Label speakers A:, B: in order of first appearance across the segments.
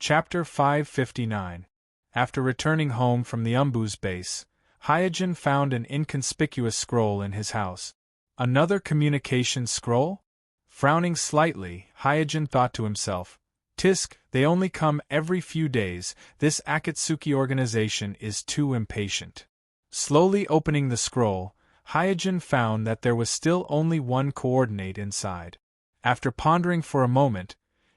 A: Chapter 559. After returning home from the Umboo's base, Hyojin found an inconspicuous scroll in his house. Another communication scroll? Frowning slightly, Hyojin thought to himself, "Tisk, they only come every few days, this Akatsuki organization is too impatient." Slowly opening the scroll, Hyojin found that there was still only one coordinate inside. After pondering for a moment,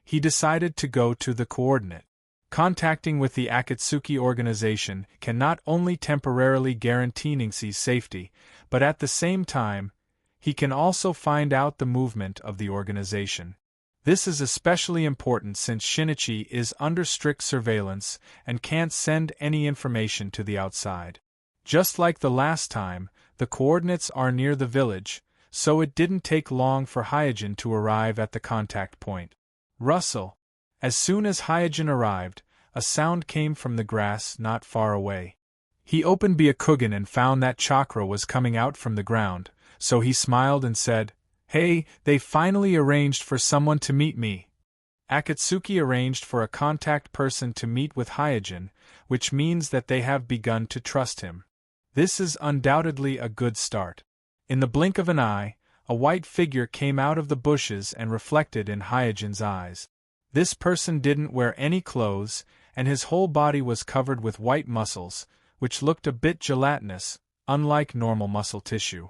A: he decided to go to the coordinate. Contacting with the Akatsuki organization can not only temporarily guarantee Ningxi's safety, but at the same time, he can also find out the movement of the organization. This is especially important since Shinichi is under strict surveillance and can't send any information to the outside. Just like the last time, the coordinates are near the village, so it didn't take long for Hyojin to arrive at the contact point. Rustle. As soon as Hyojin arrived, a sound came from the grass not far away. He opened Byakugan and found that chakra was coming out from the ground, so he smiled and said, "Hey, they finally arranged for someone to meet me." Akatsuki arranged for a contact person to meet with Hyojin, which means that they have begun to trust him. This is undoubtedly a good start. In the blink of an eye, a white figure came out of the bushes and reflected in Hyojin's eyes. This person didn't wear any clothes, and his whole body was covered with white muscles, which looked a bit gelatinous, unlike normal muscle tissue.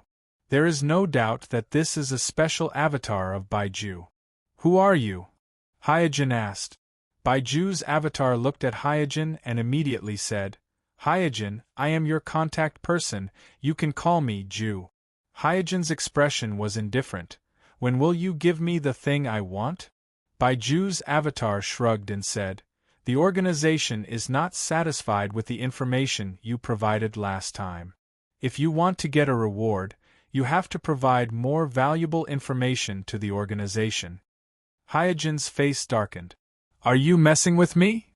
A: There is no doubt that this is a special avatar of Baiju. "Who are you?" Hyojin asked. Baiju's avatar looked at Hyojin and immediately said, "Hyojin, I am your contact person, you can call me Ju." Hyojin's expression was indifferent. "When will you give me the thing I want?" Baiju's avatar shrugged and said, "The organization is not satisfied with the information you provided last time. If you want to get a reward, you have to provide more valuable information to the organization." Hyojin's face darkened. "Are you messing with me?"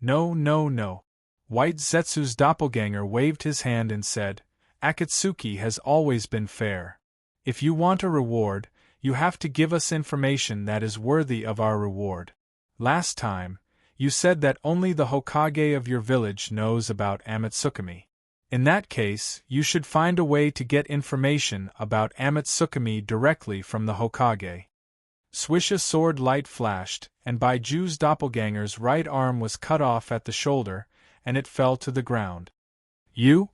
A: "No, no, no." White Zetsu's doppelganger waved his hand and said, "Akatsuki has always been fair. If you want a reward, you have to give us information that is worthy of our reward. Last time, you said that only the Hokage of your village knows about Amatsukami. In that case, you should find a way to get information about Amatsukami directly from the Hokage." Swish, a sword light flashed, and Baiju's doppelganger's right arm was cut off at the shoulder, and it fell to the ground. "You?"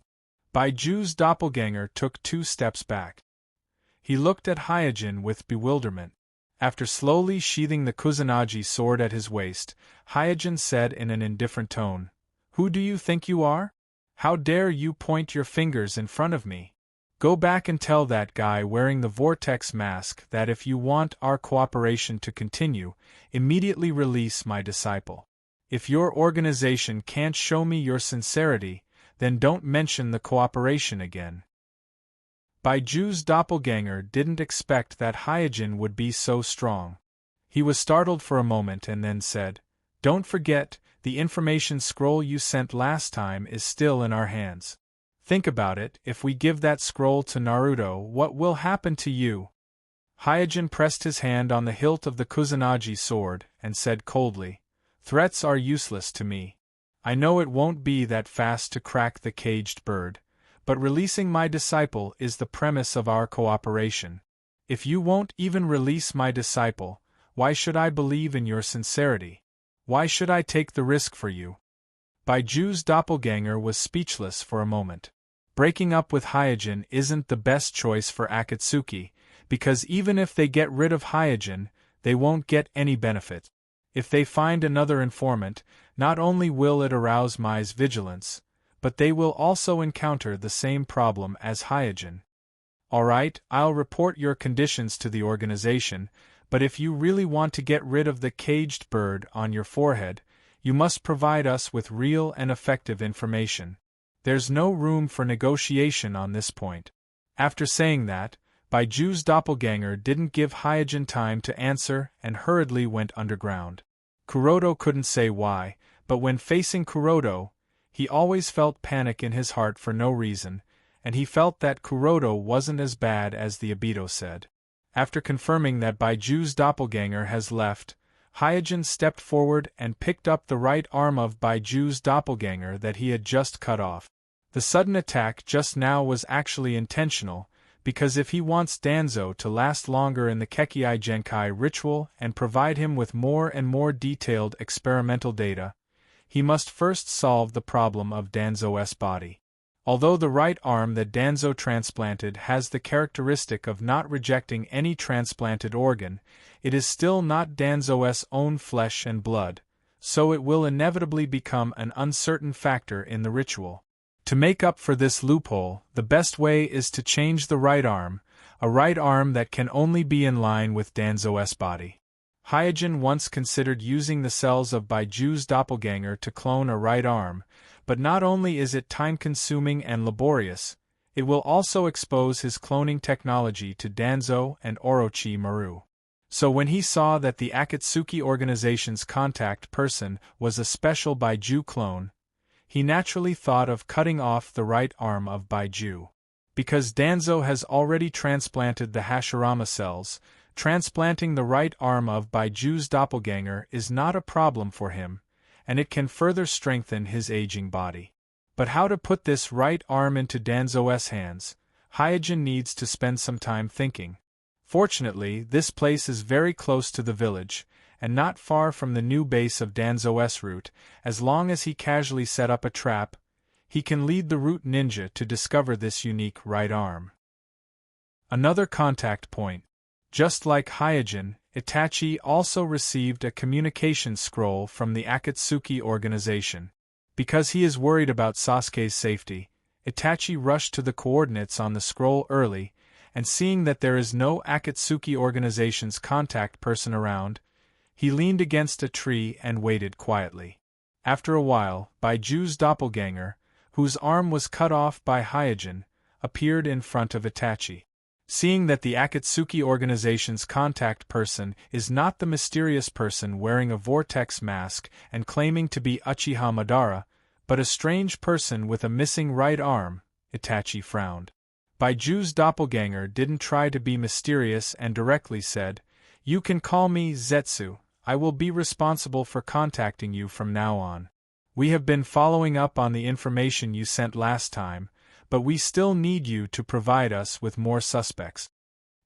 A: Baiju's doppelganger took 2 steps back. He looked at Hyojin with bewilderment. After slowly sheathing the Kusanagi sword at his waist, Hyojin said in an indifferent tone, "Who do you think you are? How dare you point your fingers in front of me? Go back and tell that guy wearing the vortex mask that if you want our cooperation to continue, immediately release my disciple. If your organization can't show me your sincerity, then don't mention the cooperation again." Baiju's doppelganger didn't expect that Hyojin would be so strong. He was startled for a moment and then said, "Don't forget, the information scroll you sent last time is still in our hands. Think about it, if we give that scroll to Naruto, what will happen to you?" Hyojin pressed his hand on the hilt of the Kusanagi sword and said coldly, "Threats are useless to me. I know it won't be that fast to crack the caged bird, but releasing my disciple is the premise of our cooperation. If you won't even release my disciple, why should I believe in your sincerity? Why should I take the risk for you?" Baiju's doppelganger was speechless for a moment. Breaking up with Hyojin isn't the best choice for Akatsuki, because even if they get rid of Hyojin, they won't get any benefit. If they find another informant, not only will it arouse Mai's vigilance, but they will also encounter the same problem as Hyojin. "Alright, I'll report your conditions to the organization, but if you really want to get rid of the caged bird on your forehead, you must provide us with real and effective information. There's no room for negotiation on this point." After saying that, Baiju's doppelganger didn't give Hyojin time to answer and hurriedly went underground. Kuroto couldn't say why, but when facing Kuroto, he always felt panic in his heart for no reason, and he felt that Kuroto wasn't as bad as the Obito said. After confirming that Baiju's doppelganger has left, Hyojin stepped forward and picked up the right arm of Baiju's doppelganger that he had just cut off. The sudden attack just now was actually intentional, because if he wants Danzo to last longer in the Kekkei Genkai ritual and provide him with more and more detailed experimental data, he must first solve the problem of Danzo's body. Although the right arm that Danzo transplanted has the characteristic of not rejecting any transplanted organ, it is still not Danzo's own flesh and blood, so it will inevitably become an uncertain factor in the ritual. To make up for this loophole, the best way is to change the right arm, a right arm that can only be in line with Danzo's body. Hyojin once considered using the cells of Baiju's doppelganger to clone a right arm, but not only is it time-consuming and laborious, it will also expose his cloning technology to Danzo and Orochi Maru. So when he saw that the Akatsuki organization's contact person was a special Baiju clone, he naturally thought of cutting off the right arm of Baiju. Because Danzo has already transplanted the Hashirama cells, transplanting the right arm of Baiju's doppelganger is not a problem for him, and it can further strengthen his aging body. But how to put this right arm into Danzo's hands, Hyojin needs to spend some time thinking. Fortunately, this place is very close to the village, and not far from the new base of Danzo's route. As long as he casually set up a trap, he can lead the route ninja to discover this unique right arm. Another contact point. Just like Hyojin, Itachi also received a communication scroll from the Akatsuki organization. Because he is worried about Sasuke's safety, Itachi rushed to the coordinates on the scroll early, and seeing that there is no Akatsuki organization's contact person around, he leaned against a tree and waited quietly. After a while, Baiju's doppelganger, whose arm was cut off by Hyojin, appeared in front of Itachi. Seeing that the Akatsuki organization's contact person is not the mysterious person wearing a vortex mask and claiming to be Uchiha Madara, but a strange person with a missing right arm, Itachi frowned. Baiju's doppelganger didn't try to be mysterious and directly said, "You can call me Zetsu. I will be responsible for contacting you from now on. We have been following up on the information you sent last time, but we still need you to provide us with more suspects."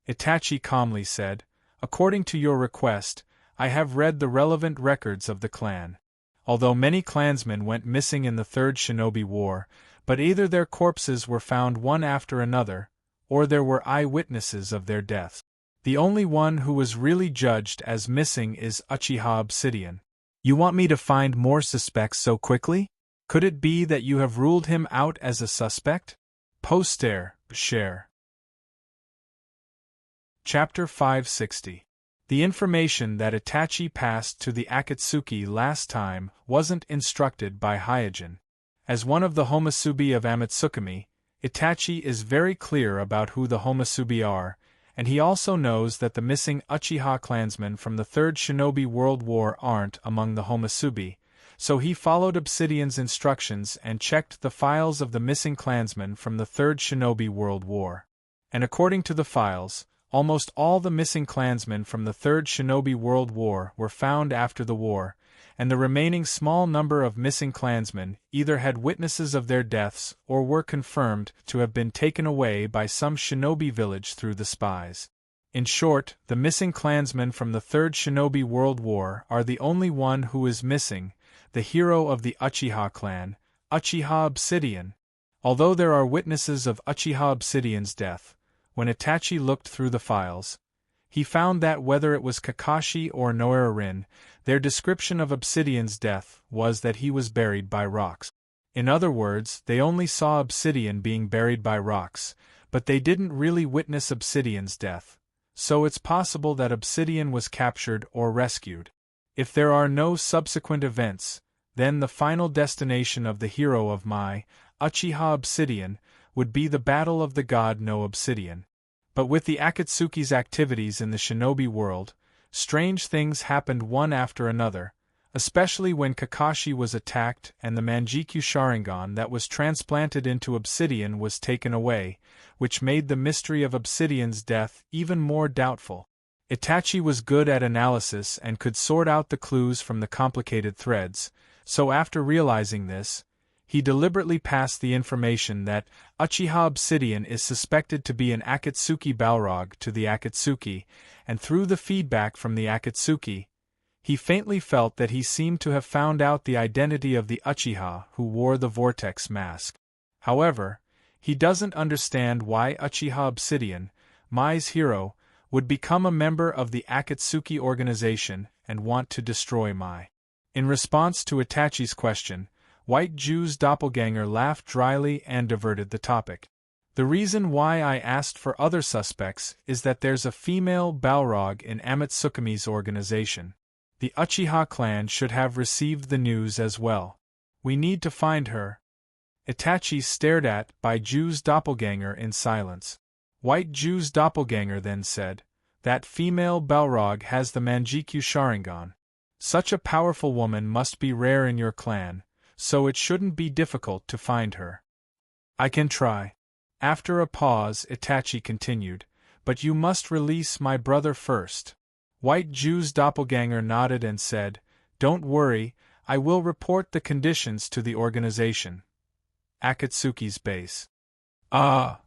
A: Itachi calmly said, "According to your request, I have read the relevant records of the clan. Although many clansmen went missing in the Third Shinobi War, but either their corpses were found one after another, or there were eyewitnesses of their deaths. The only one who was really judged as missing is Uchiha Obsidian. You want me to find more suspects so quickly? Could it be that you have ruled him out as a suspect?" Poster, share. Chapter 560. The information that Itachi passed to the Akatsuki last time wasn't instructed by Hyojin. As one of the Homasubi of Amatsukami, Itachi is very clear about who the Homasubi are, and he also knows that the missing Uchiha clansmen from the Third Shinobi World War aren't among the Homasubi, so he followed Obsidian's instructions and checked the files of the missing clansmen from the Third Shinobi World War. And according to the files, almost all the missing clansmen from the Third Shinobi World War were found after the war, and the remaining small number of missing clansmen either had witnesses of their deaths or were confirmed to have been taken away by some shinobi village through the spies. In short, the missing clansmen from the Third Shinobi World War are the only one who is missing, the hero of the Uchiha clan, Uchiha Obsidian. Although there are witnesses of Uchiha Obsidian's death, when Itachi looked through the files, he found that whether it was Kakashi or Noerin, their description of Obsidian's death was that he was buried by rocks. In other words, they only saw Obsidian being buried by rocks, but they didn't really witness Obsidian's death, so it's possible that Obsidian was captured or rescued. If there are no subsequent events, then the final destination of the hero of my, Uchiha Obsidian, would be the battle of the god No Obsidian. But with the Akatsuki's activities in the shinobi world, strange things happened one after another, especially when Kakashi was attacked and the Manjikyu Sharingan that was transplanted into Obsidian was taken away, which made the mystery of Obsidian's death even more doubtful. Itachi was good at analysis and could sort out the clues from the complicated threads, so after realizing this, he deliberately passed the information that Uchiha Obsidian is suspected to be an Akatsuki Balrog to the Akatsuki, and through the feedback from the Akatsuki, he faintly felt that he seemed to have found out the identity of the Uchiha who wore the Vortex mask. However, he doesn't understand why Uchiha Obsidian, Mai's hero, would become a member of the Akatsuki organization and want to destroy Mai. In response to Itachi's question, White Jew's doppelganger laughed dryly and diverted the topic. The reason why I asked for other suspects is that there's a female Balrog in Amatsukumi's organization. The Uchiha clan should have received the news as well. We need to find her. Itachi stared at Jew's doppelganger in silence. White Jew's doppelganger then said, "That female Balrog has the Manjikyu Sharingan. Such a powerful woman must be rare in your clan, so it shouldn't be difficult to find her." "I can try." After a pause, Itachi continued, "But you must release my brother first." White Jew's doppelganger nodded and said, "Don't worry, I will report the conditions to the organization." Akatsuki's base. Ah!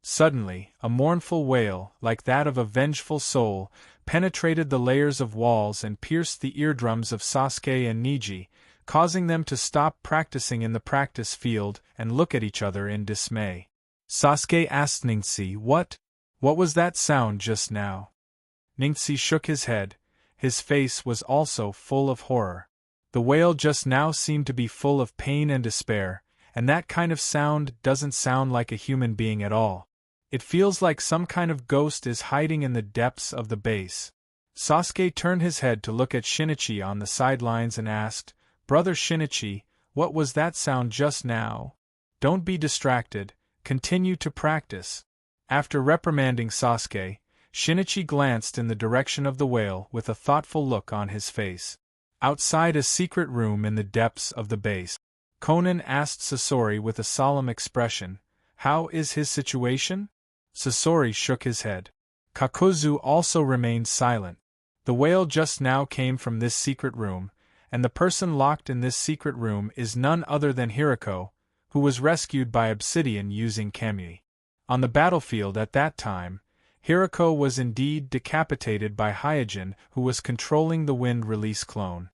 A: Suddenly, a mournful wail, like that of a vengeful soul, penetrated the layers of walls and pierced the eardrums of Sasuke and Neji, causing them to stop practicing in the practice field and look at each other in dismay. Sasuke asked Ningxi, What was that sound just now?" Ningxi shook his head. His face was also full of horror. The wail just now seemed to be full of pain and despair, and that kind of sound doesn't sound like a human being at all. It feels like some kind of ghost is hiding in the depths of the base. Sasuke turned his head to look at Shinichi on the sidelines and asked, "Brother Shinichi, what was that sound just now?" "Don't be distracted, continue to practice." After reprimanding Sasuke, Shinichi glanced in the direction of the wail with a thoughtful look on his face. Outside a secret room in the depths of the base, Konan asked Sasori with a solemn expression, "How is his situation?" Sasori shook his head. Kakuzu also remained silent. The wail just now came from this secret room, and the person locked in this secret room is none other than Hirako, who was rescued by Obsidian using Kamui. On the battlefield at that time, Hirako was indeed decapitated by Hyojin, who was controlling the wind release clone.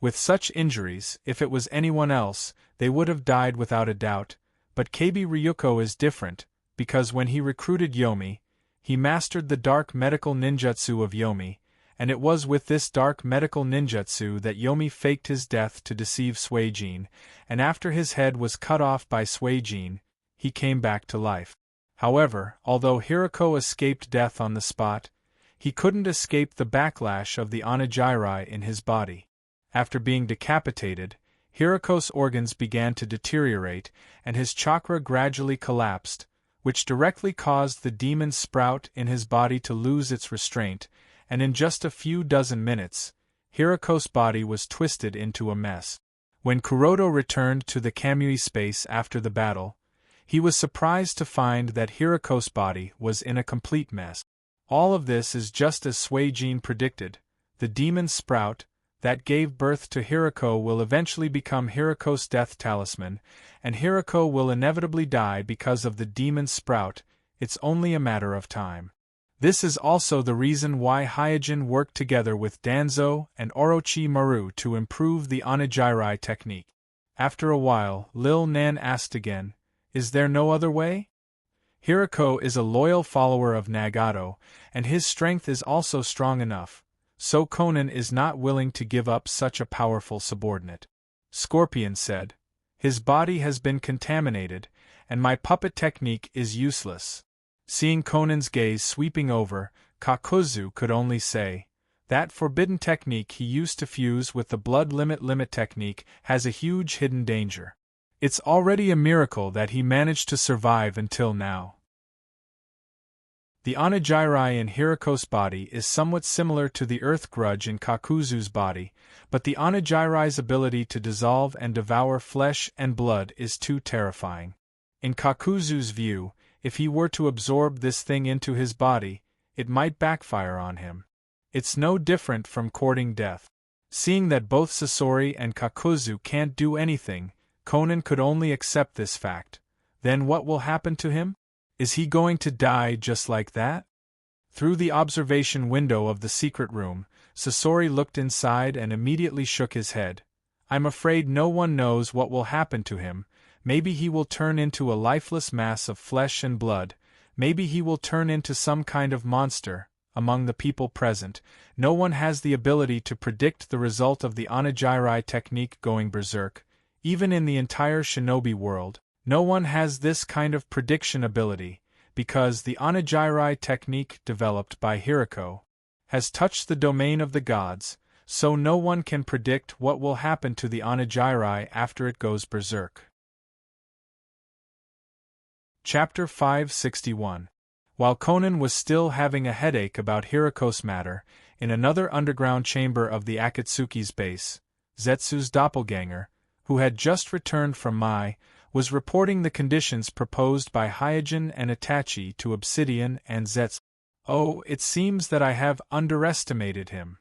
A: With such injuries, if it was anyone else, they would have died without a doubt, but Keibi Ryuko is different, because when he recruited Yomi, he mastered the dark medical ninjutsu of Yomi, and it was with this dark medical ninjutsu that Yomi faked his death to deceive Suijin, and after his head was cut off by Suijin, he came back to life. However, although Hirako escaped death on the spot, he couldn't escape the backlash of the Onigiri in his body. After being decapitated, Hirako's organs began to deteriorate, and his chakra gradually collapsed, which directly caused the demon sprout in his body to lose its restraint, and in just a few dozen minutes, Hirako's body was twisted into a mess. When Kuroto returned to the Kamui space after the battle, he was surprised to find that Hirako's body was in a complete mess. All of this is just as Suijin predicted. The demon sprout that gave birth to Hirako will eventually become Hirako's death talisman, and Hirako will inevitably die because of the demon sprout. It's only a matter of time. This is also the reason why Hyojin worked together with Danzo and Orochimaru to improve the Onigiri technique. After a while, Lil Nan asked again, "Is there no other way?" Hirako is a loyal follower of Nagato, and his strength is also strong enough, so Konan is not willing to give up such a powerful subordinate. Scorpion said, "His body has been contaminated, and my puppet technique is useless." Seeing Konan's gaze sweeping over, Kakuzu could only say, "That forbidden technique he used to fuse with the blood limit technique has a huge hidden danger. It's already a miracle that he managed to survive until now." The Onigiri in Hirako's body is somewhat similar to the Earth Grudge in Kakuzu's body, but the Onigiri's ability to dissolve and devour flesh and blood is too terrifying. In Kakuzu's view, if he were to absorb this thing into his body, it might backfire on him. It's no different from courting death. Seeing that both Sasori and Kakuzu can't do anything, Conan could only accept this fact. Then what will happen to him? Is he going to die just like that? Through the observation window of the secret room, Sasori looked inside and immediately shook his head. I'm afraid no one knows what will happen to him. Maybe he will turn into a lifeless mass of flesh and blood. Maybe he will turn into some kind of monster. Among the people present, no one has the ability to predict the result of the Onigiri technique going berserk. Even in the entire shinobi world, no one has this kind of prediction ability, because the Onigiri technique developed by Hiriko has touched the domain of the gods, so no one can predict what will happen to the Onigiri after it goes berserk. Chapter 561. While Conan was still having a headache about Hiriko's matter, in another underground chamber of the Akatsuki's base, Zetsu's doppelganger, who had just returned from Mai, was reporting the conditions proposed by Hyojin and Itachi to Obsidian and Zetsu. Oh, it seems that I have underestimated him.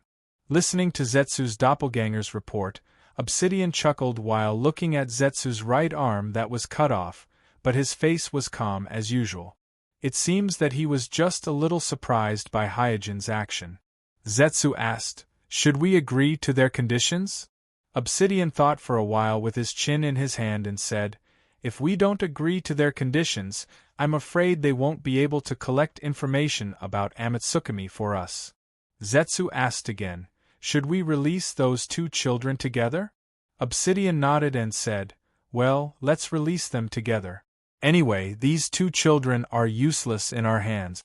A: Listening to Zetsu's doppelganger's report, Obsidian chuckled while looking at Zetsu's right arm that was cut off, but his face was calm as usual. It seems that he was just a little surprised by Hyojin's action. Zetsu asked, "Should we agree to their conditions?" Obsidian thought for a while with his chin in his hand and said, "If we don't agree to their conditions, I'm afraid they won't be able to collect information about Amatsukami for us." Zetsu asked again, "Should we release those two children together?" Obsidian nodded and said, "Well, let's release them together. Anyway, these two children are useless in our hands."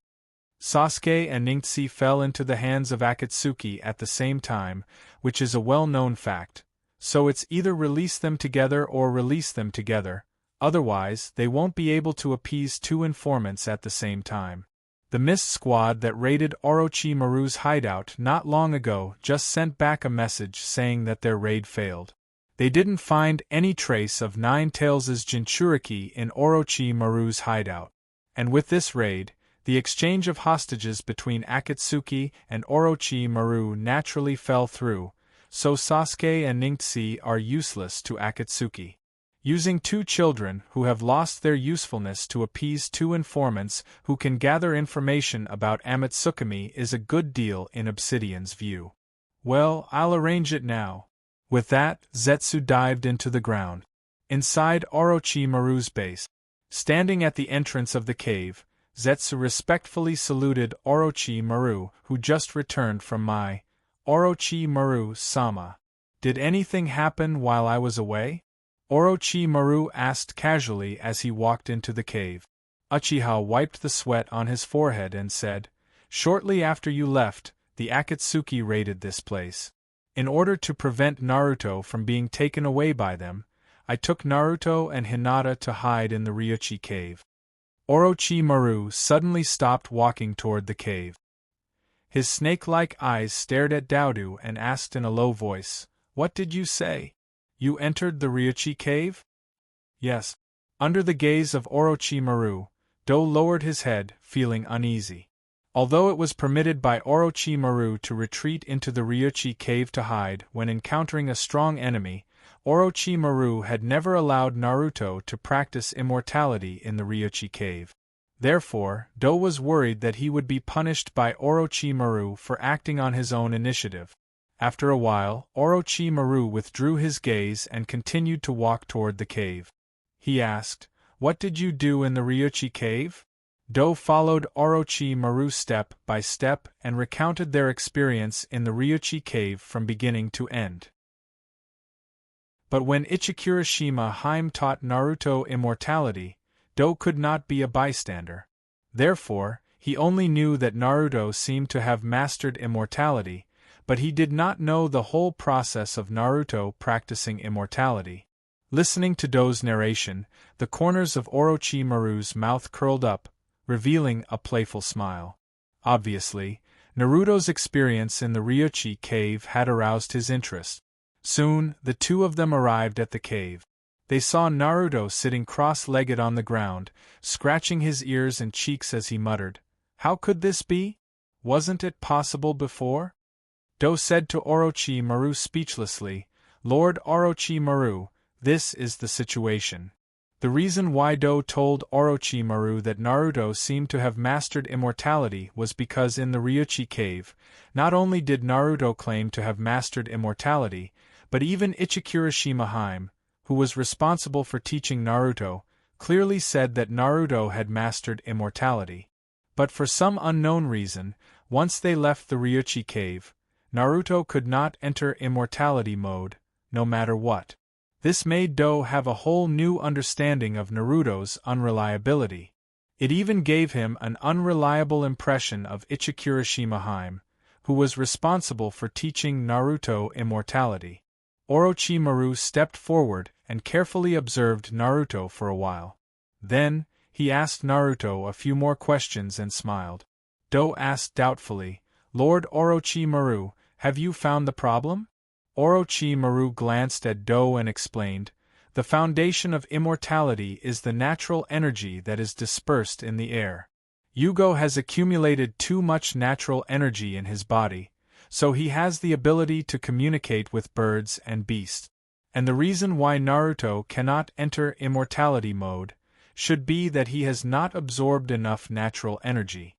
A: Sasuke and Ningtse fell into the hands of Akatsuki at the same time, which is a well-known fact. So it's either release them together or release them together, otherwise they won't be able to appease two informants at the same time. The Mist Squad that raided Orochimaru's hideout not long ago just sent back a message saying that their raid failed. They didn't find any trace of Nine Tails' Jinchuriki in Orochimaru's hideout. And with this raid, the exchange of hostages between Akatsuki and Orochimaru naturally fell through, so Sasuke and Ningtse are useless to Akatsuki. Using two children who have lost their usefulness to appease two informants who can gather information about Amatsukami is a good deal in Obsidian's view. Well, I'll arrange it now. With that, Zetsu dived into the ground. Inside Orochimaru's base, standing at the entrance of the cave, Zetsu respectfully saluted Orochimaru, who just returned from Mai. "Orochimaru-sama, did anything happen while I was away?" Orochimaru asked casually as he walked into the cave. Uchiha wiped the sweat on his forehead and said, "Shortly after you left, the Akatsuki raided this place. In order to prevent Naruto from being taken away by them, I took Naruto and Hinata to hide in the Ryuchi cave." Orochimaru suddenly stopped walking toward the cave. His snake-like eyes stared at Doudou and asked in a low voice, "What did you say? You entered the Ryuchi cave?" "Yes." Under the gaze of Orochimaru, Do lowered his head, feeling uneasy. Although it was permitted by Orochimaru to retreat into the Ryuchi cave to hide when encountering a strong enemy, Orochimaru had never allowed Naruto to practice immortality in the Ryuchi cave. Therefore, Do was worried that he would be punished by Orochimaru for acting on his own initiative. After a while, Orochimaru withdrew his gaze and continued to walk toward the cave. He asked, "What did you do in the Ryuchi cave?" Do followed Orochimaru step by step and recounted their experience in the Ryuchi cave from beginning to end. But when Ichikurashima Haim taught Naruto immortality, Do could not be a bystander. Therefore, he only knew that Naruto seemed to have mastered immortality, but he did not know the whole process of Naruto practicing immortality. Listening to Do's narration, the corners of Orochimaru's mouth curled up, revealing a playful smile. Obviously, Naruto's experience in the Ryuchi cave had aroused his interest. Soon, the two of them arrived at the cave. They saw Naruto sitting cross-legged on the ground, scratching his ears and cheeks as he muttered, "How could this be? Wasn't it possible before? Do said to Orochimaru speechlessly, Lord Orochimaru, this is the situation. The reason why Do told Orochimaru that Naruto seemed to have mastered immortality was because in the Ryuchi cave, not only did Naruto claim to have mastered immortality, but even Ichikura Shimahime, who was responsible for teaching Naruto, clearly said that Naruto had mastered immortality. But for some unknown reason, once they left the Ryuchi cave, Naruto could not enter immortality mode, no matter what. This made Do have a whole new understanding of Naruto's unreliability. It even gave him an unreliable impression of Ichikura Shimahime, who was responsible for teaching Naruto immortality. Orochimaru stepped forward and carefully observed Naruto for a while. Then, he asked Naruto a few more questions and smiled. Do asked doubtfully, Lord Orochimaru, have you found the problem? Orochimaru glanced at Do and explained, the foundation of immortality is the natural energy that is dispersed in the air. Yugo has accumulated too much natural energy in his body, so he has the ability to communicate with birds and beasts. And the reason why Naruto cannot enter immortality mode should be that he has not absorbed enough natural energy.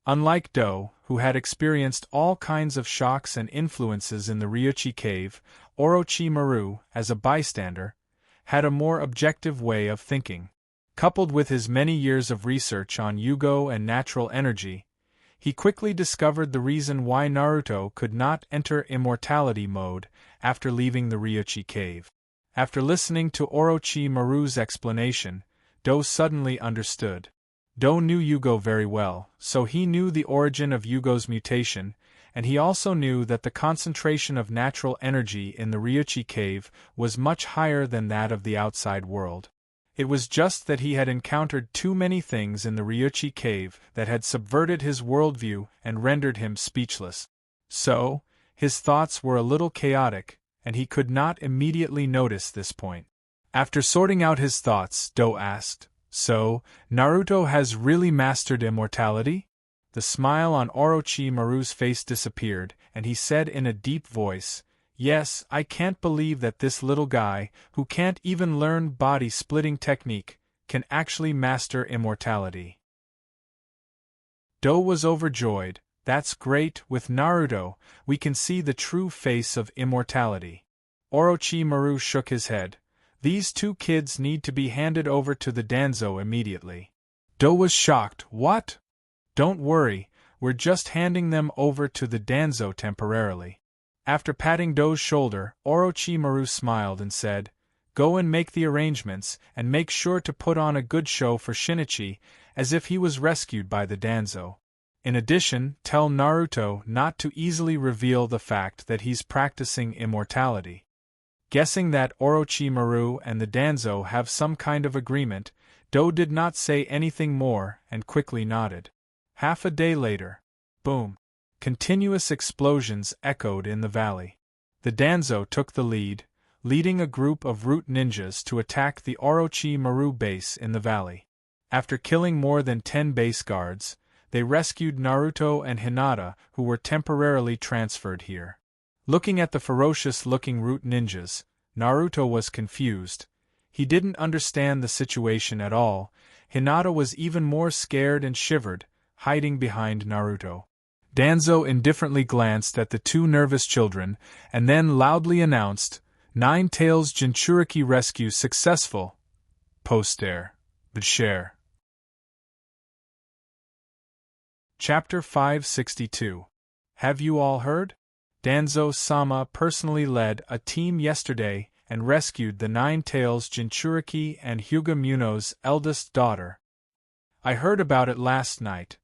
A: Unlike Do, who had experienced all kinds of shocks and influences in the Ryuchi cave, Orochimaru, as a bystander, had a more objective way of thinking. Coupled with his many years of research on Yugo and natural energy, he quickly discovered the reason why Naruto could not enter immortality mode after leaving the Ryuchi cave. After listening to Orochimaru's explanation, Do suddenly understood. Do knew Yugo very well, so he knew the origin of Yugo's mutation, and he also knew that the concentration of natural energy in the Ryuchi cave was much higher than that of the outside world. It was just that he had encountered too many things in the Ryuchi cave that had subverted his worldview and rendered him speechless. So, his thoughts were a little chaotic, and he could not immediately notice this point. After sorting out his thoughts, Do asked, So, Naruto has really mastered immortality? The smile on Orochimaru's face disappeared, and he said in a deep voice, Yes, I can't believe that this little guy, who can't even learn body-splitting technique, can actually master immortality. Do was overjoyed. That's great, with Naruto, we can see the true face of immortality. Orochimaru shook his head. These two kids need to be handed over to the Danzo immediately. Do was shocked. What? Don't worry, we're just handing them over to the Danzo temporarily. After patting Do's shoulder, Orochimaru smiled and said, Go and make the arrangements, and make sure to put on a good show for Shinichi, as if he was rescued by the Danzo. In addition, tell Naruto not to easily reveal the fact that he's practicing immortality. Guessing that Orochimaru and the Danzo have some kind of agreement, Do did not say anything more and quickly nodded. Half a day later. Boom. Continuous explosions echoed in the valley. The Danzo took the lead, leading a group of root ninjas to attack the Orochimaru base in the valley. After killing more than 10 base guards, they rescued Naruto and Hinata, who were temporarily transferred here. Looking at the ferocious-looking root ninjas, Naruto was confused. He didn't understand the situation at all. Hinata was even more scared and shivered, hiding behind Naruto. Danzo indifferently glanced at the two nervous children, and then loudly announced, Nine Tails Jinchuriki rescue successful. Poster. Share. Chapter 562. Have you all heard? Danzo-sama personally led a team yesterday and rescued the Nine Tails Jinchuriki and Hyuga Muno's eldest daughter. I heard about it last night.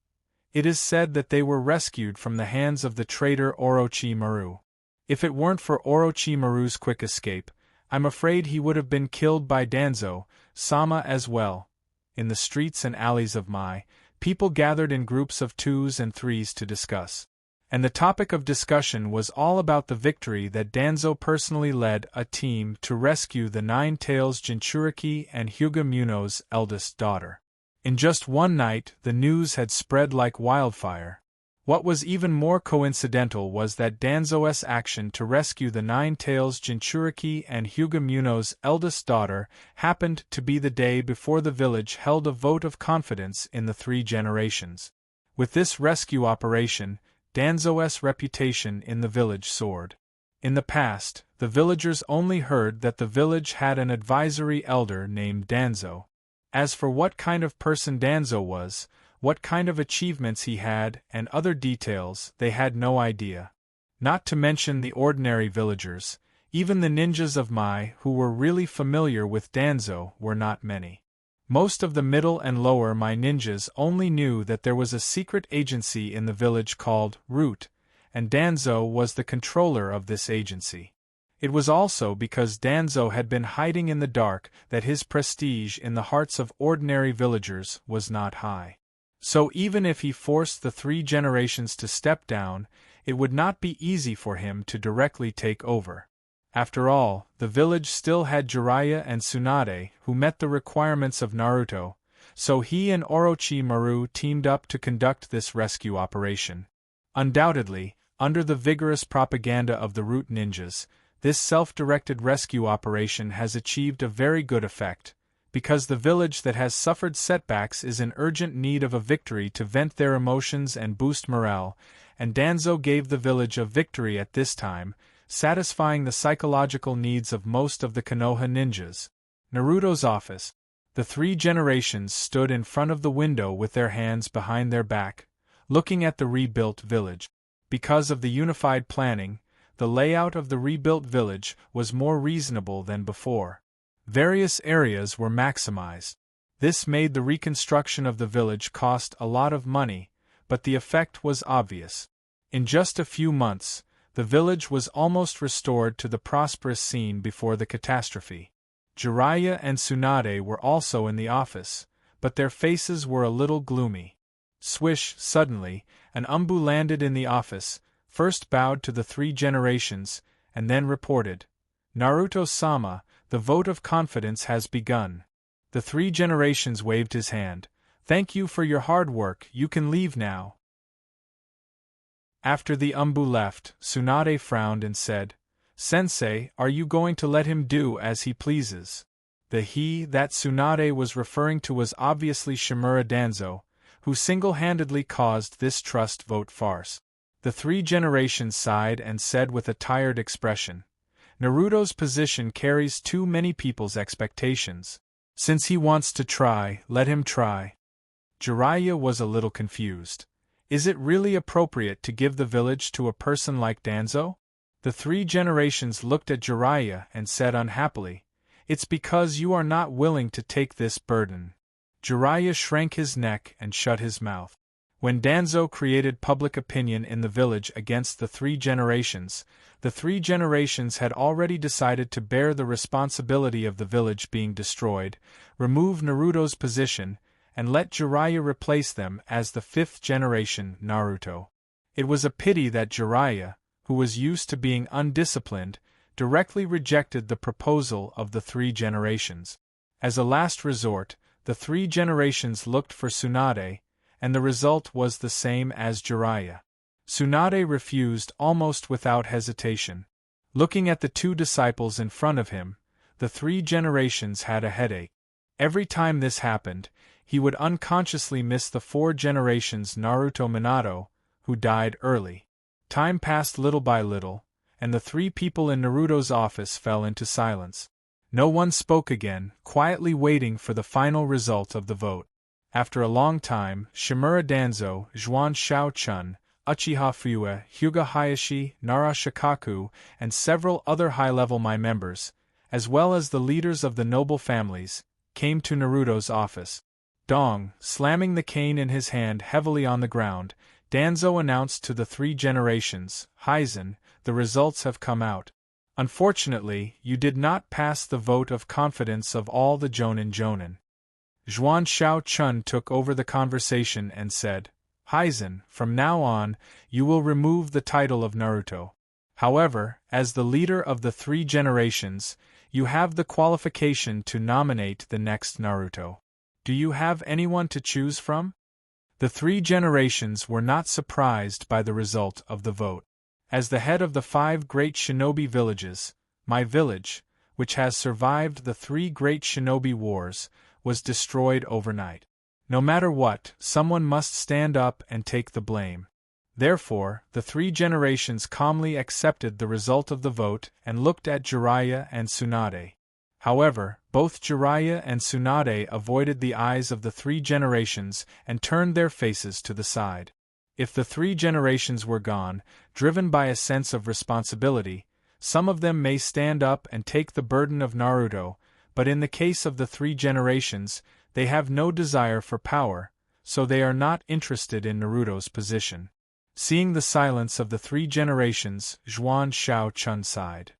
A: It is said that they were rescued from the hands of the traitor Orochimaru. If it weren't for Orochimaru's quick escape, I'm afraid he would have been killed by Danzo-sama as well. In the streets and alleys of Mai, people gathered in groups of 2s and 3s to discuss. And the topic of discussion was all about the victory that Danzo personally led a team to rescue the Nine Tails Jinchuriki and Hyuga Muno's eldest daughter. In just one night, the news had spread like wildfire. What was even more coincidental was that Danzo's action to rescue the Nine-Tails Jinchuriki and Hyuga Muno's eldest daughter happened to be the day before the village held a vote of confidence in the three generations. With this rescue operation, Danzo's reputation in the village soared. In the past, the villagers only heard that the village had an advisory elder named Danzo. As for what kind of person Danzo was, what kind of achievements he had, and other details, they had no idea. Not to mention the ordinary villagers, even the ninjas of Mai who were really familiar with Danzo were not many. Most of the middle and lower Mai ninjas only knew that there was a secret agency in the village called Root, and Danzo was the controller of this agency. It was also because Danzo had been hiding in the dark that his prestige in the hearts of ordinary villagers was not high. So even if he forced the three generations to step down, it would not be easy for him to directly take over. After all, the village still had Jiraiya and Tsunade who met the requirements of Naruto, so he and Orochimaru teamed up to conduct this rescue operation. Undoubtedly, under the vigorous propaganda of the Root ninjas, this self-directed rescue operation has achieved a very good effect, because the village that has suffered setbacks is in urgent need of a victory to vent their emotions and boost morale, and Danzo gave the village a victory at this time, satisfying the psychological needs of most of the Konoha ninjas. Naruto's office. The three generations stood in front of the window with their hands behind their back, looking at the rebuilt village. Because of the unified planning, the layout of the rebuilt village was more reasonable than before. Various areas were maximized. This made the reconstruction of the village cost a lot of money, but the effect was obvious. In just a few months, the village was almost restored to the prosperous scene before the catastrophe. Jiraiya and Tsunade were also in the office, but their faces were a little gloomy. Swish, suddenly, an Umbu landed in the office, first bowed to the three generations, and then reported, "Naruto-sama, the vote of confidence has begun." The three generations waved his hand. "Thank you for your hard work, you can leave now." After the Umbu left, Tsunade frowned and said, "Sensei, are you going to let him do as he pleases?" The he that Tsunade was referring to was obviously Shimura Danzo, who single-handedly caused this trust vote farce. The three generations sighed and said with a tired expression, "Naruto's position carries too many people's expectations. Since he wants to try, let him try." Jiraiya was a little confused. Is it really appropriate to give the village to a person like Danzo? The three generations looked at Jiraiya and said unhappily, "It's because you are not willing to take this burden." Jiraiya shrank his neck and shut his mouth. When Danzo created public opinion in the village against the three generations had already decided to bear the responsibility of the village being destroyed, remove Naruto's position, and let Jiraiya replace them as the fifth generation Naruto. It was a pity that Jiraiya, who was used to being undisciplined, directly rejected the proposal of the three generations. As a last resort, the three generations looked for Tsunade, and the result was the same as Jiraiya. Tsunade refused almost without hesitation. Looking at the two disciples in front of him, the three generations had a headache. Every time this happened, he would unconsciously miss the four generations Naruto Minato, who died early. Time passed little by little, and the three people in Naruto's office fell into silence. No one spoke again, quietly waiting for the final result of the vote. After a long time, Shimura Danzo, Zhuan Shao-chun, Uchiha Fuyue, Hyuga Hayashi, Nara Shikaku, and several other high-level Mai members, as well as the leaders of the noble families, came to Naruto's office. Dong, slamming the cane in his hand heavily on the ground, Danzo announced to the three generations, "Hizen, the results have come out. Unfortunately, you did not pass the vote of confidence of all the Jonin. Zhuan Shao-chun took over the conversation and said, "Hizen, from now on, you will remove the title of Naruto. However, as the leader of the three generations, you have the qualification to nominate the next Naruto. Do you have anyone to choose from?" The three generations were not surprised by the result of the vote. As the head of the 5 great shinobi villages, my village, which has survived the 3 great shinobi wars, was destroyed overnight. No matter what, someone must stand up and take the blame. Therefore, the 3 generations calmly accepted the result of the vote and looked at Jiraiya and Tsunade. However, both Jiraiya and Tsunade avoided the eyes of the 3 generations and turned their faces to the side. If the 3 generations were gone, driven by a sense of responsibility, some of them may stand up and take the burden of Naruto, but in the case of the 3 generations, they have no desire for power, so they are not interested in Naruto's position. Seeing the silence of the 3 generations, Zhuan Shao-chun sighed.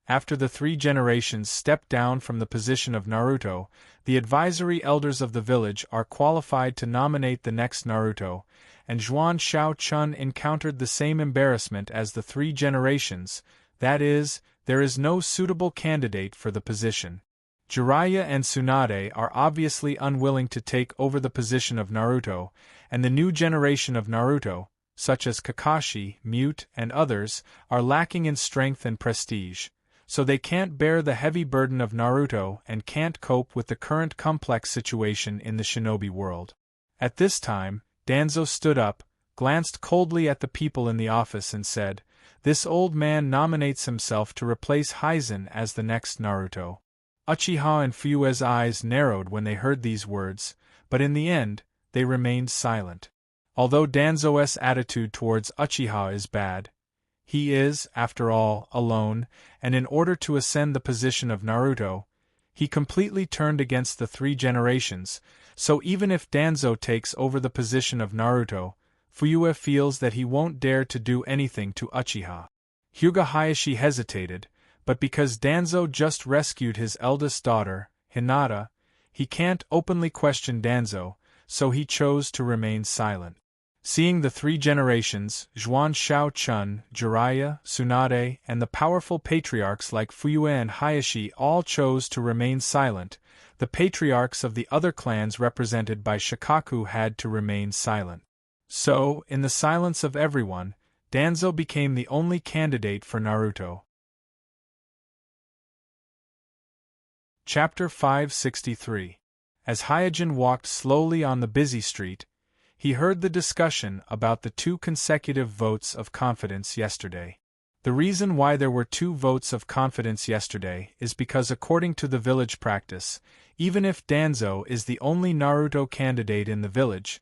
A: After the 3 generations stepped down from the position of Naruto, the advisory elders of the village are qualified to nominate the next Naruto, and Zhuan Shao-chun encountered the same embarrassment as the 3 generations, that is, there is no suitable candidate for the position. Jiraiya and Tsunade are obviously unwilling to take over the position of Naruto, and the new generation of Naruto, such as Kakashi, Mute, and others, are lacking in strength and prestige, so they can't bear the heavy burden of Naruto and can't cope with the current complex situation in the shinobi world. At this time, Danzo stood up, glanced coldly at the people in the office and said, "This old man nominates himself to replace Hizen as the next Naruto." Uchiha and Fuyue's eyes narrowed when they heard these words, but in the end, they remained silent. Although Danzo's attitude towards Uchiha is bad, he is, after all, alone, and in order to ascend the position of Naruto, he completely turned against the 3 generations, so even if Danzo takes over the position of Naruto, Fuyue feels that he won't dare to do anything to Uchiha. Hyuga Hayashi hesitated, but because Danzo just rescued his eldest daughter, Hinata, he can't openly question Danzo, so he chose to remain silent. Seeing the 3 generations, Zhuan Shao-chun, Jiraiya, Tsunade, and the powerful patriarchs like Fuyue and Hayashi all chose to remain silent, the patriarchs of the other clans represented by Shikaku had to remain silent. So, in the silence of everyone, Danzo became the only candidate for Naruto. Chapter 563. As Hyojin walked slowly on the busy street, he heard the discussion about the 2 consecutive votes of confidence yesterday. The reason why there were 2 votes of confidence yesterday is because according to the village practice, even if Danzo is the only Naruto candidate in the village,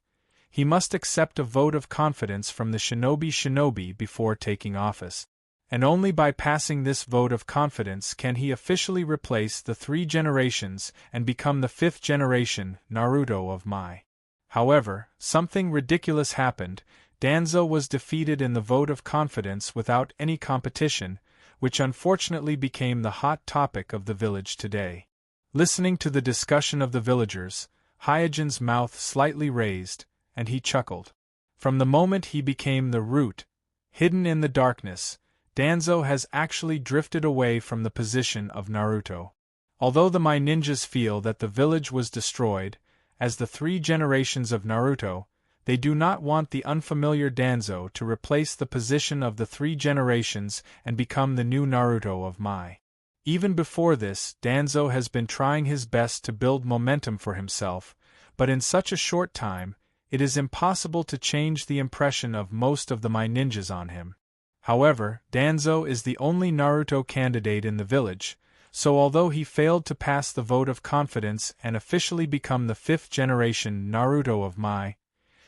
A: he must accept a vote of confidence from the shinobi before taking office. And only by passing this vote of confidence can he officially replace the 3 generations and become the 5th generation Naruto of Mai. However, something ridiculous happened. Danzo was defeated in the vote of confidence without any competition, which unfortunately became the hot topic of the village today. Listening to the discussion of the villagers, Hyojin's mouth slightly raised, and he chuckled. From the moment he became the root, hidden in the darkness, Danzo has actually drifted away from the position of Naruto. Although the Mai ninjas feel that the village was destroyed, as the 3 generations of Naruto, they do not want the unfamiliar Danzo to replace the position of the 3 generations and become the new Naruto of Mai. Even before this, Danzo has been trying his best to build momentum for himself, but in such a short time, it is impossible to change the impression of most of the Mai ninjas on him. However, Danzo is the only Naruto candidate in the village, so although he failed to pass the vote of confidence and officially become the 5th generation Naruto of Mai,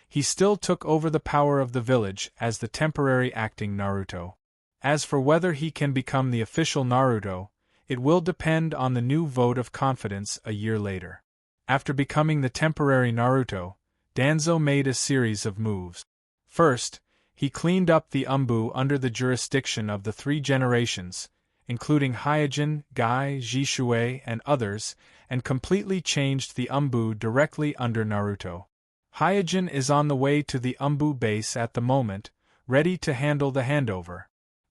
A: he still took over the power of the village as the temporary acting Naruto. As for whether he can become the official Naruto, it will depend on the new vote of confidence a year later. After becoming the temporary Naruto, Danzo made a series of moves. First, he cleaned up the Umbu under the jurisdiction of the 3 generations, including Hyojin, Gai, Jishui, and others, and completely changed the Umbu directly under Naruto. Hyojin is on the way to the Umbu base at the moment, ready to handle the handover.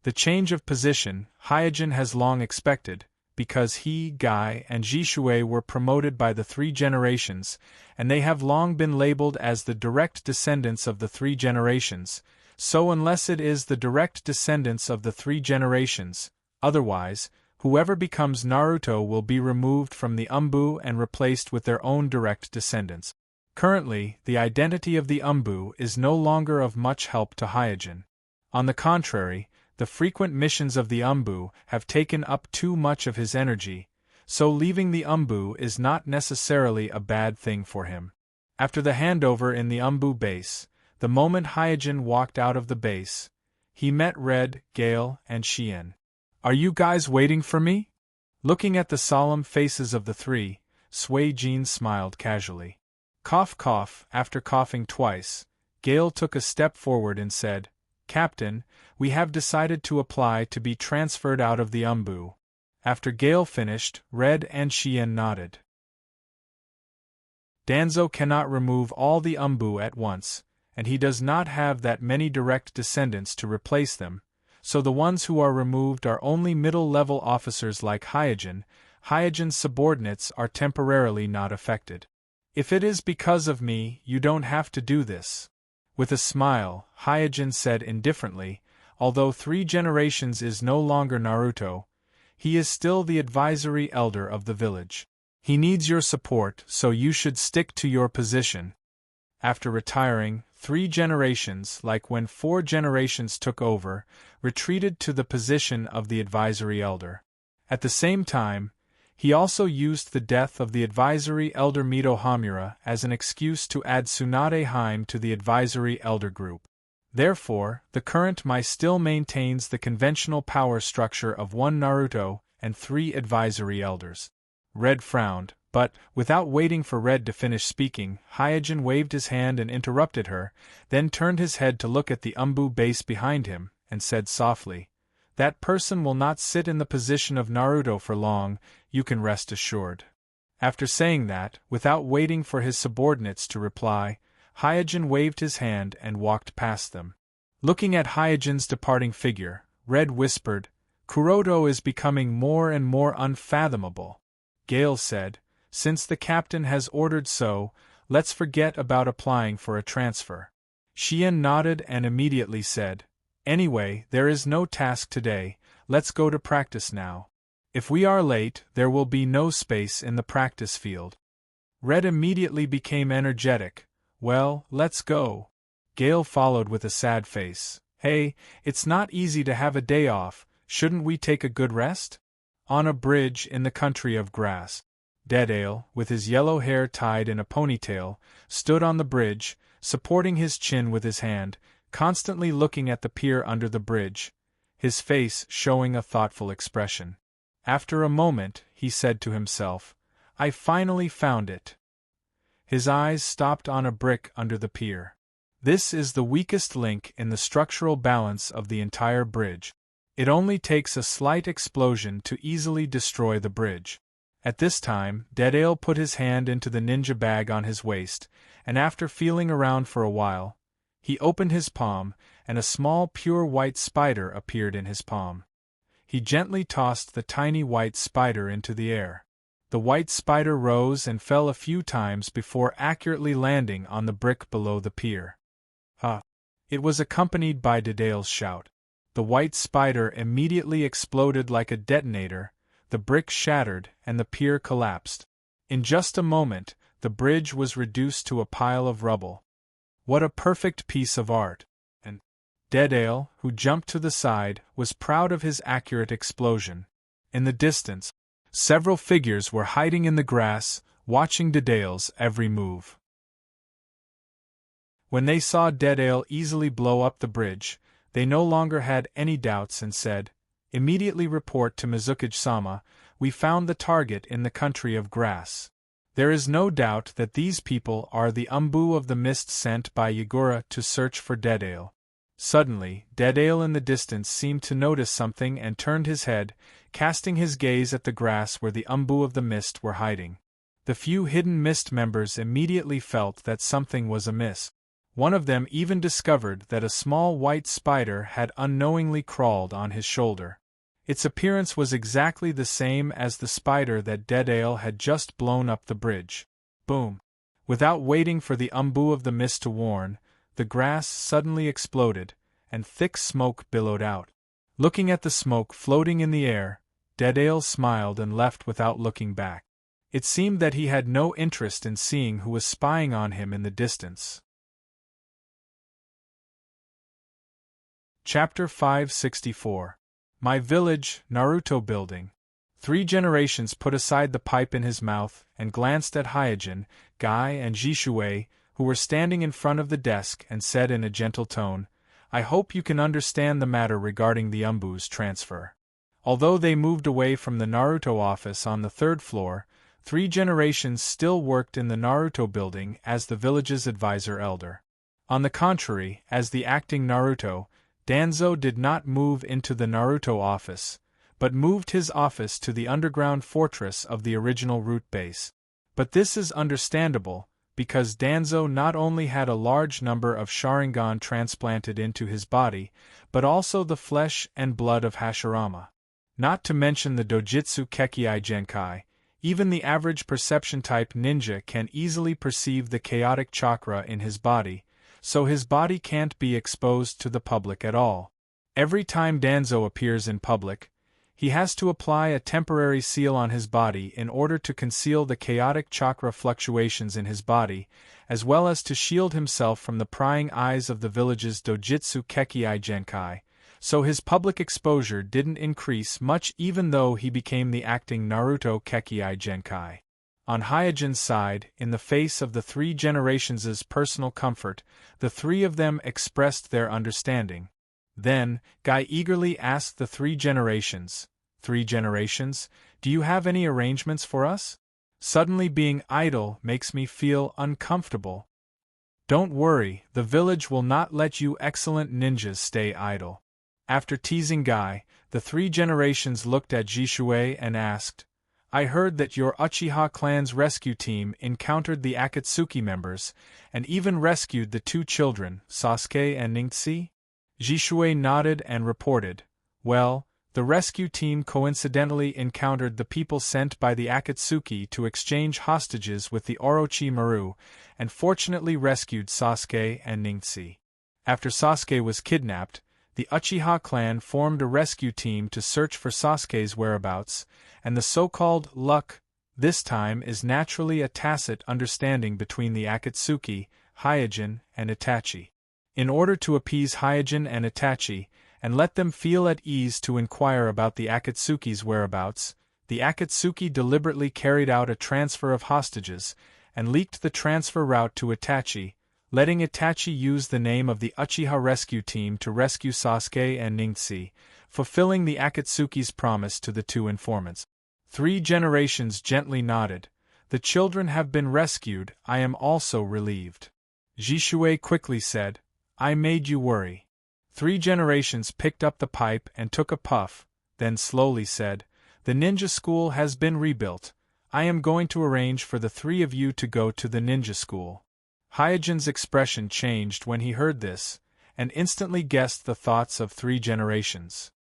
A: The change of position, Hyojin has long expected, because he, Guy, and Jishui were promoted by the three generations, and they have long been labeled as the direct descendants of the three generations, so unless it is the direct descendants of the three generations, otherwise, whoever becomes Naruto will be removed from the Umbu and replaced with their own direct descendants. Currently, the identity of the Umbu is no longer of much help to Hyojin. On the contrary, the frequent missions of the Umbu have taken up too much of his energy, so leaving the Umbu is not necessarily a bad thing for him. After the handover in the Umbu base, the moment Hyojin walked out of the base, he met Red, Gale, and Shien. "Are you guys waiting for me?" Looking at the solemn faces of the three, Sui Jin smiled casually. Cough cough. After coughing twice, Gale took a step forward and said, "Captain, we have decided to apply to be transferred out of the Umbu." After Gale finished, Red and Shien nodded. Danzo cannot remove all the Umbu at once, and he does not have that many direct descendants to replace them, so the ones who are removed are only middle-level officers like Hyojin. Hyojin's subordinates are temporarily not affected. "If it is because of me, you don't have to do this." With a smile, Hyojin said indifferently, although 3 generations is no longer Naruto, he is still the advisory elder of the village. He needs your support, so you should stick to your position. After retiring, 3 generations, like when 4 generations took over, retreated to the position of the advisory elder. At the same time, he also used the death of the advisory elder Mito Hamura as an excuse to add Tsunade Heim to the advisory elder group. Therefore, the current Mai still maintains the conventional power structure of 1 Naruto and 3 advisory elders. Red frowned, but, without waiting for Red to finish speaking, Hyojin waved his hand and interrupted her, then turned his head to look at the Umbu base behind him, and said softly, "That person will not sit in the position of Naruto for long, you can rest assured." After saying that, without waiting for his subordinates to reply, Hyojin waved his hand and walked past them. Looking at Hyojin's departing figure, Red whispered, "Kuroto is becoming more and more unfathomable." Gale said, "Since the captain has ordered so, let's forget about applying for a transfer." Shien nodded and immediately said, "Anyway, there is no task today, let's go to practice now. If we are late, there will be no space in the practice field." Red immediately became energetic. "Well, let's go." Gale followed with a sad face. "Hey, it's not easy to have a day off, shouldn't we take a good rest?" On a bridge in the country of grass, Deadale, with his yellow hair tied in a ponytail, stood on the bridge, supporting his chin with his hand, constantly looking at the pier under the bridge, his face showing a thoughtful expression. After a moment, he said to himself, "I finally found it." His eyes stopped on a brick under the pier. This is the weakest link in the structural balance of the entire bridge. It only takes a slight explosion to easily destroy the bridge. At this time, Deadale put his hand into the ninja bag on his waist, and after feeling around for a while, he opened his palm, and a small pure white spider appeared in his palm. He gently tossed the tiny white spider into the air. The white spider rose and fell a few times before accurately landing on the brick below the pier. "Ah!" It was accompanied by Deadale's shout. The white spider immediately exploded like a detonator, the brick shattered, and the pier collapsed. In just a moment, the bridge was reduced to a pile of rubble. What a perfect piece of art! And Deadale, who jumped to the side, was proud of his accurate explosion. In the distance, several figures were hiding in the grass, watching Deadale's every move. When they saw Deadale easily blow up the bridge, they no longer had any doubts and said, "Immediately report to Mizukage-sama, we found the target in the country of grass." There is no doubt that these people are the Umbu of the mist sent by Yagura to search for Deadale. Suddenly, Deadale in the distance seemed to notice something and turned his head, casting his gaze at the grass where the Umbu of the mist were hiding. The few hidden mist members immediately felt that something was amiss. One of them even discovered that a small white spider had unknowingly crawled on his shoulder. Its appearance was exactly the same as the spider that Deadale had just blown up the bridge. Boom! Without waiting for the umbu of the mist to warn, the grass suddenly exploded, and thick smoke billowed out. Looking at the smoke floating in the air, Deadale smiled and left without looking back. It seemed that he had no interest in seeing who was spying on him in the distance. Chapter 564. My Village, Naruto Building. 3 generations put aside the pipe in his mouth and glanced at Hyojin, Guy and Jishuei, who were standing in front of the desk, and said in a gentle tone, "I hope you can understand the matter regarding the umbu's transfer." Although they moved away from the Naruto office on the 3rd floor, 3 generations still worked in the Naruto building as the village's advisor elder. On the contrary, as the acting Naruto, Danzo did not move into the Naruto office, but moved his office to the underground fortress of the original root base. But this is understandable, because Danzo not only had a large number of Sharingan transplanted into his body, but also the flesh and blood of Hashirama. Not to mention the Dojutsu Kekkai Genkai, even the average perception-type ninja can easily perceive the chaotic chakra in his body, so his body can't be exposed to the public at all. Every time Danzo appears in public, he has to apply a temporary seal on his body in order to conceal the chaotic chakra fluctuations in his body, as well as to shield himself from the prying eyes of the village's Dojutsu Kekkai Genkai, so his public exposure didn't increase much even though he became the acting Naruto Kekkai Genkai. On Hyojin's side, in the face of the 3 generations' personal comfort, the 3 of them expressed their understanding. Then, Guy eagerly asked the 3 generations, "3 generations, do you have any arrangements for us? Suddenly being idle makes me feel uncomfortable." "Don't worry, the village will not let you excellent ninjas stay idle." After teasing Guy, the 3 generations looked at Jishuei and asked, "I heard that your Uchiha clan's rescue team encountered the Akatsuki members, and even rescued the 2 children, Sasuke and Ningxi?" Jishuei nodded and reported, "Well, the rescue team coincidentally encountered the people sent by the Akatsuki to exchange hostages with the Orochimaru, and fortunately rescued Sasuke and Ningxi. After Sasuke was kidnapped, the Uchiha clan formed a rescue team to search for Sasuke's whereabouts, and the so-called luck this time is naturally a tacit understanding between the Akatsuki, Hyojin, and Itachi. In order to appease Hyojin and Itachi, and let them feel at ease to inquire about the Akatsuki's whereabouts, the Akatsuki deliberately carried out a transfer of hostages, and leaked the transfer route to Itachi, letting Itachi use the name of the Uchiha rescue team to rescue Sasuke and Ningxi, fulfilling the Akatsuki's promise to the 2 informants. 3 generations gently nodded. "The children have been rescued, I am also relieved." Jishuei quickly said, "I made you worry." 3 generations picked up the pipe and took a puff, then slowly said, "The ninja school has been rebuilt. I am going to arrange for the 3 of you to go to the ninja school." Hyojin's expression changed when he heard this, and instantly guessed the thoughts of 3 generations.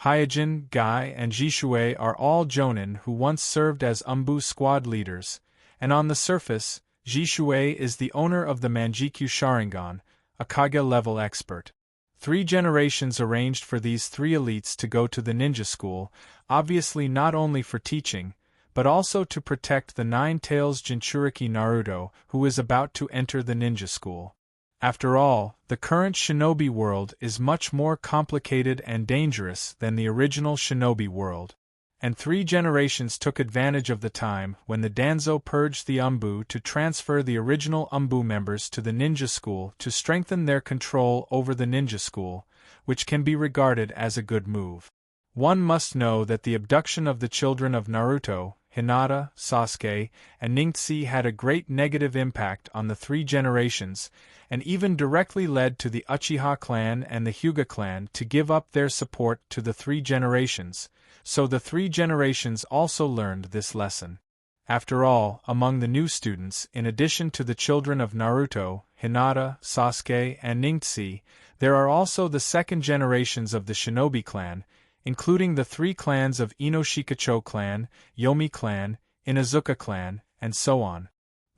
A: Hyojin, Guy, and Jishuei are all jonin who once served as umbu squad leaders, and on the surface, Jishuei is the owner of the Manjikyu Sharingan, a Kage-level expert. 3 generations arranged for these 3 elites to go to the ninja school, obviously not only for teaching, but also to protect the 9 Tails Jinchuriki Naruto, who is about to enter the ninja school. After all, the current shinobi world is much more complicated and dangerous than the original shinobi world. And 3 generations took advantage of the time when the Danzo purged the umbu to transfer the original umbu members to the ninja school to strengthen their control over the ninja school, which can be regarded as a good move. One must know that the abduction of the children of Naruto, Hinata, Sasuke, and Ningxi had a great negative impact on the 3 generations, and even directly led to the Uchiha clan and the Hyuga clan to give up their support to the 3 generations, so the 3 generations also learned this lesson. After all, among the new students, in addition to the children of Naruto, Hinata, Sasuke, and Ningxi, there are also the second generations of the Shinobi clan, including the 3 clans of Inoshikacho clan, Yomi clan, Inazuka clan, and so on.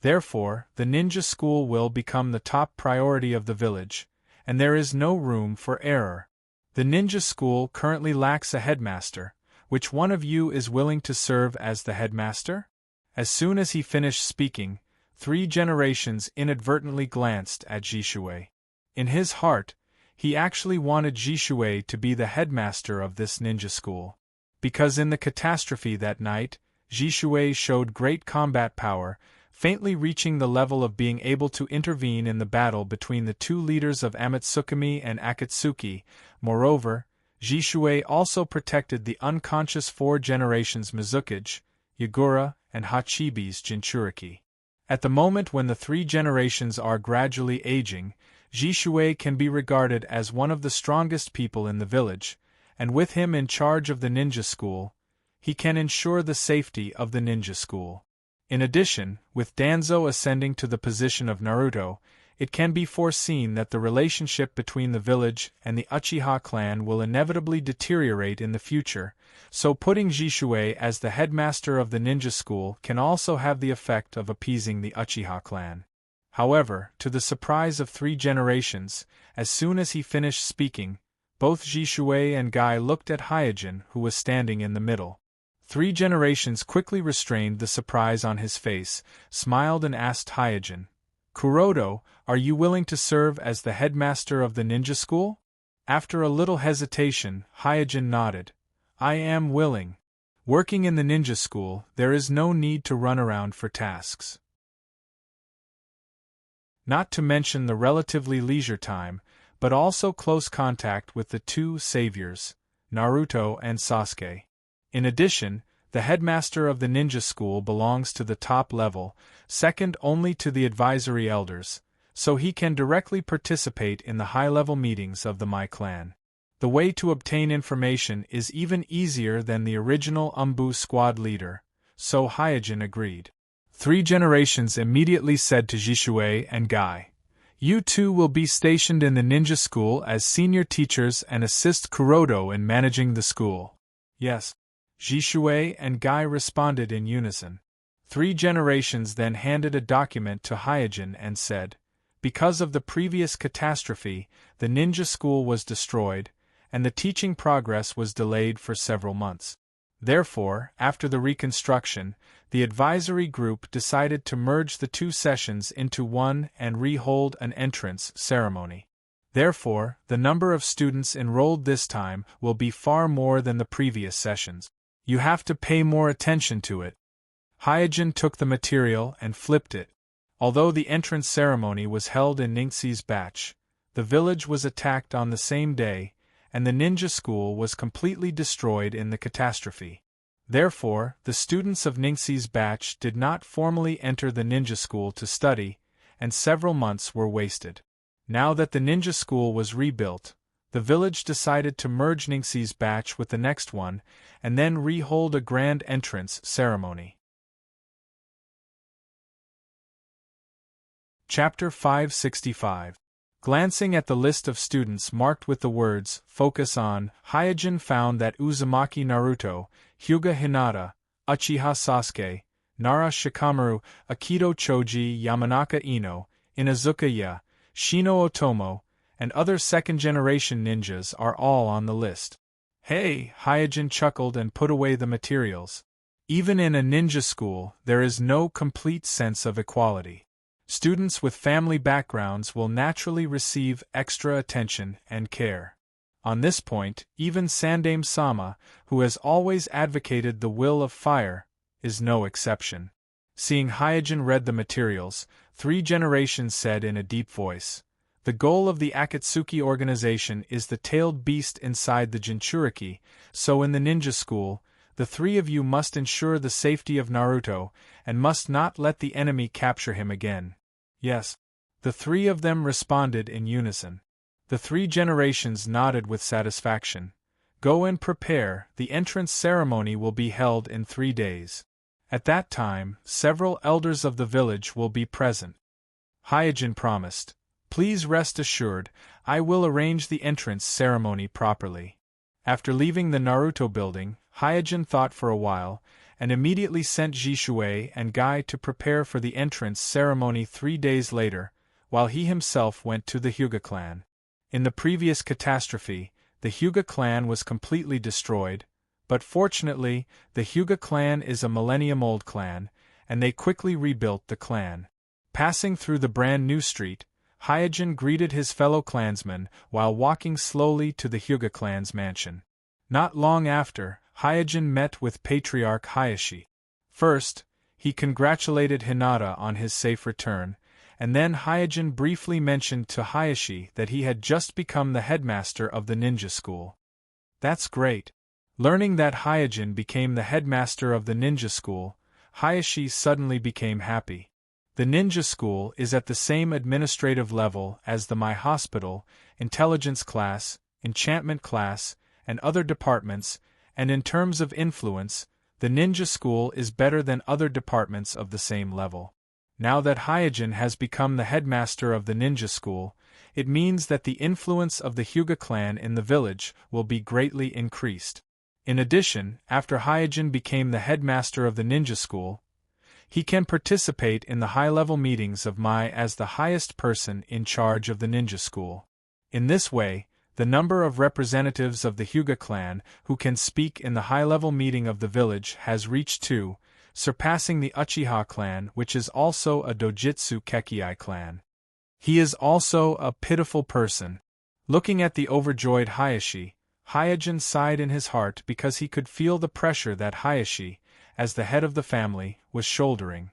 A: Therefore, the ninja school will become the top priority of the village, and there is no room for error. The ninja school currently lacks a headmaster. Which one of you is willing to serve as the headmaster? As soon as he finished speaking, 3 generations inadvertently glanced at Jishui. In his heart, he actually wanted Jishui to be the headmaster of this ninja school. Because in the catastrophe that night, Jishui showed great combat power, faintly reaching the level of being able to intervene in the battle between the 2 leaders of Amatsukami and Akatsuki. Moreover, Jishui also protected the unconscious 4 generations Mizukage, Yagura, and Hachibi's Jinchuriki. At the moment when the 3 generations are gradually aging, Jishui can be regarded as one of the strongest people in the village, and with him in charge of the ninja school, he can ensure the safety of the ninja school. In addition, with Danzo ascending to the position of Naruto, it can be foreseen that the relationship between the village and the Uchiha clan will inevitably deteriorate in the future, so putting Jishui as the headmaster of the ninja school can also have the effect of appeasing the Uchiha clan. However, to the surprise of 3 generations, as soon as he finished speaking, both Jishui and Guy looked at Hyojin, who was standing in the middle. 3 generations quickly restrained the surprise on his face, smiled and asked Hyojin, "Kuroto, are you willing to serve as the headmaster of the ninja school?" After a little hesitation, Hyojin nodded. "I am willing. Working in the ninja school, there is no need to run around for tasks. Not to mention the relatively leisure time, but also close contact with the 2 saviors, Naruto and Sasuke. In addition, the headmaster of the ninja school belongs to the top level, second only to the advisory elders, so he can directly participate in the high-level meetings of the Mai clan. The way to obtain information is even easier than the original Umbu squad leader, so Hyojin agreed. 3 generations immediately said to Jishui and Guy, "You 2 will be stationed in the ninja school as senior teachers and assist Kuroto in managing the school." "Yes." Jishui and Guy responded in unison. 3 generations then handed a document to Hyojin and said, "Because of the previous catastrophe, the ninja school was destroyed, and the teaching progress was delayed for several months. Therefore, after the reconstruction, the advisory group decided to merge the 2 sessions into one and rehold an entrance ceremony. Therefore, the number of students enrolled this time will be far more than the previous sessions. You have to pay more attention to it." Hyojin took the material and flipped it. Although the entrance ceremony was held in Ningxi's batch, the village was attacked on the same day, and the ninja school was completely destroyed in the catastrophe. Therefore, the students of Ningxi's batch did not formally enter the ninja school to study, and several months were wasted. Now that the ninja school was rebuilt, the village decided to merge Ningxi's batch with the next one, and then rehold a grand entrance ceremony. Chapter 565. Glancing at the list of students marked with the words, "Focus on," Hyojin found that Uzumaki Naruto, Hyuga Hinata, Uchiha Sasuke, Nara Shikamaru, Akito Choji, Yamanaka Ino, Inazuka Ya, Shino Otomo, and other second-generation ninjas are all on the list. "Hey," Hyojin chuckled and put away the materials. Even in a ninja school, there is no complete sense of equality. Students with family backgrounds will naturally receive extra attention and care. On this point, even Sandaime-sama, who has always advocated the will of fire, is no exception. Seeing Hyojin read the materials, 3 generations said in a deep voice, "The goal of the Akatsuki organization is the tailed beast inside the Jinchuriki, so in the ninja school, the 3 of you must ensure the safety of Naruto, and must not let the enemy capture him again." "Yes." The 3 of them responded in unison. The 3 generations nodded with satisfaction. "Go and prepare, the entrance ceremony will be held in 3 days. At that time, several elders of the village will be present. Hyojin promised. Please rest assured, I will arrange the entrance ceremony properly. After leaving the Naruto building, Hyojin thought for a while, and immediately sent Jishui and Guy to prepare for the entrance ceremony 3 days later, while he himself went to the Hyuga clan. In the previous catastrophe, the Hyuga clan was completely destroyed, but fortunately, the Hyuga clan is a millennium-old clan, and they quickly rebuilt the clan. Passing through the brand new street, Hyojin greeted his fellow clansmen while walking slowly to the Hyuga clan's mansion. Not long after, Hyojin met with Patriarch Hayashi. First, he congratulated Hinata on his safe return, and then Hyojin briefly mentioned to Hayashi that he had just become the headmaster of the ninja school. That's great. Learning that Hyojin became the headmaster of the ninja school, Hayashi suddenly became happy. The ninja school is at the same administrative level as the My Hospital, intelligence class, enchantment class, and other departments, and in terms of influence, the ninja school is better than other departments of the same level. Now that Hyojin has become the headmaster of the ninja school, it means that the influence of the Hyuga clan in the village will be greatly increased. In addition, after Hyojin became the headmaster of the ninja school, he can participate in the high-level meetings of Mai as the highest person in charge of the ninja school. In this way, the number of representatives of the Hyuga clan who can speak in the high-level meeting of the village has reached 2, surpassing the Uchiha clan, which is also a Dojutsu Kekkai clan. He is also a pitiful person. Looking at the overjoyed Hayashi, Hyojin sighed in his heart because he could feel the pressure that Hayashi, as the head of the family, was shouldering.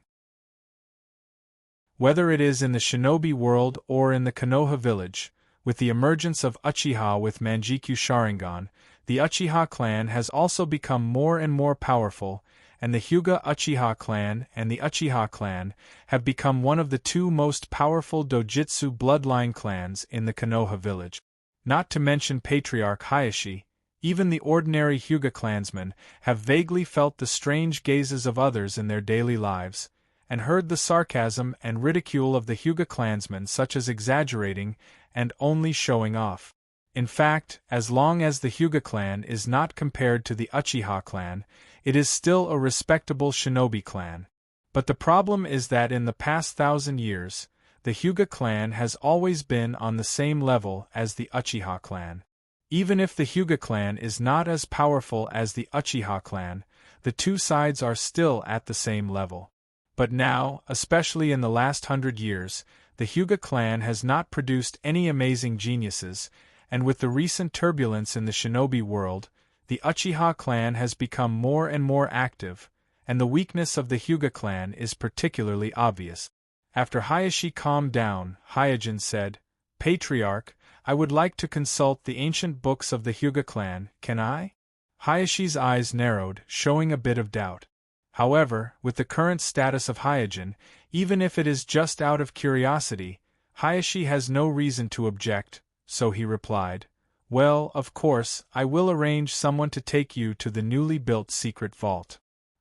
A: Whether it is in the shinobi world or in the Konoha village, with the emergence of Uchiha with Manjikyu Sharingan, the Uchiha clan has also become more and more powerful, and the Hyuga Uchiha clan and the Uchiha clan have become one of the 2 most powerful Dojutsu bloodline clans in the Konoha village. Not to mention Patriarch Hayashi, even the ordinary Hyuga clansmen have vaguely felt the strange gazes of others in their daily lives, and heard the sarcasm and ridicule of the Hyuga clansmen such as exaggerating and only showing off. In fact, as long as the Hyuga clan is not compared to the Uchiha clan, it is still a respectable shinobi clan. But the problem is that in the past 1,000 years, the Hyuga clan has always been on the same level as the Uchiha clan. Even if the Hyuga clan is not as powerful as the Uchiha clan, the 2 sides are still at the same level. But now, especially in the last 100 years, the Hyuga clan has not produced any amazing geniuses, and with the recent turbulence in the shinobi world, the Uchiha clan has become more and more active, and the weakness of the Hyuga clan is particularly obvious. After Hayashi calmed down, Hyojin said, "Patriarch, I would like to consult the ancient books of the Hyuga clan, can I?" Hayashi's eyes narrowed, showing a bit of doubt. However, with the current status of Hyojin, even if it is just out of curiosity, Hayashi has no reason to object, so he replied, "Well, of course, I will arrange someone to take you to the newly built secret vault."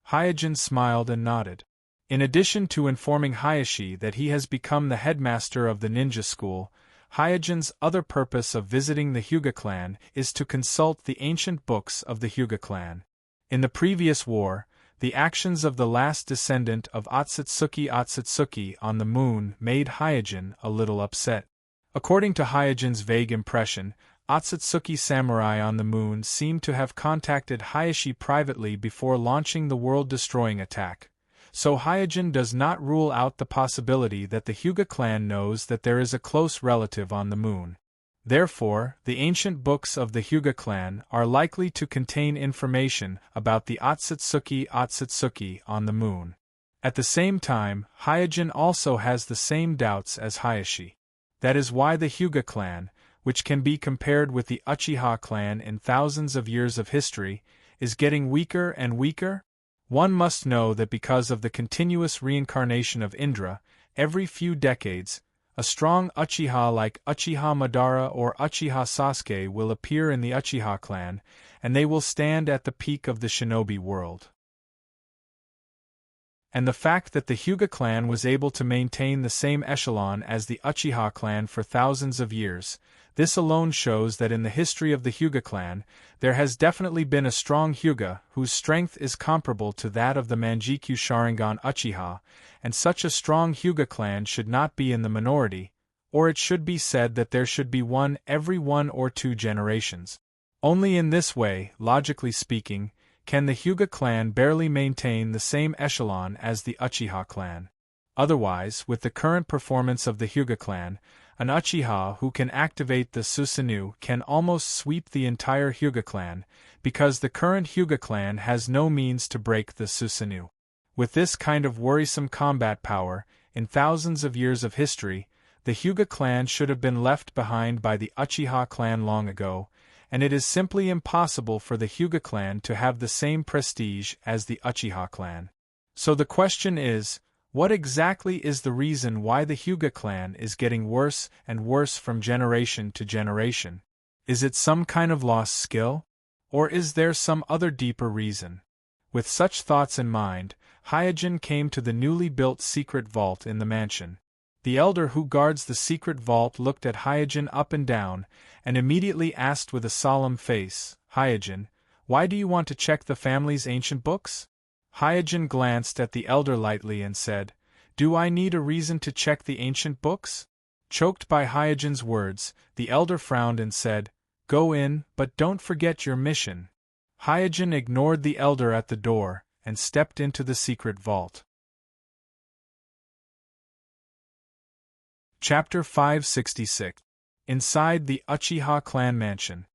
A: Hyojin smiled and nodded. In addition to informing Hayashi that he has become the headmaster of the ninja school, Hyojin's other purpose of visiting the Hyuga clan is to consult the ancient books of the Hyuga clan. In the previous war, the actions of the last descendant of Otsutsuki on the moon made Hyojin a little upset. According to Hyojin's vague impression, Otsutsuki samurai on the moon seemed to have contacted Hayashi privately before launching the world-destroying attack. So Hyojin does not rule out the possibility that the Hyuga clan knows that there is a close relative on the moon. Therefore, the ancient books of the Hyuga clan are likely to contain information about the Otsutsuki on the moon. At the same time, Hyojin also has the same doubts as Hayashi. That is why the Hyuga clan, which can be compared with the Uchiha clan in thousands of years of history, is getting weaker and weaker. One must know that because of the continuous reincarnation of Indra, every few decades, a strong Uchiha like Uchiha Madara or Uchiha Sasuke will appear in the Uchiha clan, and they will stand at the peak of the shinobi world. and the fact that the Hyuga clan was able to maintain the same echelon as the Uchiha clan for thousands of years, this alone shows that in the history of the Hyuga clan, there has definitely been a strong Hyuga whose strength is comparable to that of the Manjikyu Sharingan Uchiha, and such a strong Hyuga clan should not be in the minority, or it should be said that there should be one every 1 or 2 generations. Only in this way, logically speaking, can the Hyuga clan barely maintain the same echelon as the Uchiha clan. Otherwise, with the current performance of the Hyuga clan, an Uchiha who can activate the Susanoo can almost sweep the entire Hyuga clan, because the current Hyuga clan has no means to break the Susanoo. With this kind of worrisome combat power, in thousands of years of history, the Hyuga clan should have been left behind by the Uchiha clan long ago, and it is simply impossible for the Hyuga clan to have the same prestige as the Uchiha clan. So the question is, what exactly is the reason why the Hyuga clan is getting worse and worse from generation to generation? Is it some kind of lost skill? Or is there some other deeper reason? With such thoughts in mind, Hyojin came to the newly built secret vault in the mansion. The elder who guards the secret vault looked at Hyojin up and down, and immediately asked with a solemn face, "Hyojin, why do you want to check the family's ancient books?" Hyojin glanced at the elder lightly and said, "Do I need a reason to check the ancient books?" Choked by Hyojin's words, the elder frowned and said, "Go in, but don't forget your mission." Hyojin ignored the elder at the door, and stepped into the secret vault. Chapter 566. Inside the Uchiha clan mansion.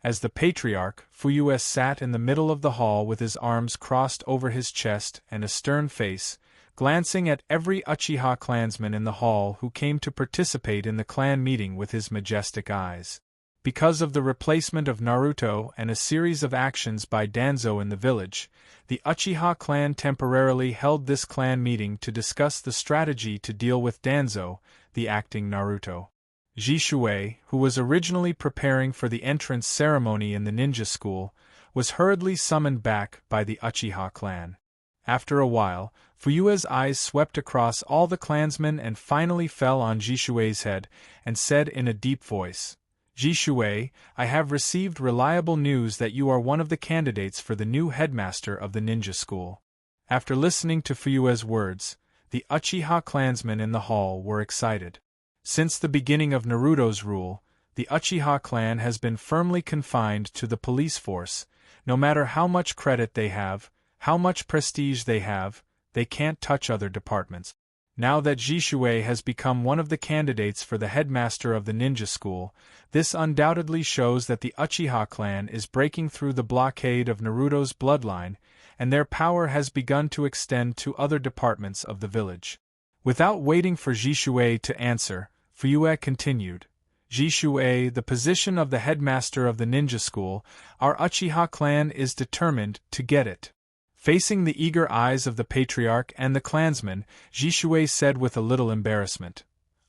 A: As the patriarch, Fuyue sat in the middle of the hall with his arms crossed over his chest and a stern face, glancing at every Uchiha clansman in the hall who came to participate in the clan meeting with his majestic eyes. Because of the replacement of Naruto and a series of actions by Danzo in the village, the Uchiha clan temporarily held this clan meeting to discuss the strategy to deal with Danzo, the acting Naruto. Jishui, who was originally preparing for the entrance ceremony in the ninja school, was hurriedly summoned back by the Uchiha clan. After a while, Fuyue's eyes swept across all the clansmen and finally fell on Jishui's head, and said in a deep voice, "Jishui, I have received reliable news that you are one of the candidates for the new headmaster of the ninja school." After listening to Fuyue's words, the Uchiha clansmen in the hall were excited. Since the beginning of Naruto's rule, the Uchiha clan has been firmly confined to the police force. No matter how much credit they have, how much prestige they have, they can't touch other departments. Now that Jishui has become one of the candidates for the headmaster of the ninja school, this undoubtedly shows that the Uchiha clan is breaking through the blockade of Naruto's bloodline, and their power has begun to extend to other departments of the village. Without waiting for Jishui to answer, Fuyue continued, "Jishui, the position of the headmaster of the ninja school, our Uchiha clan is determined to get it." Facing the eager eyes of the patriarch and the clansmen, Jishui said with a little embarrassment,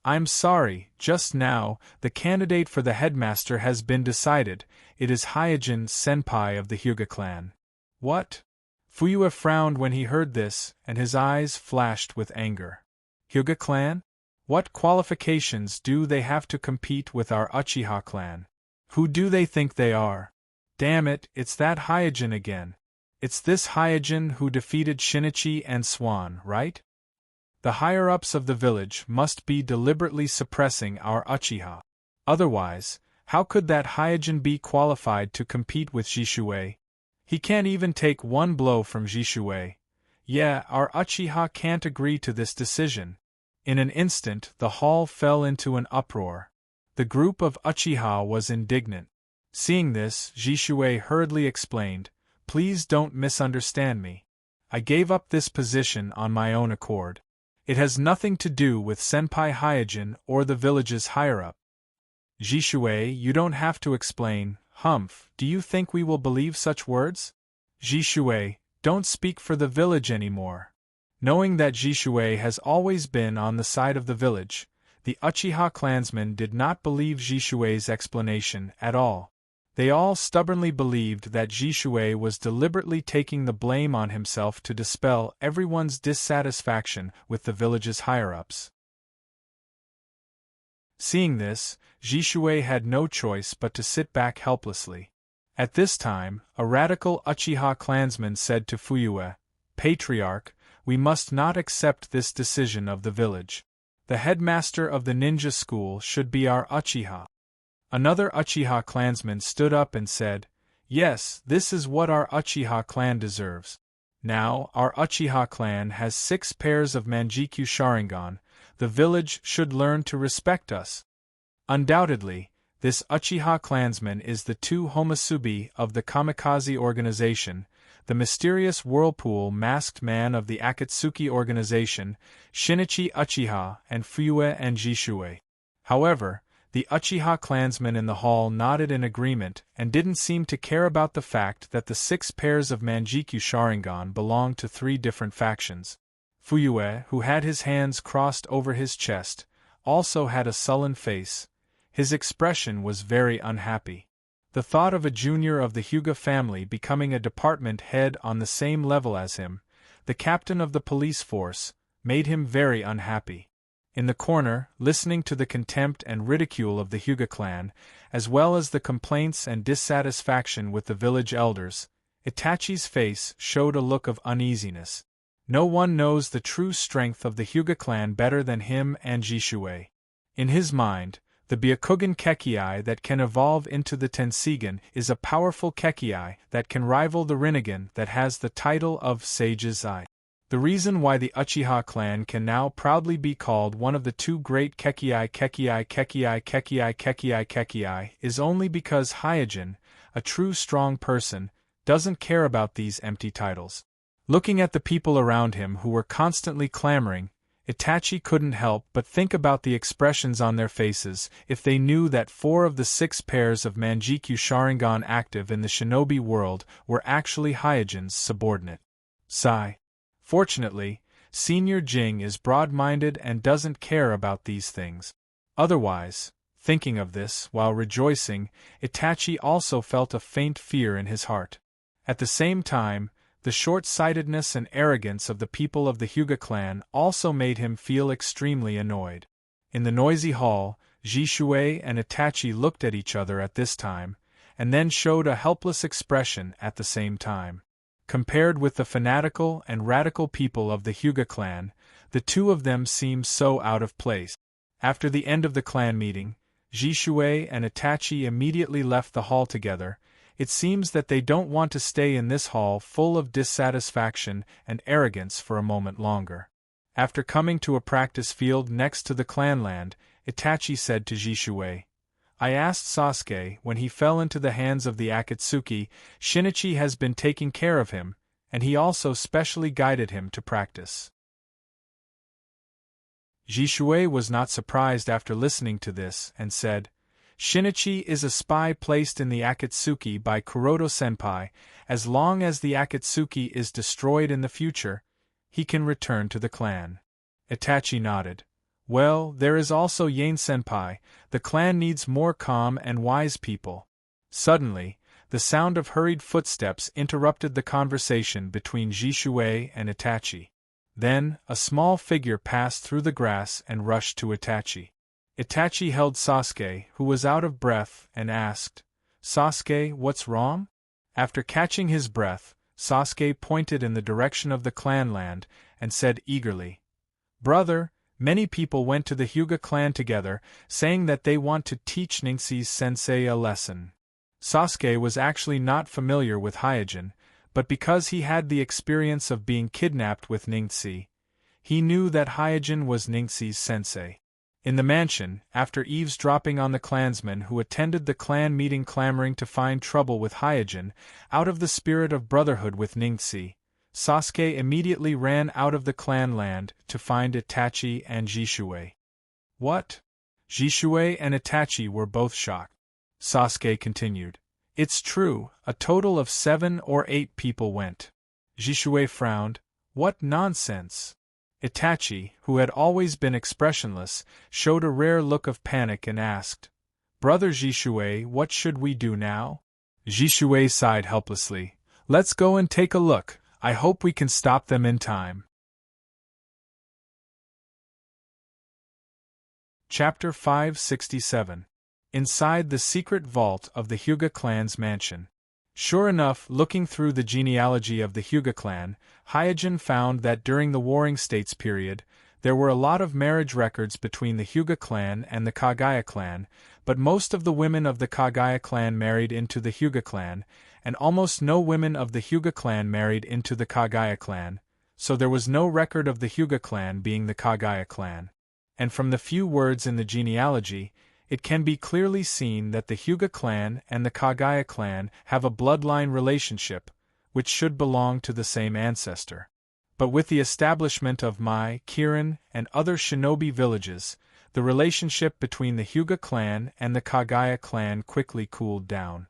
A: "I'm sorry, just now, the candidate for the headmaster has been decided. It is Hyojin senpai of the Hyuga clan." "What?" Fuyue frowned when he heard this, and his eyes flashed with anger. "Hyuga clan? What qualifications do they have to compete with our Uchiha clan? Who do they think they are? Damn it, it's that Hyojin again. It's this Hyojin who defeated Shinichi and Swan, right? The higher-ups of the village must be deliberately suppressing our Uchiha. Otherwise, how could that Hyojin be qualified to compete with Jishui? He can't even take one blow from Jishui. Yeah, our Uchiha can't agree to this decision." In an instant, the hall fell into an uproar. The group of Uchiha was indignant. Seeing this, Jishui hurriedly explained, "Please don't misunderstand me. I gave up this position on my own accord. It has nothing to do with Senpai Hyojin or the village's higher-up." "Jishui, you don't have to explain. Humph, do you think we will believe such words?" "Jishui, don't speak for the village anymore." Knowing that Jishui has always been on the side of the village, the Uchiha clansmen did not believe Jishui's explanation at all. They all stubbornly believed that Jishui was deliberately taking the blame on himself to dispel everyone's dissatisfaction with the village's higher-ups. Seeing this, Jishui had no choice but to sit back helplessly. At this time, a radical Uchiha clansman said to Fuyue, "Patriarch, we must not accept this decision of the village. The headmaster of the ninja school should be our Uchiha." Another Uchiha clansman stood up and said, "Yes, this is what our Uchiha clan deserves. Now, our Uchiha clan has 6 pairs of Manjikyu Sharingan. The village should learn to respect us." Undoubtedly, this Uchiha clansman is the 2 Homasubi of the Kamikaze organization, the mysterious whirlpool masked man of the Akatsuki organization, Shinichi Uchiha and Fuyue and Jishui. However, the Uchiha clansmen in the hall nodded in agreement and didn't seem to care about the fact that the 6 pairs of Manjikyu Sharingan belonged to 3 different factions. Fuyue, who had his hands crossed over his chest, also had a sullen face. His expression was very unhappy. The thought of a junior of the Hyuga family becoming a department head on the same level as him, the captain of the police force, made him very unhappy. In the corner, listening to the contempt and ridicule of the Hyuga clan, as well as the complaints and dissatisfaction with the village elders, Itachi's face showed a look of uneasiness. No one knows the true strength of the Hyuga clan better than him and Jishui. In his mind, the Byakugan Kekkei that can evolve into the Tenseigan is a powerful Kekkei that can rival the Rinnegan that has the title of Sage's Eye. The reason why the Uchiha clan can now proudly be called one of the 2 great Kekkei is only because Hyojin, a true strong person, doesn't care about these empty titles. Looking at the people around him who were constantly clamoring, Itachi couldn't help but think about the expressions on their faces if they knew that 4 of the 6 pairs of Manjikyu Sharingan active in the shinobi world were actually Hyojin's subordinate. Sigh. Fortunately, Senior Jing is broad-minded and doesn't care about these things. Otherwise, thinking of this while rejoicing, Itachi also felt a faint fear in his heart. At the same time, the short-sightedness and arrogance of the people of the Hyuga clan also made him feel extremely annoyed. In the noisy hall, Jishui and Itachi looked at each other at this time, and then showed a helpless expression at the same time. Compared with the fanatical and radical people of the Hyuga clan, the 2 of them seemed so out of place. After the end of the clan meeting, Jishui and Itachi immediately left the hall together. It seems that they don't want to stay in this hall full of dissatisfaction and arrogance for a moment longer. After coming to a practice field next to the clanland, Itachi said to Jishui, "I asked Sasuke when he fell into the hands of the Akatsuki, Shinichi has been taking care of him, and he also specially guided him to practice." Jishui was not surprised after listening to this and said, "Shinichi is a spy placed in the Akatsuki by Kuroto-senpai. As long as the Akatsuki is destroyed in the future, he can return to the clan." Itachi nodded. "Well, there is also Yain-senpai. The clan needs more calm and wise people." Suddenly, the sound of hurried footsteps interrupted the conversation between Jishui and Itachi. Then, a small figure passed through the grass and rushed to Itachi. Itachi held Sasuke, who was out of breath, and asked, "Sasuke, what's wrong?" After catching his breath, Sasuke pointed in the direction of the clanland and said eagerly, "Brother, many people went to the Hyuga clan together, saying that they want to teach Ningxi's sensei a lesson." Sasuke was actually not familiar with Hyojin, but because he had the experience of being kidnapped with Ningxi, he knew that Hyojin was Ningxi's sensei. In the mansion, after eavesdropping on the clansmen who attended the clan meeting clamoring to find trouble with Hyojin, out of the spirit of brotherhood with Ningxi, Sasuke immediately ran out of the clan land to find Itachi and Jishui. "What?" Jishui and Itachi were both shocked. Sasuke continued, "It's true, a total of 7 or 8 people went." Jishui frowned. "What nonsense!" Itachi, who had always been expressionless, showed a rare look of panic and asked, "Brother Jishui, what should we do now?" Jishui sighed helplessly. Let's go and take a look. I hope we can stop them in time. Chapter 567. Inside the secret vault of the Hyuga clan's mansion. Sure enough, looking through the genealogy of the Hyuga clan, Hyojin found that during the Warring States period, there were a lot of marriage records between the Hyuga clan and the Kagaya clan, but most of the women of the Kagaya clan married into the Hyuga clan, and almost no women of the Hyuga clan married into the Kagaya clan, so there was no record of the Hyuga clan being the Kagaya clan. And from the few words in the genealogy, it can be clearly seen that the Hyuga clan and the Kagaya clan have a bloodline relationship, which should belong to the same ancestor. But with the establishment of Mai, Kirin, and other shinobi villages, the relationship between the Hyuga clan and the Kagaya clan quickly cooled down.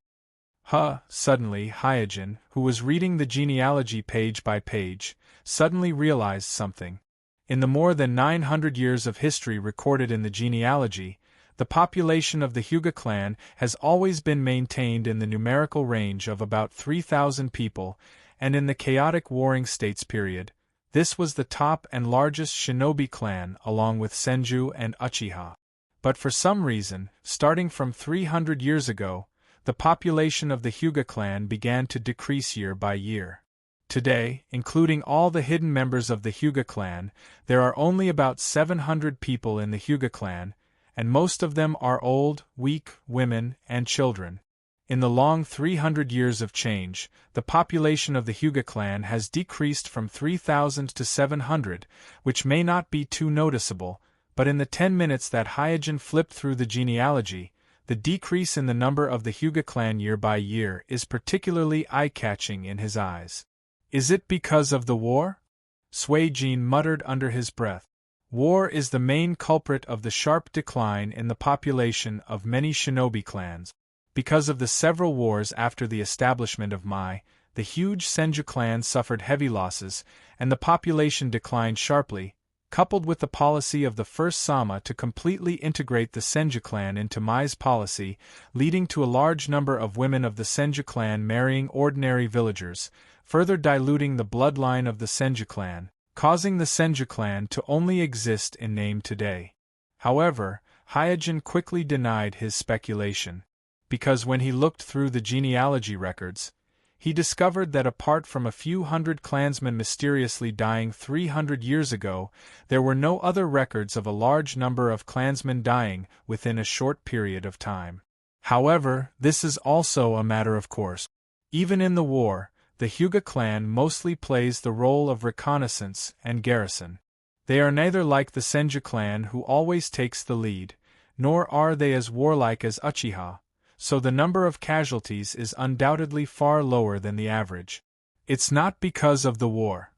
A: Suddenly Hyojin, who was reading the genealogy page by page, suddenly realized something. In the more than 900 years of history recorded in the genealogy, the population of the Hyuga clan has always been maintained in the numerical range of about 3,000 people, and in the chaotic Warring States period, this was the top and largest shinobi clan along with Senju and Uchiha. But for some reason, starting from 300 years ago, the population of the Hyuga clan began to decrease year by year. Today, including all the hidden members of the Hyuga clan, there are only about 700 people in the Hyuga clan, and most of them are old, weak women and children. In the long 300 years of change, the population of the Hyuga clan has decreased from 3,000 to 700, which may not be too noticeable, but in the 10 minutes that Hyojin flipped through the genealogy, the decrease in the number of the Hyuga clan year by year is particularly eye-catching in his eyes. Is it because of the war? Suijin muttered under his breath. War is the main culprit of the sharp decline in the population of many shinobi clans. Because of the several wars after the establishment of Mai, the huge Senju clan suffered heavy losses, and the population declined sharply, coupled with the policy of the first Sama to completely integrate the Senju clan into Mai's policy, leading to a large number of women of the Senju clan marrying ordinary villagers, further diluting the bloodline of the Senju clan, causing the Senju clan to only exist in name today. However, Hyojin quickly denied his speculation, because when he looked through the genealogy records, he discovered that apart from a few hundred clansmen mysteriously dying 300 years ago, there were no other records of a large number of clansmen dying within a short period of time. However, this is also a matter of course. Even in the war, the Hyuga clan mostly plays the role of reconnaissance and garrison. They are neither like the Senju clan who always takes the lead, nor are they as warlike as Uchiha, so the number of casualties is undoubtedly far lower than the average. It's not because of the war.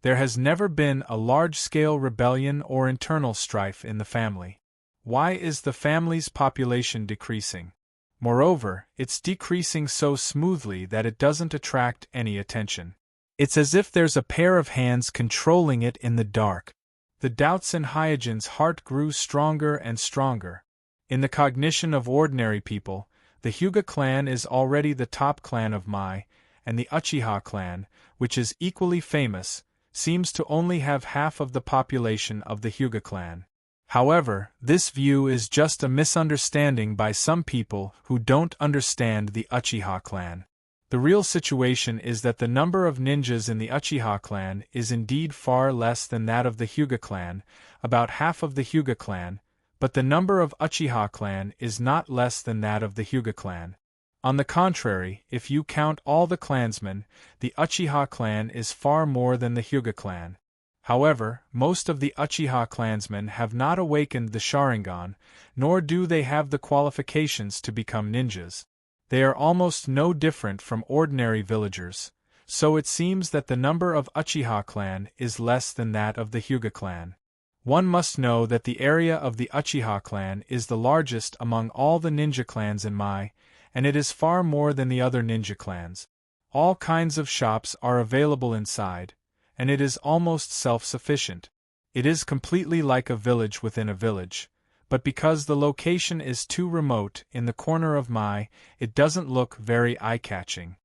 A: There has never been a large-scale rebellion or internal strife in the family. Why is the family's population decreasing? Moreover, it's decreasing so smoothly that it doesn't attract any attention. It's as if there's a pair of hands controlling it in the dark. The doubts in Hyojin's heart grew stronger and stronger. In the cognition of ordinary people, the Hyuga clan is already the top clan of Mai, and the Uchiha clan, which is equally famous, seems to only have half of the population of the Hyuga clan. However, this view is just a misunderstanding by some people who don't understand the Uchiha clan. The real situation is that the number of ninjas in the Uchiha clan is indeed far less than that of the Hyuga clan, about half of the Hyuga clan, but the number of Uchiha clan is not less than that of the Hyuga clan. On the contrary, if you count all the clansmen, the Uchiha clan is far more than the Hyuga clan. However, most of the Uchiha clansmen have not awakened the Sharingan, nor do they have the qualifications to become ninjas. They are almost no different from ordinary villagers, so it seems that the number of Uchiha clan is less than that of the Hyuga clan. One must know that the area of the Uchiha clan is the largest among all the ninja clans in Mai, and it is far more than the other ninja clans. All kinds of shops are available inside, and it is almost self-sufficient. It is completely like a village within a village, but because the location is too remote in the corner of Mai, it doesn't look very eye-catching.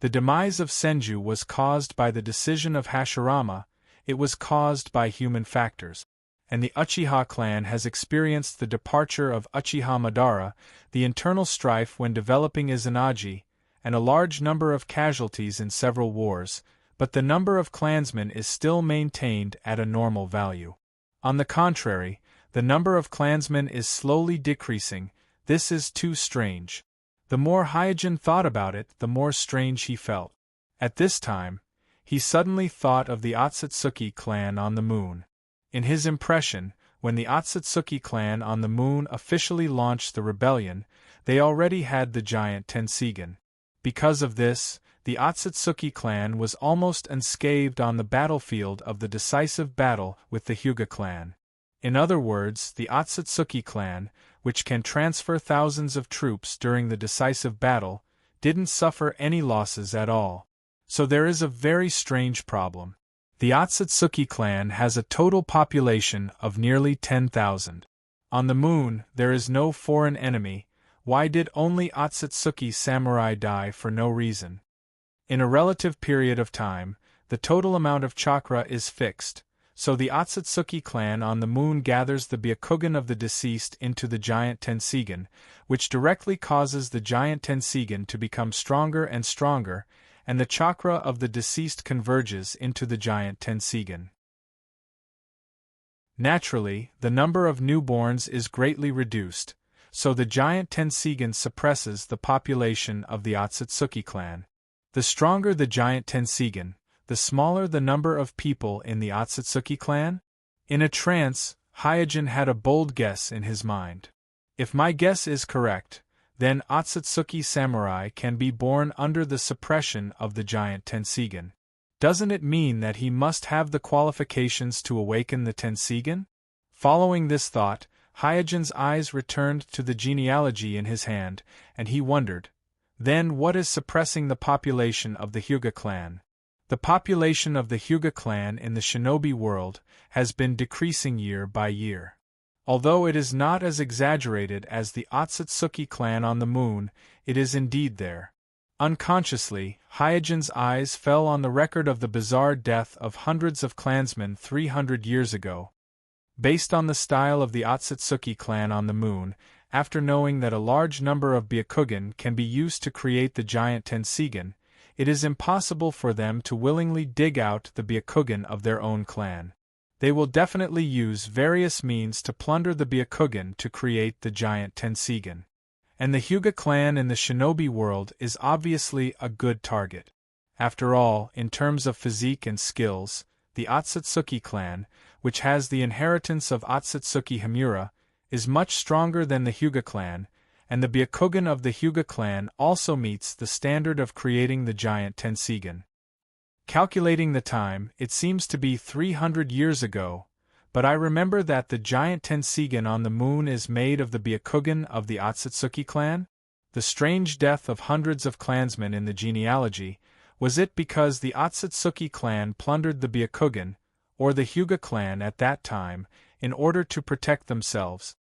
A: The demise of Senju was caused by the decision of Hashirama, it was caused by human factors. And the Uchiha clan has experienced the departure of Uchiha Madara, the internal strife when developing Izanagi, and a large number of casualties in several wars, but the number of clansmen is still maintained at a normal value. On the contrary, the number of clansmen is slowly decreasing. This is too strange. The more Hyojin thought about it, the more strange he felt. At this time, he suddenly thought of the Otsutsuki clan on the moon. In his impression, when the Otsutsuki clan on the moon officially launched the rebellion, they already had the giant Tenseigan. Because of this, the Otsutsuki clan was almost unscathed on the battlefield of the decisive battle with the Hyuga clan. In other words, the Otsutsuki clan, which can transfer thousands of troops during the decisive battle, didn't suffer any losses at all. So there is a very strange problem. The Otsutsuki clan has a total population of nearly 10,000. On the moon, there is no foreign enemy. Why did only Otsutsuki samurai die for no reason? In a relative period of time, the total amount of chakra is fixed, so the Otsutsuki clan on the moon gathers the Byakugan of the deceased into the giant Tenseigan, which directly causes the giant Tenseigan to become stronger and stronger, and the chakra of the deceased converges into the giant Tenseigan. Naturally, the number of newborns is greatly reduced, so the giant Tenseigan suppresses the population of the Otsutsuki clan. The stronger the giant Tenseigan, the smaller the number of people in the Otsutsuki clan? In a trance, Hyojin had a bold guess in his mind. If my guess is correct, then Otsutsuki samurai can be born under the suppression of the giant Tenseigan. Doesn't it mean that he must have the qualifications to awaken the Tenseigan? Following this thought, Hyojin's eyes returned to the genealogy in his hand, and he wondered, then what is suppressing the population of the Hyuga clan? The population of the Hyuga clan in the shinobi world has been decreasing year by year. Although it is not as exaggerated as the Otsutsuki clan on the moon, it is indeed there. Unconsciously, Hyojin's eyes fell on the record of the bizarre death of hundreds of clansmen 300 years ago. Based on the style of the Otsutsuki clan on the moon, after knowing that a large number of Byakugan can be used to create the giant Tenseigan, it is impossible for them to willingly dig out the Byakugan of their own clan. They will definitely use various means to plunder the Byakugan to create the giant Tenseigan. And the Hyuga clan in the shinobi world is obviously a good target. After all, in terms of physique and skills, the Otsutsuki clan, which has the inheritance of Otsutsuki Himura, is much stronger than the Hyuga clan, and the Byakugan of the Hyuga clan also meets the standard of creating the giant Tenseigan. Calculating the time, it seems to be 300 years ago, but I remember that the giant Tenseigan on the moon is made of the Byakugan of the Otsutsuki clan? The strange death of hundreds of clansmen in the genealogy, was it because the Otsutsuki clan plundered the Byakugan, or the Hyuga clan at that time, in order to protect themselves?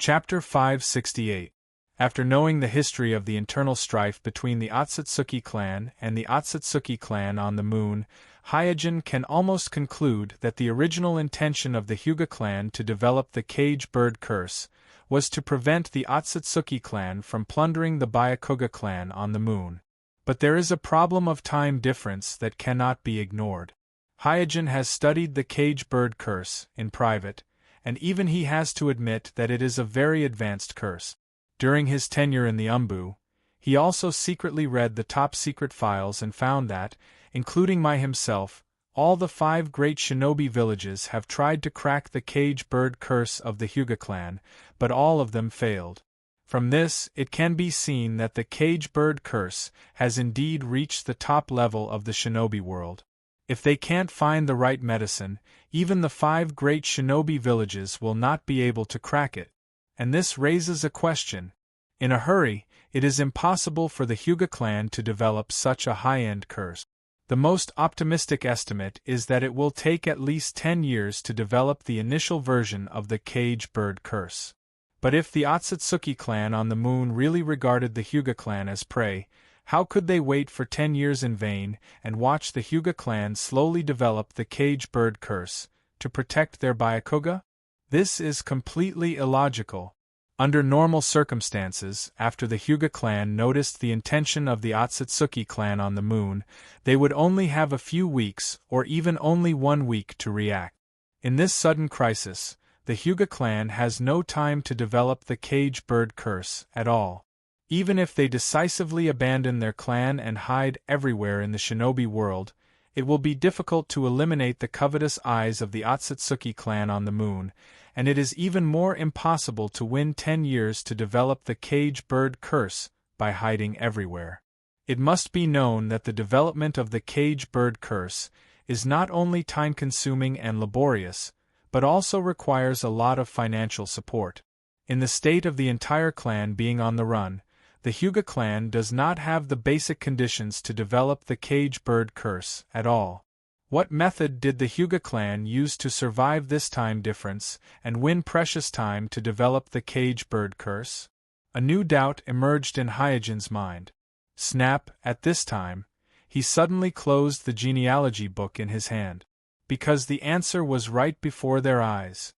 A: Chapter 568. After knowing the history of the internal strife between the Otsutsuki clan and the Otsutsuki clan on the moon, Hyojin can almost conclude that the original intention of the Hyuga clan to develop the cage bird curse was to prevent the Otsutsuki clan from plundering the Byakuga clan on the moon. But there is a problem of time difference that cannot be ignored. Hyojin has studied the cage bird curse in private, and even he has to admit that it is a very advanced curse. During his tenure in the Umbu, he also secretly read the top-secret files and found that, including Mai himself, all the 5 great shinobi villages have tried to crack the cage bird curse of the Hyuga clan, but all of them failed. From this, it can be seen that the cage bird curse has indeed reached the top level of the shinobi world. If they can't find the right medicine, even the 5 great shinobi villages will not be able to crack it. And this raises a question. In a hurry, it is impossible for the Hyuga clan to develop such a high-end curse. The most optimistic estimate is that it will take at least 10 years to develop the initial version of the cage bird curse. But if the Otsutsuki clan on the moon really regarded the Hyuga clan as prey, how could they wait for 10 years in vain and watch the Hyuga clan slowly develop the cage bird curse to protect their Byakuga? This is completely illogical. Under normal circumstances, after the Hyuga clan noticed the intention of the Otsutsuki clan on the moon, they would only have a few weeks or even only 1 week to react. In this sudden crisis, the Hyuga clan has no time to develop the cage bird curse at all. Even if they decisively abandon their clan and hide everywhere in the shinobi world, it will be difficult to eliminate the covetous eyes of the Otsutsuki clan on the moon, and it is even more impossible to win 10 years to develop the cage bird curse by hiding everywhere. It must be known that the development of the cage bird curse is not only time-consuming and laborious, but also requires a lot of financial support. In the state of the entire clan being on the run, the Hyuga clan does not have the basic conditions to develop the cage bird curse at all. What method did the Hyuga clan use to survive this time difference and win precious time to develop the cage bird curse? A new doubt emerged in Hyojin's mind. Snap, at this time, he suddenly closed the genealogy book in his hand. Because the answer was right before their eyes.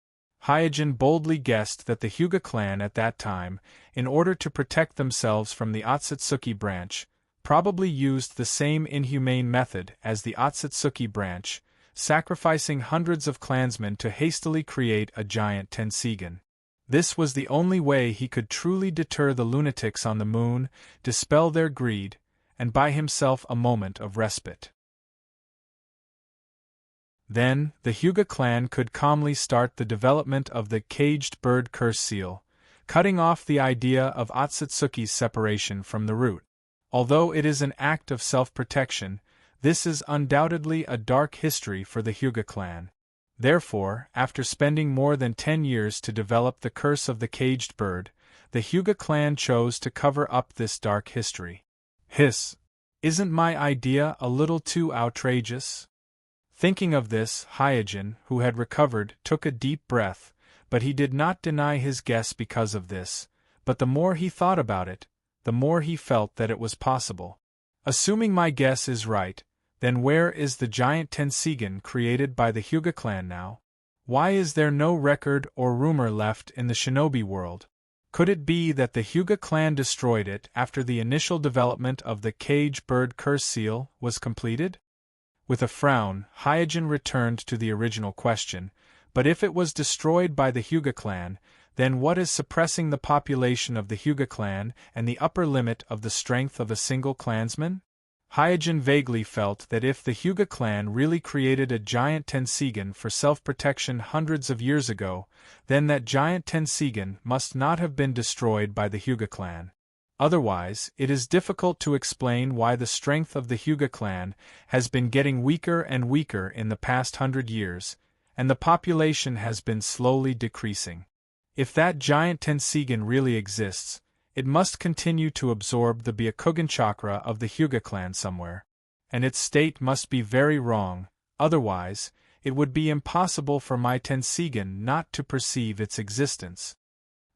A: Hyojin boldly guessed that the Hyuga clan at that time, in order to protect themselves from the Otsutsuki branch, probably used the same inhumane method as the Otsutsuki branch, sacrificing hundreds of clansmen to hastily create a giant Tenseigan. This was the only way he could truly deter the lunatics on the moon, dispel their greed, and buy himself a moment of respite. Then, the Hyuga clan could calmly start the development of the caged bird curse seal, cutting off the idea of Otsutsuki's separation from the root. Although it is an act of self-protection, this is undoubtedly a dark history for the Hyuga clan. Therefore, after spending more than 10 years to develop the curse of the caged bird, the Hyuga clan chose to cover up this dark history. Hiss! Isn't my idea a little too outrageous? Thinking of this, Hyojin, who had recovered, took a deep breath, but he did not deny his guess because of this. But the more he thought about it, the more he felt that it was possible. Assuming my guess is right, then where is the giant Tenseigan created by the Hyuga clan now? Why is there no record or rumor left in the shinobi world? Could it be that the Hyuga clan destroyed it after the initial development of the cage bird curse seal was completed? With a frown, Hyojin returned to the original question, but if it was destroyed by the Hyuga clan, then what is suppressing the population of the Hyuga clan and the upper limit of the strength of a single clansman? Hyojin vaguely felt that if the Hyuga clan really created a giant Tenseigan for self-protection hundreds of years ago, then that giant Tenseigan must not have been destroyed by the Hyuga clan. Otherwise, it is difficult to explain why the strength of the Hyuga clan has been getting weaker and weaker in the past 100 years, and the population has been slowly decreasing. If that giant Tenseigan really exists, it must continue to absorb the Byakugan chakra of the Hyuga clan somewhere. And its state must be very wrong, otherwise, it would be impossible for my Tenseigan not to perceive its existence.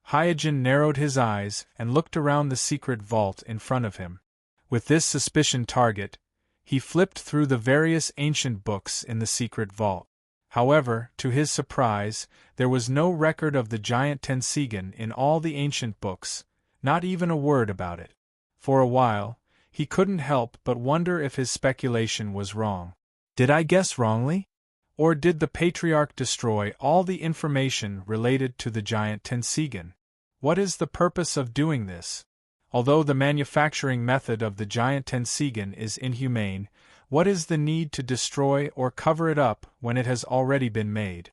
A: Hyojin narrowed his eyes and looked around the secret vault in front of him. With this suspicion target, he flipped through the various ancient books in the secret vault. However, to his surprise, there was no record of the giant Tenseigan in all the ancient books, not even a word about it. For a while, he couldn't help but wonder if his speculation was wrong. Did I guess wrongly? Or did the Patriarch destroy all the information related to the giant Tenseigan? What is the purpose of doing this? Although the manufacturing method of the giant Tenseigan is inhumane, what is the need to destroy or cover it up when it has already been made?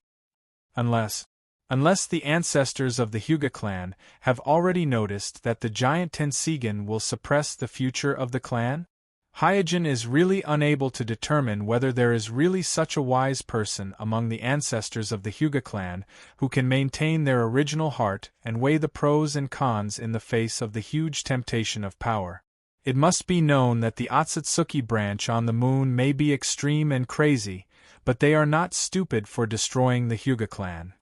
A: Unless the ancestors of the Hyuga clan have already noticed that the giant Tenseigan will suppress the future of the clan? Hyojin is really unable to determine whether there is really such a wise person among the ancestors of the Hyuga clan who can maintain their original heart and weigh the pros and cons in the face of the huge temptation of power. It must be known that the Otsutsuki branch on the moon may be extreme and crazy, but they are not stupid for destroying the Hyuga clan.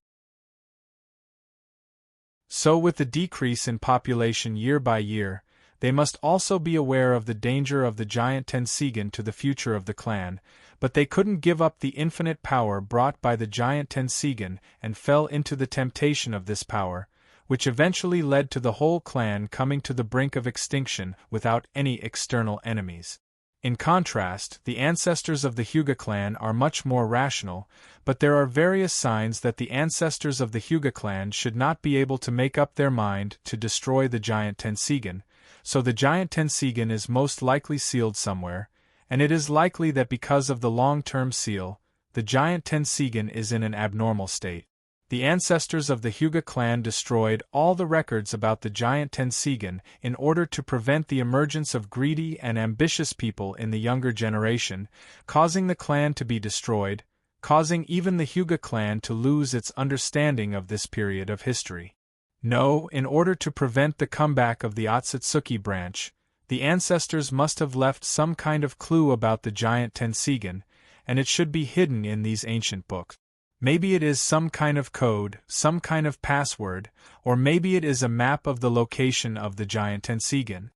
A: So with the decrease in population year by year, they must also be aware of the danger of the giant Tenseigan to the future of the clan, but they couldn't give up the infinite power brought by the giant Tenseigan and fell into the temptation of this power, which eventually led to the whole clan coming to the brink of extinction without any external enemies. In contrast, the ancestors of the Hyuga clan are much more rational, but there are various signs that the ancestors of the Hyuga clan should not be able to make up their mind to destroy the giant Tenseigan, so the giant Tenseigan is most likely sealed somewhere, and it is likely that because of the long-term seal, the giant Tenseigan is in an abnormal state. The ancestors of the Hyuga clan destroyed all the records about the giant Tenseigan in order to prevent the emergence of greedy and ambitious people in the younger generation, causing the clan to be destroyed, causing even the Hyuga clan to lose its understanding of this period of history. No, in order to prevent the comeback of the Otsutsuki branch, the ancestors must have left some kind of clue about the giant Tenseigan, and it should be hidden in these ancient books. Maybe it is some kind of code, some kind of password, or maybe it is a map of the location of the giant Tenseigan.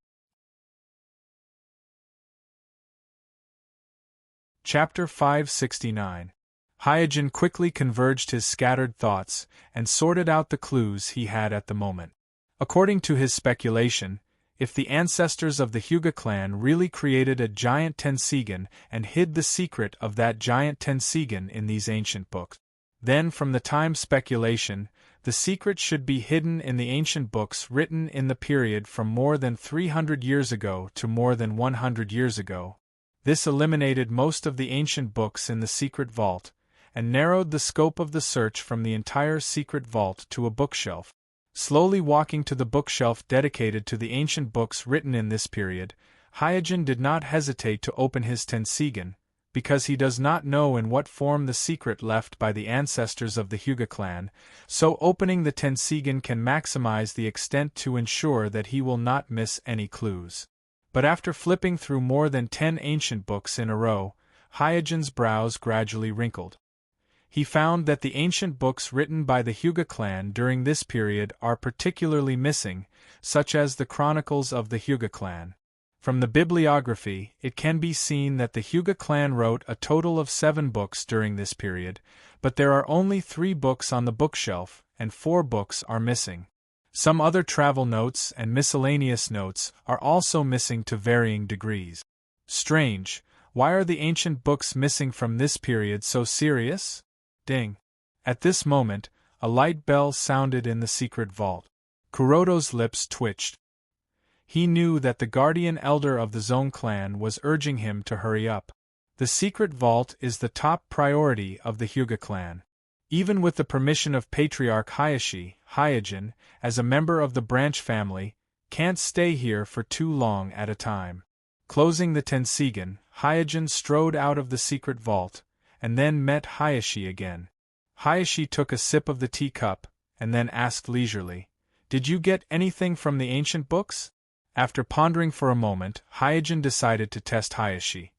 A: Chapter 569. Hyojin quickly converged his scattered thoughts and sorted out the clues he had at the moment. According to his speculation, if the ancestors of the Hyuga clan really created a giant Tenseigan and hid the secret of that giant Tenseigan in these ancient books, then from the time speculation, the secret should be hidden in the ancient books written in the period from more than 300 years ago to more than 100 years ago. This eliminated most of the ancient books in the secret vault, and narrowed the scope of the search from the entire secret vault to a bookshelf. Slowly walking to the bookshelf dedicated to the ancient books written in this period, Hyojin did not hesitate to open his Tenseigan, because he does not know in what form the secret left by the ancestors of the Hyuga clan, so opening the Tenseigan can maximize the extent to ensure that he will not miss any clues. But after flipping through more than 10 ancient books in a row, Hyojin's brows gradually wrinkled. He found that the ancient books written by the Hyuga clan during this period are particularly missing, such as the Chronicles of the Hyuga clan. From the bibliography, it can be seen that the Hyuga clan wrote a total of 7 books during this period, but there are only 3 books on the bookshelf, and 4 books are missing. Some other travel notes and miscellaneous notes are also missing to varying degrees. Strange, why are the ancient books missing from this period so serious? Ding! At this moment, a light bell sounded in the secret vault. Kuroto's lips twitched. He knew that the guardian elder of the Zone clan was urging him to hurry up. The secret vault is the top priority of the Hyuga clan. Even with the permission of Patriarch Hayashi, Hyojin, as a member of the branch family, can't stay here for too long at a time. Closing the Tenseigan, Hyojin strode out of the secret vault, and then met Hayashi again. Hayashi took a sip of the teacup, and then asked leisurely, "Did you get anything from the ancient books?" After pondering for a moment, Hyojin decided to test Hayashi.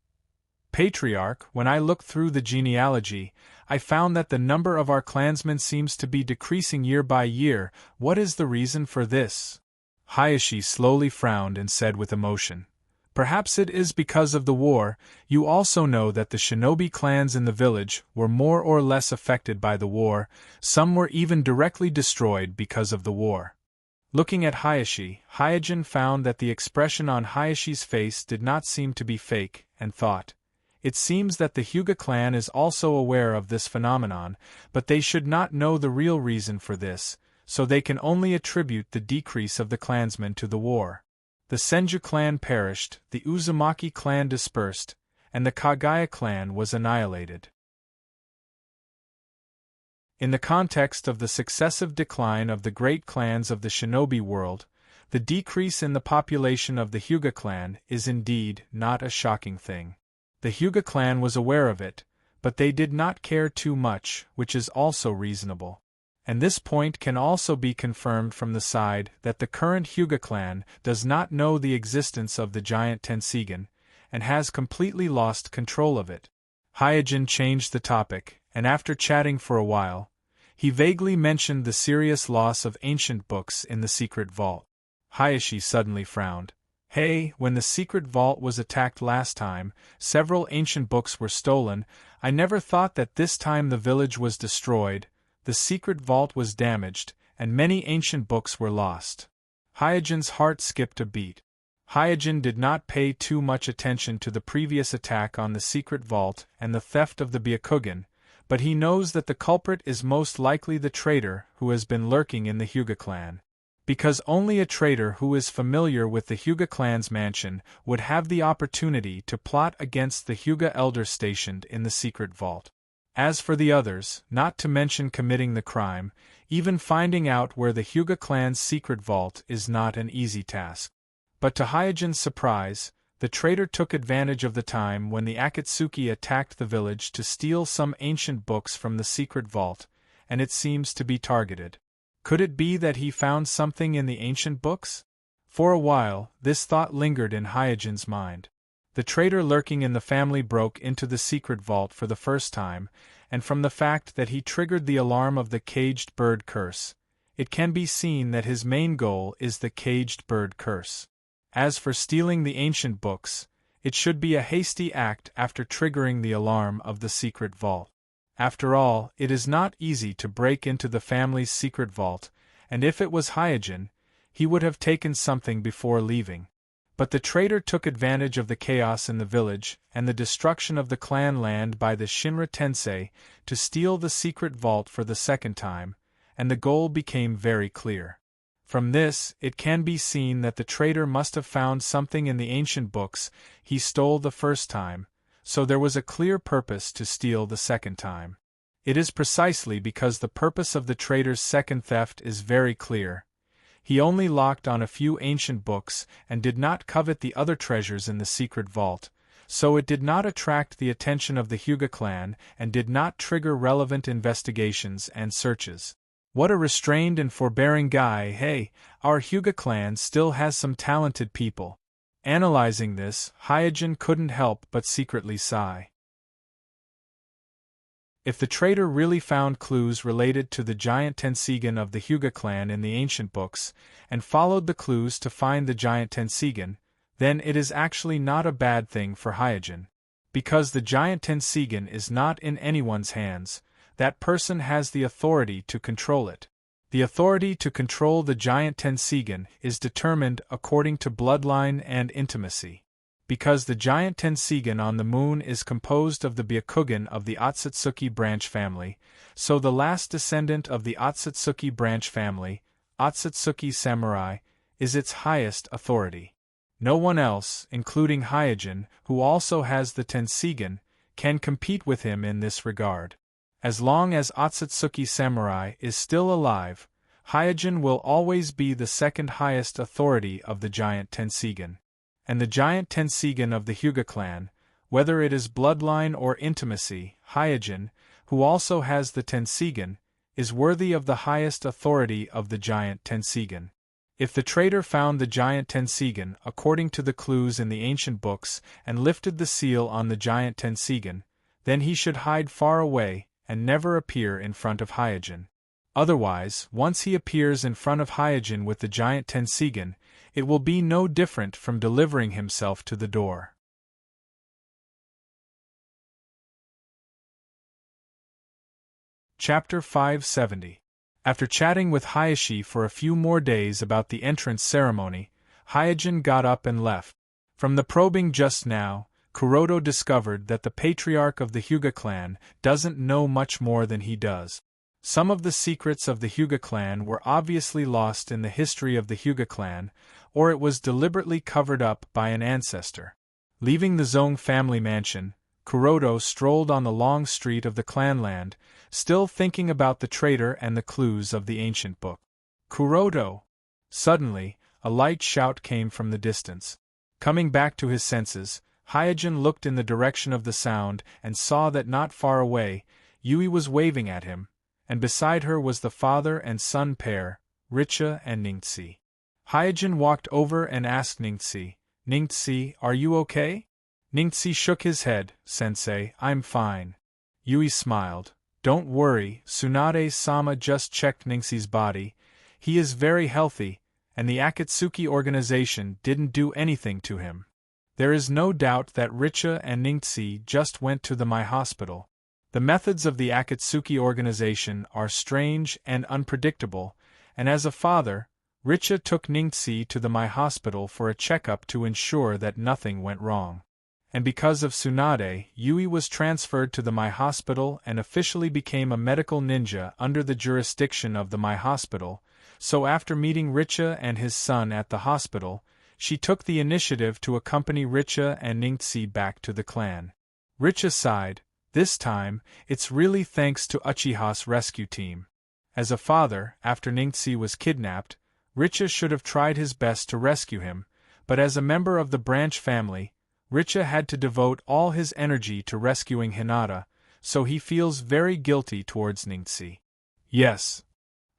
A: "Patriarch, when I looked through the genealogy, I found that the number of our clansmen seems to be decreasing year by year. What is the reason for this?" Hayashi slowly frowned and said with emotion, "Perhaps it is because of the war. You also know that the shinobi clans in the village were more or less affected by the war, some were even directly destroyed because of the war." Looking at Hayashi, Hyojin found that the expression on Hayashi's face did not seem to be fake, and thought, "It seems that the Hyuga clan is also aware of this phenomenon, but they should not know the real reason for this, so they can only attribute the decrease of the clansmen to the war. The Senju clan perished, the Uzumaki clan dispersed, and the Kagaya clan was annihilated." In the context of the successive decline of the great clans of the shinobi world, the decrease in the population of the Hyuga clan is indeed not a shocking thing. The Hyuga clan was aware of it, but they did not care too much, which is also reasonable. And this point can also be confirmed from the side that the current Hyuga clan does not know the existence of the giant Tenseigan, and has completely lost control of it. Hyojin changed the topic, and after chatting for a while, he vaguely mentioned the serious loss of ancient books in the secret vault. Hayashi suddenly frowned. Hey, when the secret vault was attacked last time, several ancient books were stolen. I never thought that this time the village was destroyed, the secret vault was damaged, and many ancient books were lost. Hyojin's heart skipped a beat. Hyojin did not pay too much attention to the previous attack on the secret vault and the theft of the Byakugan, but he knows that the culprit is most likely the traitor who has been lurking in the Hyuga clan. Because only a traitor who is familiar with the Hyuga clan's mansion would have the opportunity to plot against the Hyuga elders stationed in the secret vault. As for the others, not to mention committing the crime, even finding out where the Hyuga clan's secret vault is not an easy task. But to Hyojin's surprise, the traitor took advantage of the time when the Akatsuki attacked the village to steal some ancient books from the secret vault, and it seems to be targeted. Could it be that he found something in the ancient books? For a while, this thought lingered in Hyojin's mind. The traitor lurking in the family broke into the secret vault for the first time, and from the fact that he triggered the alarm of the caged bird curse, it can be seen that his main goal is the caged bird curse. As for stealing the ancient books, it should be a hasty act after triggering the alarm of the secret vault. After all, it is not easy to break into the family's secret vault, and if it was Hyojin, he would have taken something before leaving. But the traitor took advantage of the chaos in the village and the destruction of the clan land by the Shinra Tensei to steal the secret vault for the second time, and the goal became very clear. From this, it can be seen that the traitor must have found something in the ancient books he stole the first time, so there was a clear purpose to steal the second time. It is precisely because the purpose of the traitor's second theft is very clear. He only locked on a few ancient books and did not covet the other treasures in the secret vault, so it did not attract the attention of the Hyuga clan and did not trigger relevant investigations and searches. What a restrained and forbearing guy. Hey, our Hyuga clan still has some talented people. Analyzing this, Hyojin couldn't help but secretly sigh. If the traitor really found clues related to the giant Tenseigan of the Hyuga clan in the ancient books, and followed the clues to find the giant Tenseigan, then it is actually not a bad thing for Hyojin. Because the giant Tenseigan is not in anyone's hands, that person has the authority to control it. The authority to control the giant Tenseigan is determined according to bloodline and intimacy. Because the giant Tenseigan on the moon is composed of the Byakugan of the Otsutsuki branch family, so the last descendant of the Otsutsuki branch family, Otsutsuki samurai, is its highest authority. No one else, including Hyojin, who also has the Tenseigan, can compete with him in this regard. As long as Otsutsuki samurai is still alive, Hyojin will always be the second highest authority of the giant Tenseigan. And the giant Tenseigan of the Hyuga clan, whether it is bloodline or intimacy, Hyojin, who also has the Tenseigan, is worthy of the highest authority of the giant Tenseigan. If the traitor found the giant Tenseigan according to the clues in the ancient books and lifted the seal on the giant Tenseigan, then he should hide far away and never appear in front of Hyojin. Otherwise, once he appears in front of Hyojin with the giant Tenseigan, it will be no different from delivering himself to the door. Chapter 570. After chatting with Hayashi for a few more days about the entrance ceremony, Hyojin got up and left. From the probing just now, Kuroto discovered that the patriarch of the Hyuga clan doesn't know much more than he does. Some of the secrets of the Hyuga clan were obviously lost in the history of the Hyuga clan, or it was deliberately covered up by an ancestor. Leaving the Zong family mansion, Kuroto strolled on the long street of the clanland, still thinking about the traitor and the clues of the ancient book. Kuroto! Suddenly, a light shout came from the distance. Coming back to his senses, Hyojin looked in the direction of the sound and saw that not far away, Yui was waving at him, and beside her was the father and son pair, Richa and Ningxi. Hyojin walked over and asked Ningxi, "Ningxi, are you okay?" Ningxi shook his head, "Sensei, I'm fine." Yui smiled. "Don't worry, Tsunade-sama just checked Ningxi's body. He is very healthy, and the Akatsuki organization didn't do anything to him. There is no doubt that Richa and Ningxi just went to the My Hospital. The methods of the Akatsuki organization are strange and unpredictable, and as a father, Richa took Ningxi to the My Hospital for a checkup to ensure that nothing went wrong. And because of Tsunade, Yui was transferred to the My Hospital and officially became a medical ninja under the jurisdiction of the My Hospital, so after meeting Richa and his son at the hospital, she took the initiative to accompany Richa and Ningxi back to the clan. Richa sighed. This time, it's really thanks to Uchiha's rescue team. As a father, after Ningxi was kidnapped, Richa should have tried his best to rescue him, but as a member of the branch family, Richa had to devote all his energy to rescuing Hinata, so he feels very guilty towards Ningxi. Yes.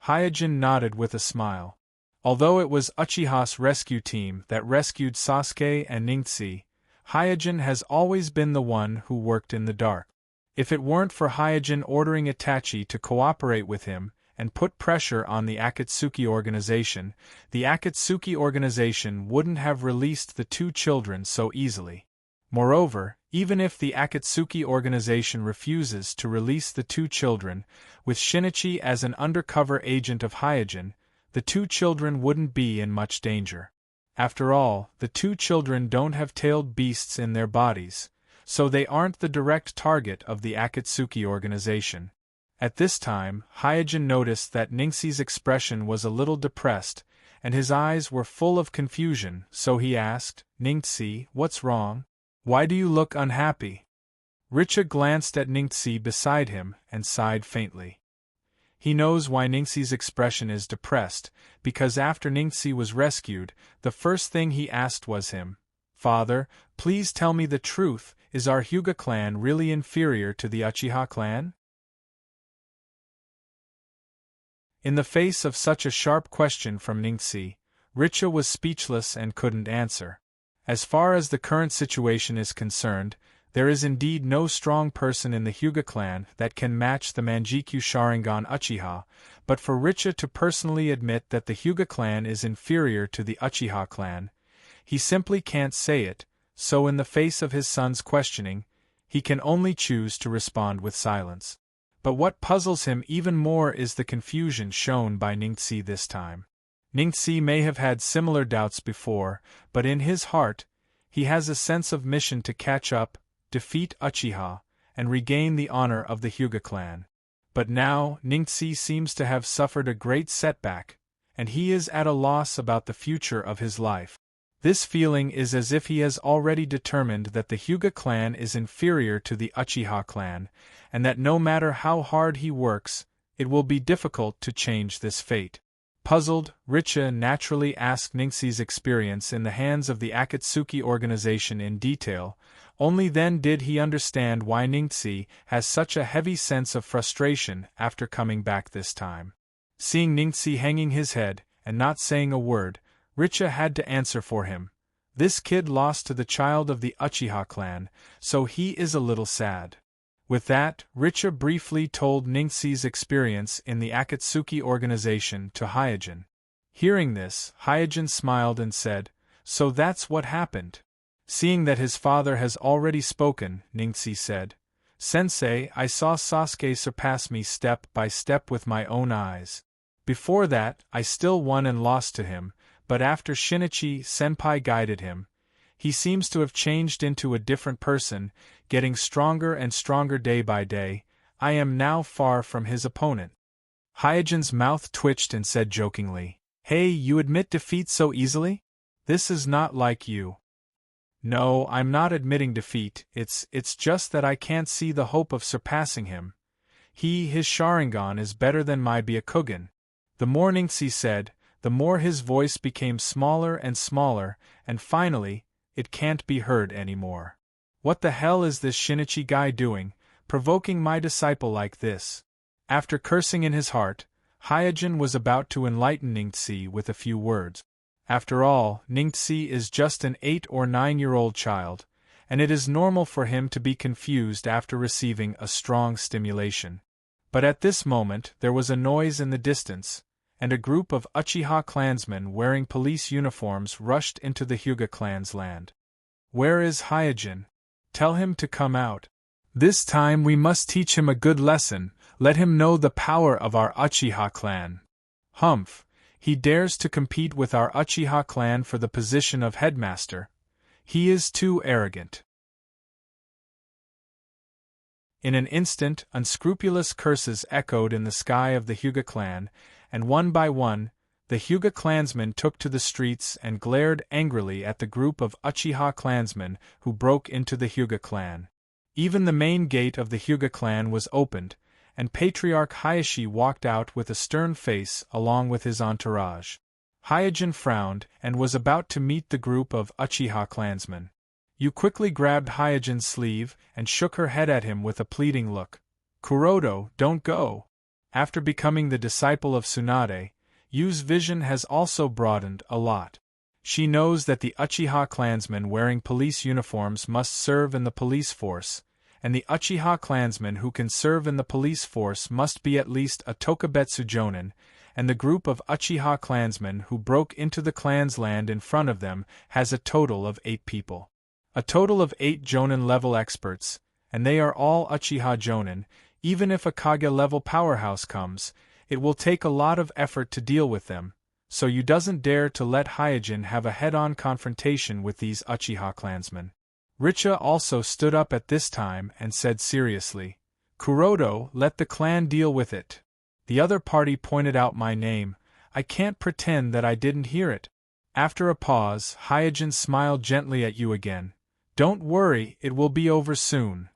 A: Hyojin nodded with a smile. Although it was Uchiha's rescue team that rescued Sasuke and Ningxi, Hyojin has always been the one who worked in the dark. If it weren't for Hyojin ordering Itachi to cooperate with him and put pressure on the Akatsuki organization, the Akatsuki organization wouldn't have released the two children so easily. Moreover, even if the Akatsuki organization refuses to release the two children, with Shinichi as an undercover agent of Hyojin, the two children wouldn't be in much danger. After all, the two children don't have tailed beasts in their bodies, so they aren't the direct target of the Akatsuki organization. At this time, Hyojin noticed that Ningxi's expression was a little depressed, and his eyes were full of confusion, so he asked, "Ningxi, what's wrong? Why do you look unhappy?" Richa glanced at Ningxi beside him and sighed faintly. He knows why Ningxi's expression is depressed, because after Ningxi was rescued, the first thing he asked was him, "Father, please tell me the truth, is our Hyuga clan really inferior to the Uchiha clan?" In the face of such a sharp question from Ningxi, Richa was speechless and couldn't answer. As far as the current situation is concerned, there is indeed no strong person in the Hyuga clan that can match the Manjikyu Sharingan Uchiha, but for Richa to personally admit that the Hyuga clan is inferior to the Uchiha clan, he simply can't say it, so in the face of his son's questioning, he can only choose to respond with silence. But what puzzles him even more is the confusion shown by Ningxi this time. Ningxi may have had similar doubts before, but in his heart, he has a sense of mission to catch up, defeat Uchiha, and regain the honor of the Hyuga clan. But now, Ningxi seems to have suffered a great setback, and he is at a loss about the future of his life. This feeling is as if he has already determined that the Hyuga clan is inferior to the Uchiha clan, and that no matter how hard he works, it will be difficult to change this fate. Puzzled, Richa naturally asked Ningxi's experience in the hands of the Akatsuki organization in detail. Only then did he understand why Ningxi has such a heavy sense of frustration after coming back this time. Seeing Ningxi hanging his head, and not saying a word, Richa had to answer for him. This kid lost to the child of the Uchiha clan, so he is a little sad. With that, Richa briefly told Ningxi's experience in the Akatsuki organization to Hyojin. Hearing this, Hyojin smiled and said, "So that's what happened." Seeing that his father has already spoken, Ningxi said, "Sensei, I saw Sasuke surpass me step by step with my own eyes. Before that, I still won and lost to him, but after Shinichi Senpai guided him, he seems to have changed into a different person, getting stronger and stronger day by day. I am now far from his opponent." Hyojin's mouth twitched and said jokingly, "Hey, you admit defeat so easily? This is not like you." "No, I'm not admitting defeat, it's just that I can't see the hope of surpassing him. His Sharingan is better than my Byakugan." The more Ningxi said, the more his voice became smaller, and finally, it can't be heard anymore. "What the hell is this Shinichi guy doing, provoking my disciple like this?" After cursing in his heart, Hyojin was about to enlighten Ningxi with a few words. After all, Ningxi is just an 8 or 9-year-old child, and it is normal for him to be confused after receiving a strong stimulation. But at this moment there was a noise in the distance, and a group of Uchiha clansmen wearing police uniforms rushed into the Hyuga clan's land. "Where is Hyojin? Tell him to come out. This time we must teach him a good lesson, let him know the power of our Uchiha clan. Humph, he dares to compete with our Uchiha clan for the position of headmaster. He is too arrogant." In an instant, unscrupulous curses echoed in the sky of the Hyuga clan, and one by one, the Hyuga clansmen took to the streets and glared angrily at the group of Uchiha clansmen who broke into the Hyuga clan. Even the main gate of the Hyuga clan was opened, and Patriarch Hayashi walked out with a stern face along with his entourage. Hyojin frowned and was about to meet the group of Uchiha clansmen. Yu quickly grabbed Hyojin's sleeve and shook her head at him with a pleading look. "Kuroto, don't go." After becoming the disciple of Tsunade, Yu's vision has also broadened a lot. She knows that the Uchiha clansmen wearing police uniforms must serve in the police force, and the Uchiha clansmen who can serve in the police force must be at least a Tokubetsu Jonin, and the group of Uchiha clansmen who broke into the clan's land in front of them has a total of 8 people. A total of 8 Jonin-level experts, and they are all Uchiha Jonin. Even if a Kage-level powerhouse comes, it will take a lot of effort to deal with them, so you doesn't dare to let Hyojin have a head-on confrontation with these Uchiha clansmen. Richa also stood up at this time and said seriously, "Kuroto, let the clan deal with it. The other party pointed out my name, I can't pretend that I didn't hear it." After a pause, Hyojin smiled gently at you again. "Don't worry, it will be over soon."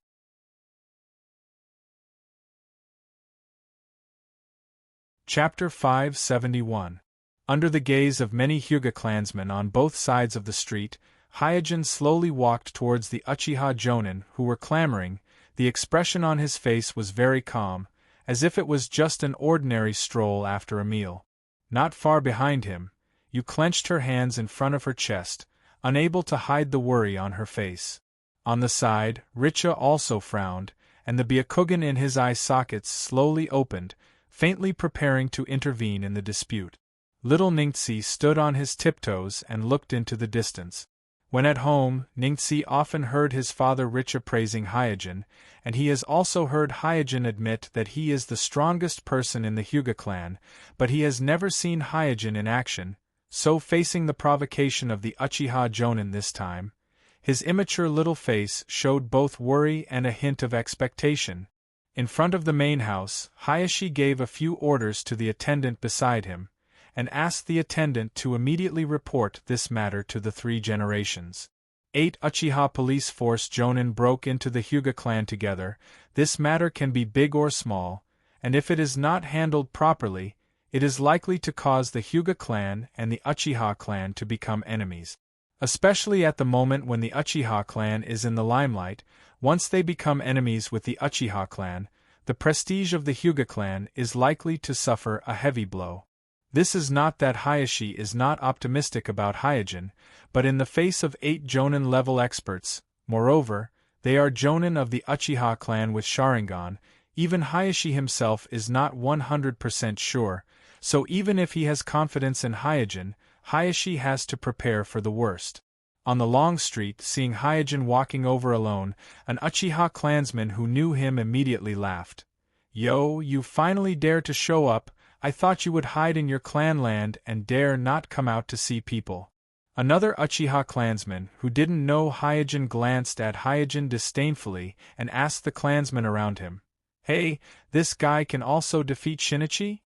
A: Chapter 571. Under the gaze of many Hyuga clansmen on both sides of the street, Hyojin slowly walked towards the Uchiha Jonin who were clamoring. The expression on his face was very calm, as if it was just an ordinary stroll after a meal. Not far behind him, Yu clenched her hands in front of her chest, unable to hide the worry on her face. On the side, Richa also frowned, and the Byakugan in his eye sockets slowly opened, faintly preparing to intervene in the dispute. Little Ningxi stood on his tiptoes and looked into the distance. When at home, Ningxi often heard his father Richa praising Hyojin, and he has also heard Hyojin admit that he is the strongest person in the Hyuga clan, but he has never seen Hyojin in action, so facing the provocation of the Uchiha Jonin this time, his immature little face showed both worry and a hint of expectation. In front of the main house, Hayashi gave a few orders to the attendant beside him, and asked the attendant to immediately report this matter to the 3 generations. 8 Uchiha police force Jonin broke into the Hyuga clan together. This matter can be big or small, and if it is not handled properly, it is likely to cause the Hyuga clan and the Uchiha clan to become enemies. Especially at the moment when the Uchiha clan is in the limelight, once they become enemies with the Uchiha clan, the prestige of the Hyuga clan is likely to suffer a heavy blow. This is not that Hayashi is not optimistic about Hyojin, but in the face of 8 Jonin-level experts, moreover, they are Jonin of the Uchiha clan with Sharingan, even Hayashi himself is not 100% sure, so even if he has confidence in Hyojin, Hayashi has to prepare for the worst. On the long street, seeing Hyojin walking over alone, an Uchiha clansman who knew him immediately laughed. "Yo, you finally dare to show up. I thought you would hide in your clan land and dare not come out to see people." Another Uchiha clansman, who didn't know Hyojin, glanced at Hyojin disdainfully and asked the clansmen around him, "Hey, this guy can also defeat Shinichi?"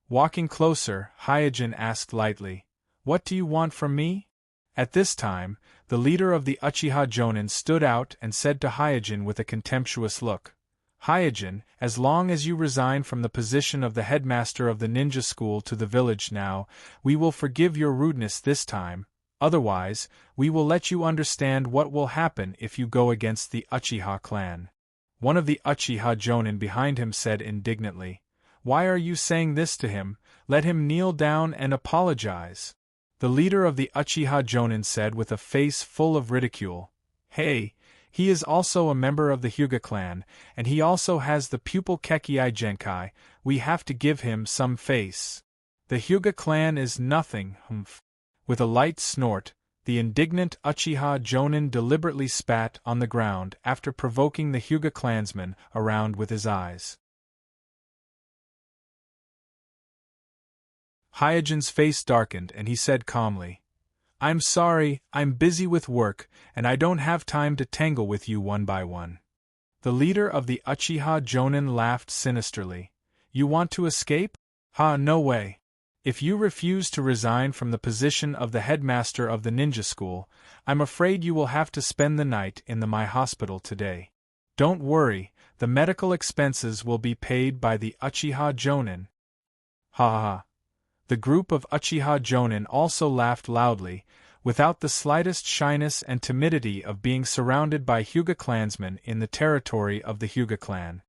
A: Walking closer, Hyojin asked lightly, "What do you want from me?" At this time, the leader of the Uchiha Jonin stood out and said to Hyojin with a contemptuous look, "Hyojin, as long as you resign from the position of the headmaster of the ninja school to the village now, we will forgive your rudeness this time, otherwise, we will let you understand what will happen if you go against the Uchiha clan." One of the Uchiha Jonin behind him said indignantly, Why are you saying this to him? Let him kneel down and apologize. The leader of the Uchiha Jonin said with a face full of ridicule. Hey, he is also a member of the Hyuga clan, and he also has the pupil Kekii Genkai. We have to give him some face. The Hyuga clan is nothing, humph. With a light snort, the indignant Uchiha Jonin deliberately spat on the ground after provoking the Hyuga clansman around with his eyes. Hyojin's face darkened and he said calmly, I'm sorry, I'm busy with work, and I don't have time to tangle with you one by one. The leader of the Uchiha Jonin laughed sinisterly. You want to escape? Ha, no way. If you refuse to resign from the position of the headmaster of the ninja school, I'm afraid you will have to spend the night in my hospital today. Don't worry, the medical expenses will be paid by the Uchiha Jonin. Ha ha ha. The group of Uchiha Jonin also laughed loudly, without the slightest shyness and timidity of being surrounded by Hyuga clansmen in the territory of the Hyuga clan.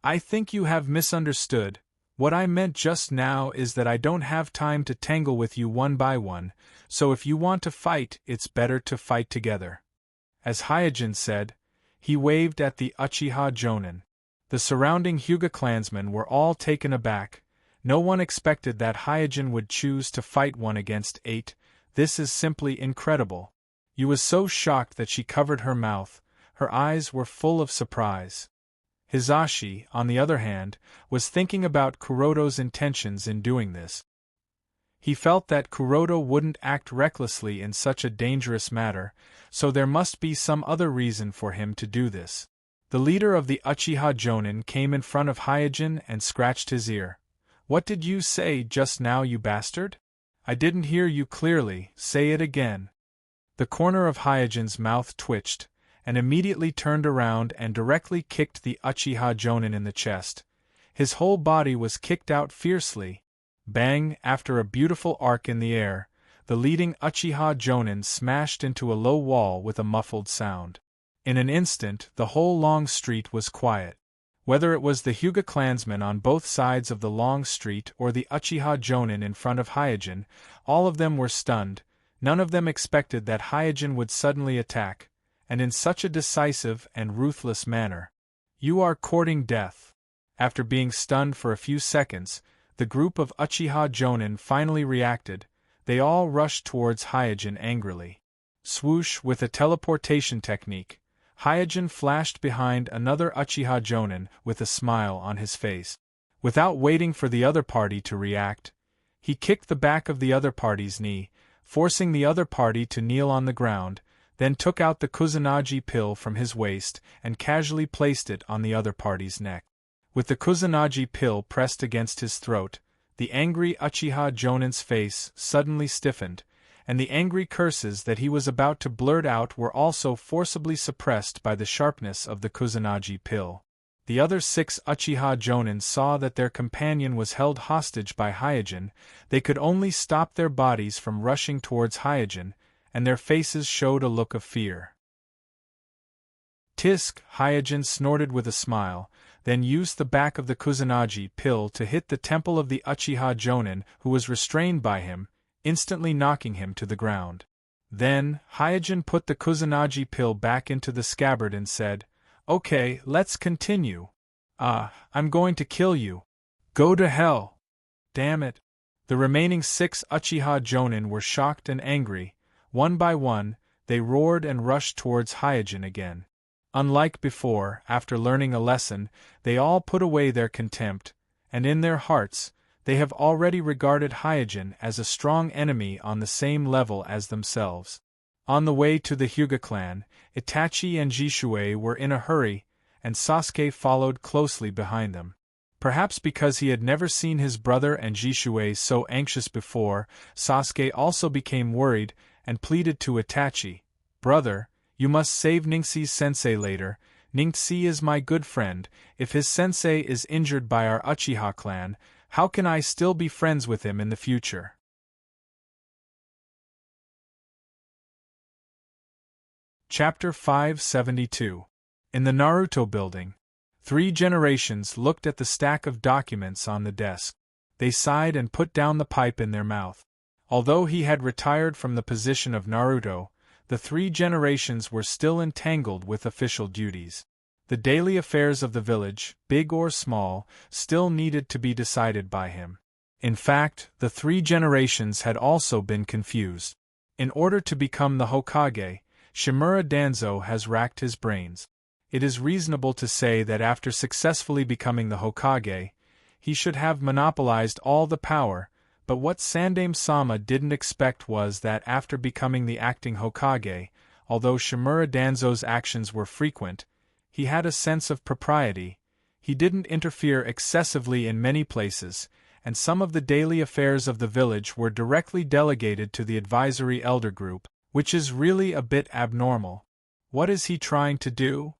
A: I think you have misunderstood. What I meant just now is that I don't have time to tangle with you one by one, so if you want to fight, it's better to fight together. As Hyojin said, he waved at the Uchiha Jonin. The surrounding Hyuga clansmen were all taken aback. No one expected that Hyojin would choose to fight 1 against 8. This is simply incredible. Yu was so shocked that she covered her mouth. Her eyes were full of surprise. Hizashi, on the other hand, was thinking about Kuroto's intentions in doing this. He felt that Kuroto wouldn't act recklessly in such a dangerous matter, so there must be some other reason for him to do this. The leader of the Uchiha Jonin came in front of Hyojin and scratched his ear. What did you say just now, you bastard? I didn't hear you clearly, say it again. The corner of Hyojin's mouth twitched, and immediately turned around and directly kicked the Uchiha Jonin in the chest. His whole body was kicked out fiercely. Bang! After a beautiful arc in the air, the leading Uchiha Jonin smashed into a low wall with a muffled sound. In an instant, the whole long street was quiet. Whether it was the Hyuga clansmen on both sides of the long street or the Uchiha Jonin in front of Hyojin, all of them were stunned. None of them expected that Hyojin would suddenly attack, and in such a decisive and ruthless manner. You are courting death. After being stunned for a few seconds, the group of Uchiha Jonin finally reacted. They all rushed towards Hyojin angrily. Swoosh! With a teleportation technique, Hyojin flashed behind another Uchiha Jonin with a smile on his face. Without waiting for the other party to react, he kicked the back of the other party's knee, forcing the other party to kneel on the ground, then took out the Kusanagi pill from his waist and casually placed it on the other party's neck. With the Kusanagi pill pressed against his throat, the angry Uchiha Jonin's face suddenly stiffened, and the angry curses that he was about to blurt out were also forcibly suppressed by the sharpness of the Kusanagi pill. The other 6 Uchiha Jonin saw that their companion was held hostage by Hyojin. They could only stop their bodies from rushing towards Hyojin, and their faces showed a look of fear. Tisk! Hyojin snorted with a smile, then used the back of the Kusanagi pill to hit the temple of the Uchiha Jonin who was restrained by him, instantly knocking him to the ground. Then, Hyojin put the Kusanagi pill back into the scabbard and said, Okay, let's continue. I'm going to kill you. Go to hell. Damn it. The remaining 6 Uchiha Jonin were shocked and angry. One by one, they roared and rushed towards Hyojin again. Unlike before, after learning a lesson, they all put away their contempt, and in their hearts, they have already regarded Hyojin as a strong enemy on the same level as themselves. On the way to the Hyuga clan, Itachi and Jishui were in a hurry, and Sasuke followed closely behind them. Perhaps because he had never seen his brother and Jishui so anxious before, Sasuke also became worried and pleaded to Itachi, Brother, you must save Ningxi's sensei later. Ningxi is my good friend. If his sensei is injured by our Uchiha clan, how can I still be friends with him in the future? Chapter 572. In the Naruto building. Three generations looked at the stack of documents on the desk. They sighed and put down the pipe in their mouth. Although he had retired from the position of Naruto, the three generations were still entangled with official duties. The daily affairs of the village, big or small, still needed to be decided by him. In fact, the three generations had also been confused. In order to become the Hokage, Shimura Danzo has racked his brains. It is reasonable to say that after successfully becoming the Hokage, he should have monopolized all the power, but what Sandaime-sama didn't expect was that after becoming the acting Hokage, although Shimura Danzo's actions were frequent, he had a sense of propriety. He didn't interfere excessively in many places, and some of the daily affairs of the village were directly delegated to the advisory elder group, which is really a bit abnormal. What is he trying to do?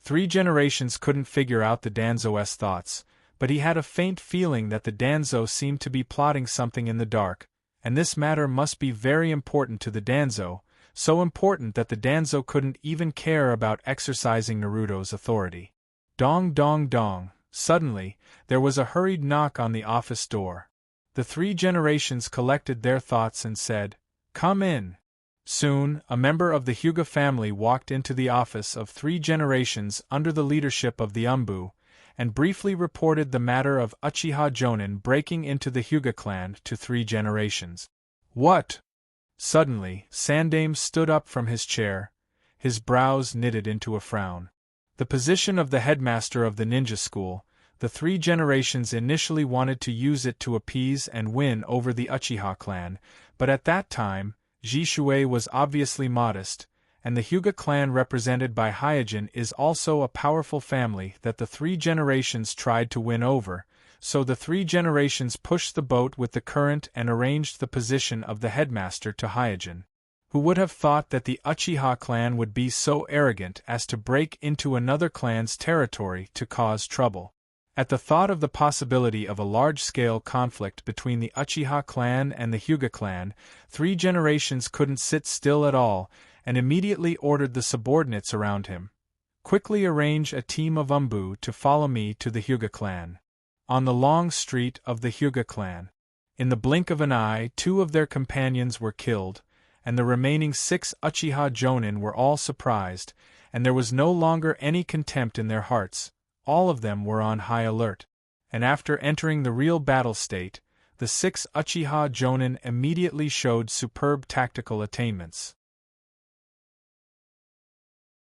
A: Three generations couldn't figure out the Danzo's thoughts, but he had a faint feeling that the Danzo seemed to be plotting something in the dark, and this matter must be very important to the Danzo, so important that the Danzo couldn't even care about exercising Naruto's authority. Dong dong dong. Suddenly, there was a hurried knock on the office door. The three generations collected their thoughts and said, "Come in." Soon, a member of the Hyuga family walked into the office of three generations under the leadership of the Umbu, and briefly reported the matter of Uchiha Jonin breaking into the Hyuga clan to three generations. What? Suddenly, Sandaime stood up from his chair, his brows knitted into a frown. The position of the headmaster of the ninja school, the three generations initially wanted to use it to appease and win over the Uchiha clan, but at that time, Jishui was obviously modest, and the Hyuga clan represented by Hyojin is also a powerful family that the three generations tried to win over, so the three generations pushed the boat with the current and arranged the position of the headmaster to Hyojin. Who would have thought that the Uchiha clan would be so arrogant as to break into another clan's territory to cause trouble? At the thought of the possibility of a large-scale conflict between the Uchiha clan and the Hyuga clan, three generations couldn't sit still at all, and immediately ordered the subordinates around him. Quickly arrange a team of Umbu to follow me to the Hyuga clan. On the long street of the Hyuga clan. In the blink of an eye, 2 of their companions were killed, and the remaining 6 Uchiha Jonin were all surprised, and there was no longer any contempt in their hearts. All of them were on high alert. And after entering the real battle state, the 6 Uchiha Jonin immediately showed superb tactical attainments.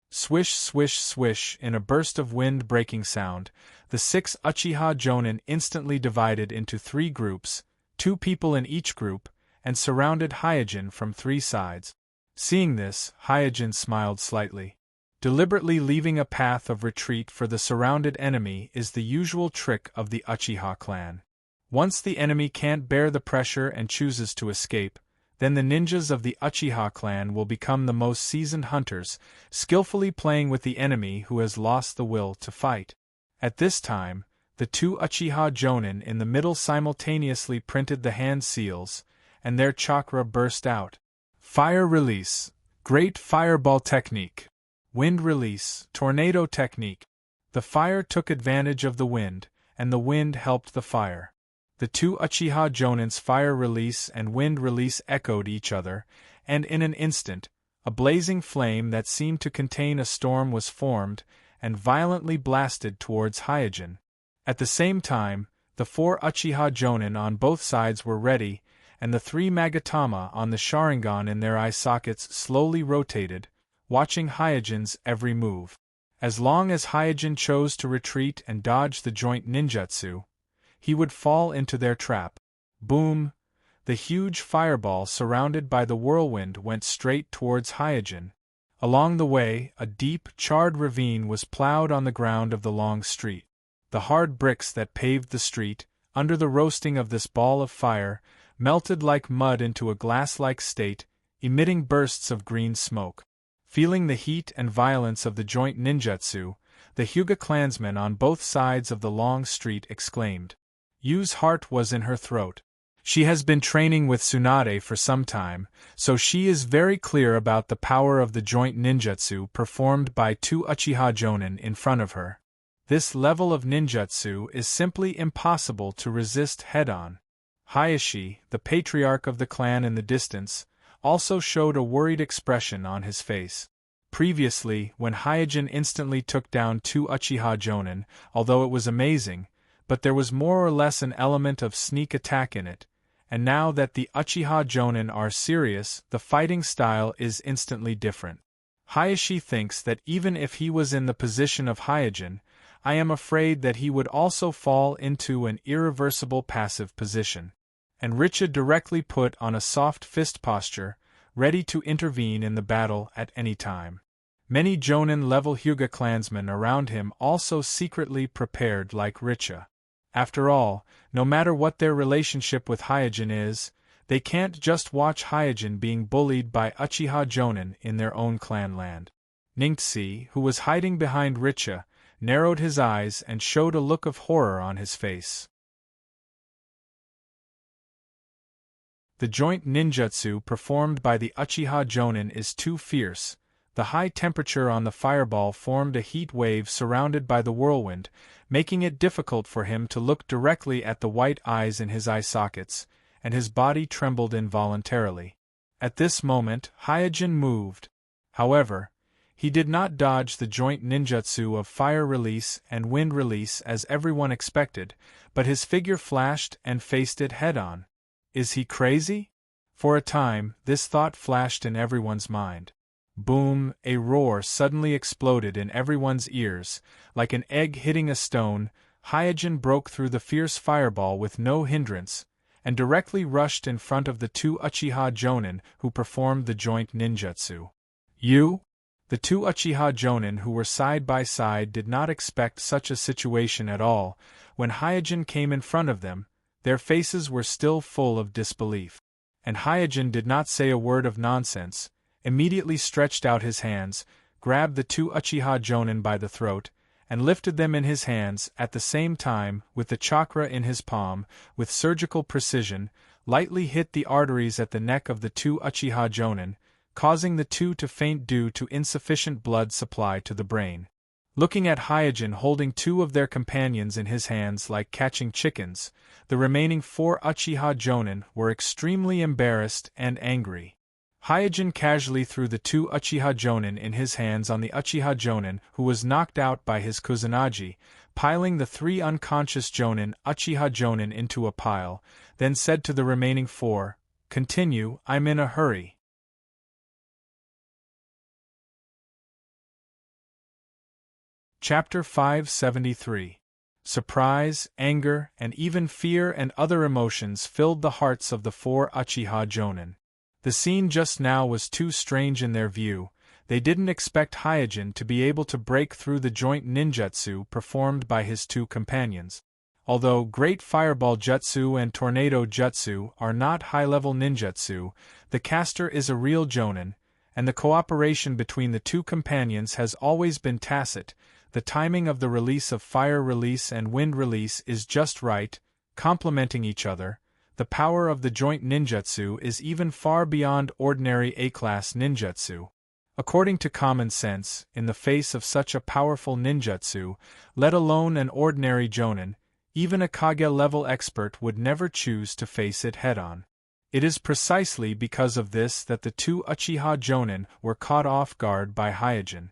A: Swish, swish, swish, in a burst of wind-breaking sound, the 6 Uchiha Jonin instantly divided into 3 groups, 2 people in each group, and surrounded Hyojin from 3 sides. Seeing this, Hyojin smiled slightly. Deliberately leaving a path of retreat for the surrounded enemy is the usual trick of the Uchiha clan. Once the enemy can't bear the pressure and chooses to escape, then the ninjas of the Uchiha clan will become the most seasoned hunters, skillfully playing with the enemy who has lost the will to fight. At this time, the 2 Uchiha Jonin in the middle simultaneously printed the hand seals, and their chakra burst out. Fire release. Great fireball technique. Wind release, tornado technique. The fire took advantage of the wind, and the wind helped the fire. The 2 Uchiha Jonin's fire release and wind release echoed each other, and in an instant, a blazing flame that seemed to contain a storm was formed, and violently blasted towards Hyojin. At the same time, the 4 Uchiha Jonin on both sides were ready, and the 3 Magatama on the Sharingan in their eye sockets slowly rotated, watching Hyojin's every move. As long as Hyojin chose to retreat and dodge the joint ninjutsu, he would fall into their trap. Boom! The huge fireball surrounded by the whirlwind went straight towards Hyojin. Along the way, a deep, charred ravine was plowed on the ground of the long street. The hard bricks that paved the street, under the roasting of this ball of fire, melted like mud into a glass-like state, emitting bursts of green smoke. Feeling the heat and violence of the joint ninjutsu, the Hyuga clansmen on both sides of the long street exclaimed. Yu's heart was in her throat. She has been training with Tsunade for some time, so she is very clear about the power of the joint ninjutsu performed by 2 Uchiha Jonin in front of her. This level of ninjutsu is simply impossible to resist head-on. Hayashi, the patriarch of the clan in the distance, also showed a worried expression on his face. Previously, when Hyojin instantly took down 2 Uchiha Jonin, although it was amazing, but there was more or less an element of sneak attack in it, and now that the Uchiha Jonin are serious, the fighting style is instantly different. Hayashi thinks that even if he was in the position of Hyojin, I am afraid that he would also fall into an irreversible passive position. And Richa directly put on a soft fist posture, ready to intervene in the battle at any time. Many Jonin-level Hyuga clansmen around him also secretly prepared like Richa. After all, no matter what their relationship with Hyojin is, they can't just watch Hyojin being bullied by Uchiha Jonin in their own clan land. Ningxi, who was hiding behind Richa, narrowed his eyes and showed a look of horror on his face. The joint ninjutsu performed by the Uchiha Jonin is too fierce. The high temperature on the fireball formed a heat wave surrounded by the whirlwind, making it difficult for him to look directly at the white eyes in his eye sockets, and his body trembled involuntarily. At this moment, Hyojin moved. However, he did not dodge the joint ninjutsu of fire release and wind release as everyone expected, but his figure flashed and faced it head-on. Is he crazy? For a time, this thought flashed in everyone's mind. Boom! A roar suddenly exploded in everyone's ears, like an egg hitting a stone. Hyojin broke through the fierce fireball with no hindrance, and directly rushed in front of the 2 Uchiha Jonin who performed the joint ninjutsu. You? The 2 Uchiha Jonin who were side by side did not expect such a situation at all. When Hyojin came in front of them, their faces were still full of disbelief. And Hyojin did not say a word of nonsense, immediately stretched out his hands, grabbed the 2 Uchiha Jonin by the throat, and lifted them in his hands at the same time, with the chakra in his palm, with surgical precision, lightly hit the arteries at the neck of the 2 Uchiha Jonin, causing the 2 to faint due to insufficient blood supply to the brain. Looking at Hyojin holding 2 of their companions in his hands like catching chickens, the remaining 4 Uchiha Jonin were extremely embarrassed and angry. Hyojin casually threw the 2 Uchiha Jonin in his hands on the Uchiha Jonin who was knocked out by his Kusanagi, piling the 3 unconscious Uchiha Jonin into a pile, then said to the remaining 4, "Continue, I'm in a hurry." Chapter 573. Surprise, anger, and even fear and other emotions filled the hearts of the 4 Uchiha Jonin. The scene just now was too strange in their view. They didn't expect Hyojin to be able to break through the joint ninjutsu performed by his 2 companions. Although Great Fireball Jutsu and Tornado Jutsu are not high-level ninjutsu, the caster is a real Jonin, and the cooperation between the 2 companions has always been tacit. The timing of the release of fire release and wind release is just right, complementing each other. The power of the joint ninjutsu is even far beyond ordinary A-class ninjutsu. According to common sense, in the face of such a powerful ninjutsu, let alone an ordinary Jonin, even a Kage-level expert would never choose to face it head-on. It is precisely because of this that the 2 Uchiha Jonin were caught off guard by Hyojin.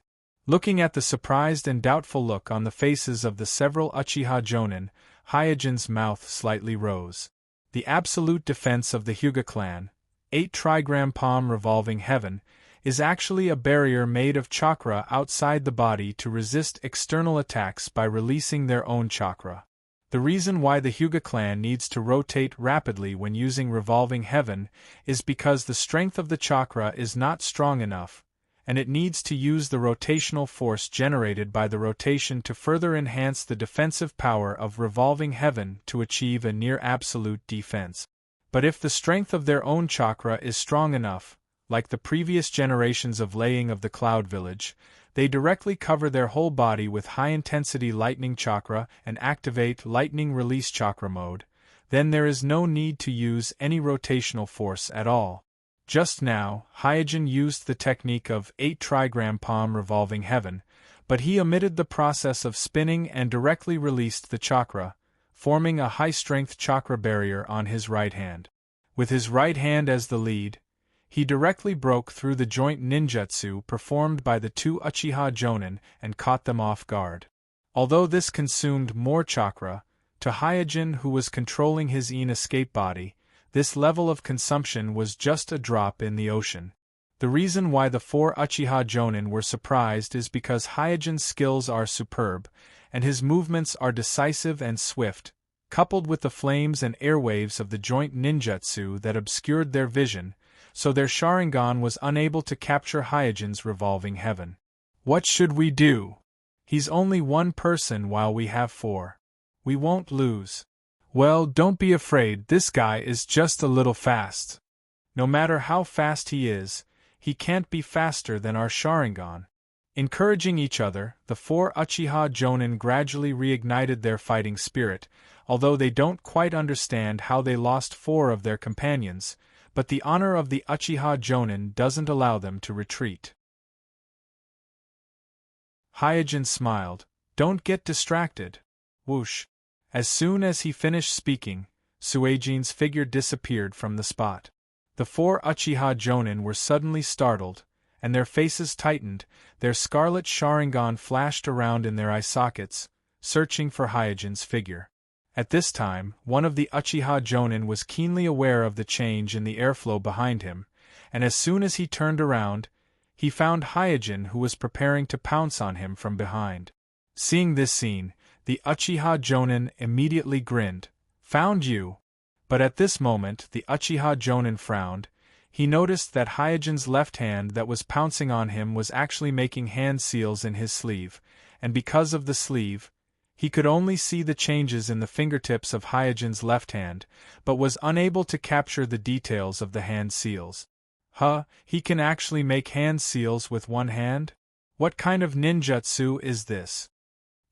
A: Looking at the surprised and doubtful look on the faces of the several Uchiha Jonin, Hyojin's mouth slightly rose. The absolute defense of the Hyuga clan, 8 trigram palm revolving heaven, is actually a barrier made of chakra outside the body to resist external attacks by releasing their own chakra. The reason why the Hyuga clan needs to rotate rapidly when using revolving heaven is because the strength of the chakra is not strong enough, and it needs to use the rotational force generated by the rotation to further enhance the defensive power of revolving heaven to achieve a near-absolute defense. But if the strength of their own chakra is strong enough, like the previous generations of laying of the Cloud Village, they directly cover their whole body with high-intensity lightning chakra and activate lightning release chakra mode, then there is no need to use any rotational force at all. Just now, Hyojin used the technique of 8 trigram palm revolving heaven, but he omitted the process of spinning and directly released the chakra, forming a high-strength chakra barrier on his right hand. With his right hand as the lead, he directly broke through the joint ninjutsu performed by the two Uchiha Jonin and caught them off guard. Although this consumed more chakra, to Hyojin, who was controlling his Yin escape body, this level of consumption was just a drop in the ocean. The reason why the four Uchiha Jonin were surprised is because Hyojin's skills are superb, and his movements are decisive and swift, coupled with the flames and airwaves of the joint ninjutsu that obscured their vision, so their Sharingan was unable to capture Hyojin's revolving heaven. What should we do? He's only one person while we have four. We won't lose. Well, don't be afraid, this guy is just a little fast. No matter how fast he is, he can't be faster than our Sharingan. Encouraging each other, the four Uchiha Jonin gradually reignited their fighting spirit, although they don't quite understand how they lost four of their companions, but the honor of the Uchiha Jonin doesn't allow them to retreat. Hyojin smiled. Don't get distracted. Whoosh. As soon as he finished speaking, Suijin's figure disappeared from the spot. The four Uchiha Jonin were suddenly startled, and their faces tightened, their scarlet Sharingan flashed around in their eye sockets, searching for Hyojin's figure. At this time, one of the Uchiha Jonin was keenly aware of the change in the airflow behind him, and as soon as he turned around, he found Hyojin, who was preparing to pounce on him from behind. Seeing this scene, the Uchiha Jonin immediately grinned. Found you! But at this moment the Uchiha Jonin frowned. He noticed that Hyojin's left hand that was pouncing on him was actually making hand seals in his sleeve, and because of the sleeve, he could only see the changes in the fingertips of Hyojin's left hand, but was unable to capture the details of the hand seals. He can actually make hand seals with one hand? What kind of ninjutsu is this?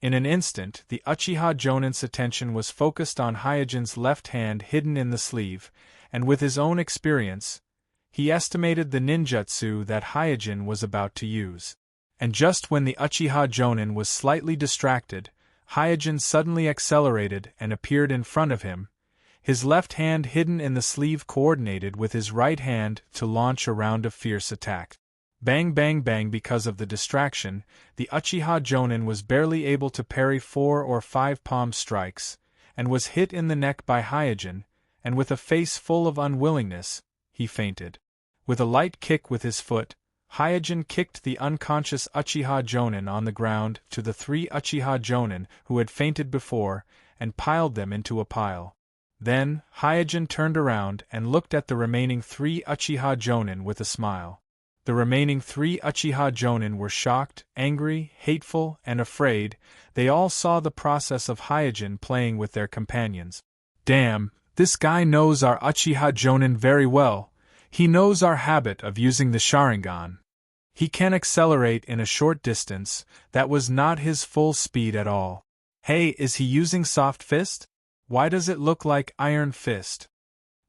A: In an instant, the Uchiha Jonin's attention was focused on Hyojin's left hand hidden in the sleeve, and with his own experience, he estimated the ninjutsu that Hyojin was about to use. And just when the Uchiha Jonin was slightly distracted, Hyojin suddenly accelerated and appeared in front of him, his left hand hidden in the sleeve coordinated with his right hand to launch a round of fierce attack. Bang bang bang. Because of the distraction, the Uchiha Jonin was barely able to parry 4 or 5 palm strikes, and was hit in the neck by Hyojin, and with a face full of unwillingness, he fainted. With a light kick with his foot, Hyojin kicked the unconscious Uchiha Jonin on the ground to the 3 Uchiha Jonin who had fainted before, and piled them into a pile. Then, Hyojin turned around and looked at the remaining 3 Uchiha Jonin with a smile. The remaining 3 Uchiha Jonin were shocked, angry, hateful, and afraid. They all saw the process of Hyojin playing with their companions. Damn, this guy knows our Uchiha Jonin very well. He knows our habit of using the Sharingan. He can accelerate in a short distance. That was not his full speed at all. Hey, is he using Soft Fist? Why does it look like Iron Fist?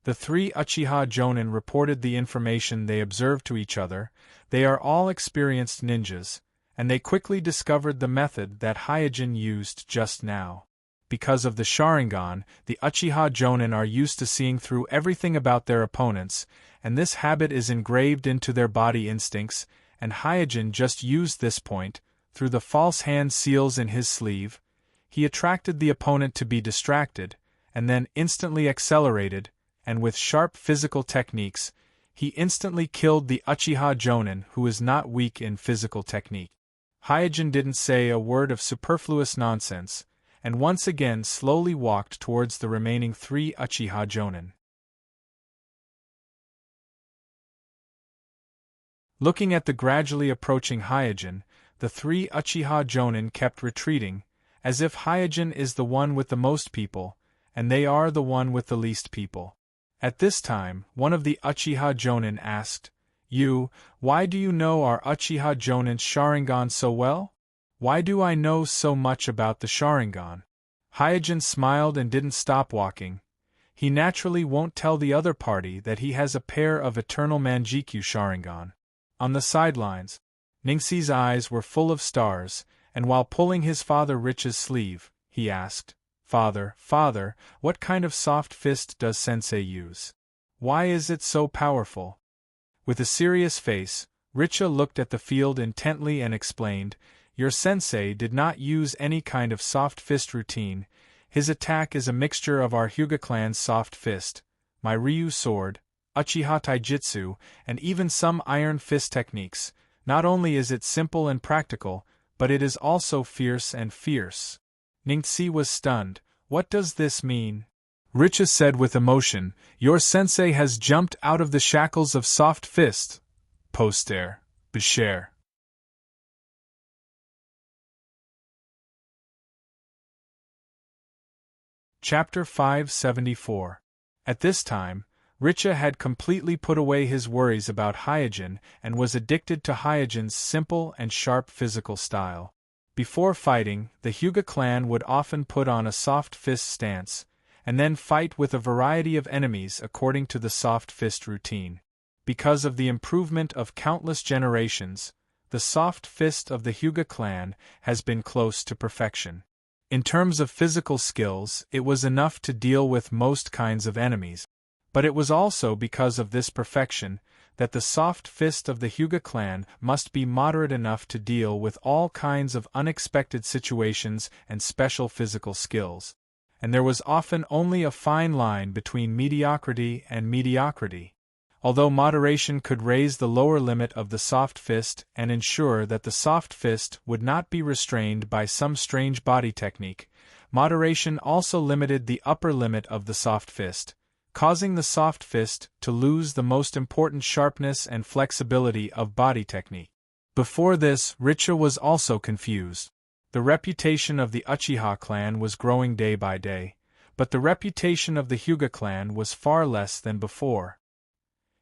A: The 3 Uchiha Jonin reported the information they observed to each other. They are all experienced ninjas, and they quickly discovered the method that Hyojin used just now. Because of the Sharingan, the Uchiha Jonin are used to seeing through everything about their opponents, and this habit is engraved into their body instincts, and Hyojin just used this point. Through the false hand seals in his sleeve, he attracted the opponent to be distracted, and then instantly accelerated, and with sharp physical techniques, he instantly killed the Uchiha Jonin who is not weak in physical technique. Hyojin didn't say a word of superfluous nonsense, and once again slowly walked towards the remaining 3 Uchiha Jonin. Looking at the gradually approaching Hyojin, the 3 Uchiha Jonin kept retreating, as if Hyojin is the one with the most people, and they are the one with the least people. At this time, one of the Uchiha Jonin asked, Why do you know our Uchiha Jonin's Sharingan so well? Why do I know so much about the Sharingan? Hyojin smiled and didn't stop walking. He naturally won't tell the other party that he has a pair of eternal Manjikyu Sharingan. On the sidelines, Ningxi's eyes were full of stars, and while pulling his father Richa's sleeve, he asked, Father, what kind of soft fist does Sensei use? Why is it so powerful? With a serious face, Richa looked at the field intently and explained, Your sensei did not use any kind of soft fist routine. His attack is a mixture of our Hyuga clan's soft fist, my Ryu sword, Uchiha Taijutsu, and even some iron fist techniques. Not only is it simple and practical, but it is also fierce and fierce. Ningxi was stunned. What does this mean? Richa said with emotion, Your sensei has jumped out of the shackles of soft fists. Poster. Bashare. Chapter 574. At this time, Richa had completely put away his worries about Hyojin and was addicted to Hyojin's simple and sharp physical style. Before fighting, the Hyuga clan would often put on a soft fist stance, and then fight with a variety of enemies according to the soft fist routine. Because of the improvement of countless generations, the soft fist of the Hyuga clan has been close to perfection. In terms of physical skills, it was enough to deal with most kinds of enemies. But it was also because of this perfection that the soft fist of the Hyuga clan must be moderate enough to deal with all kinds of unexpected situations and special physical skills. And there was often only a fine line between mediocrity and mediocrity. Although moderation could raise the lower limit of the soft fist and ensure that the soft fist would not be restrained by some strange body technique, moderation also limited the upper limit of the soft fist, causing the soft fist to lose the most important sharpness and flexibility of body technique. Before this, Richa was also confused. The reputation of the Uchiha clan was growing day by day, but the reputation of the Hyuga clan was far less than before.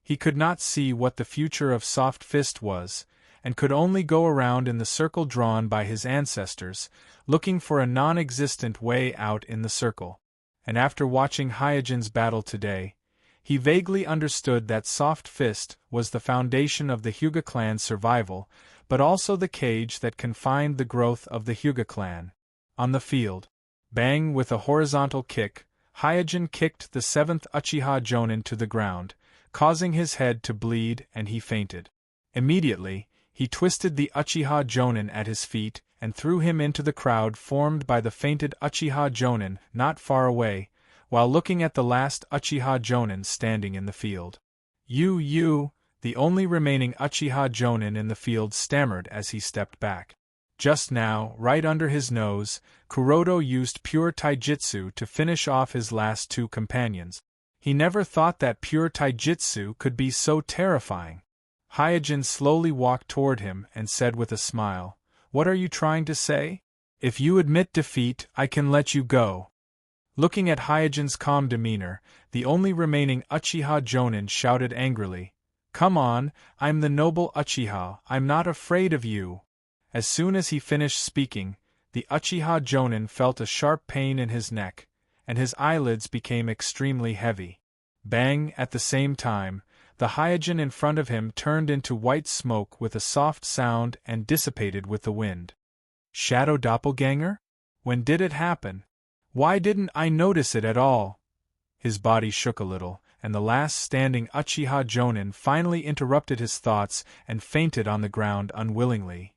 A: He could not see what the future of soft fist was, and could only go around in the circle drawn by his ancestors, looking for a non-existent way out in the circle. And after watching Hyojin's battle today, he vaguely understood that soft fist was the foundation of the Hyuga clan's survival, but also the cage that confined the growth of the Hyuga clan. On the field, bang with a horizontal kick, Hyojin kicked the 7th Uchiha Jonin to the ground, causing his head to bleed and he fainted. Immediately, he twisted the Uchiha Jonin at his feet and threw him into the crowd formed by the fainted Uchiha Jonin not far away, while looking at the last Uchiha Jonin standing in the field. You, the only remaining Uchiha Jonin in the field stammered as he stepped back. Just now, right under his nose, Kuroto used pure taijutsu to finish off his last 2 companions. He never thought that pure taijutsu could be so terrifying. Hyojin slowly walked toward him and said with a smile, What are you trying to say? If you admit defeat, I can let you go. Looking at Hyojin's calm demeanor, the only remaining Uchiha Jonin shouted angrily, Come on, I'm the noble Uchiha, I'm not afraid of you. As soon as he finished speaking, the Uchiha Jonin felt a sharp pain in his neck, and his eyelids became extremely heavy. Bang! At the same time, the Hyojin in front of him turned into white smoke with a soft sound and dissipated with the wind. Shadow doppelganger? When did it happen? Why didn't I notice it at all? His body shook a little, and the last standing Uchiha Jonin finally interrupted his thoughts and fainted on the ground unwillingly.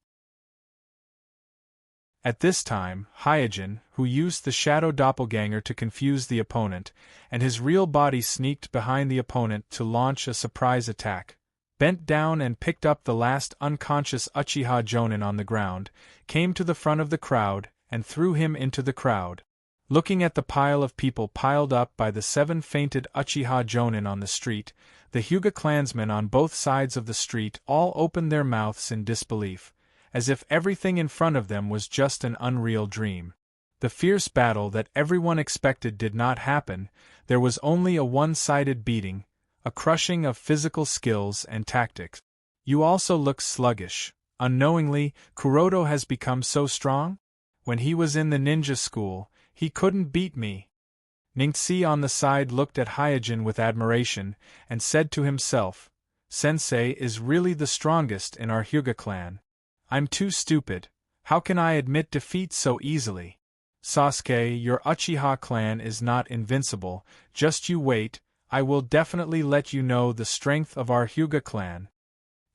A: At this time, Hyojin, who used the shadow doppelganger to confuse the opponent, and his real body sneaked behind the opponent to launch a surprise attack, bent down and picked up the last unconscious Uchiha Jonin on the ground, came to the front of the crowd, and threw him into the crowd. Looking at the pile of people piled up by the 7 fainted Uchiha Jonin on the street, the Hyuga clansmen on both sides of the street all opened their mouths in disbelief, as if everything in front of them was just an unreal dream. The fierce battle that everyone expected did not happen, there was only a one-sided beating, a crushing of physical skills and tactics. You also look sluggish. Unknowingly, Kuroto has become so strong? When he was in the ninja school, he couldn't beat me. Ningxi on the side looked at Hyojin with admiration, and said to himself, Sensei is really the strongest in our Hyuga clan. I'm too stupid. How can I admit defeat so easily? Sasuke, your Uchiha clan is not invincible, just you wait, I will definitely let you know the strength of our Hyuga clan.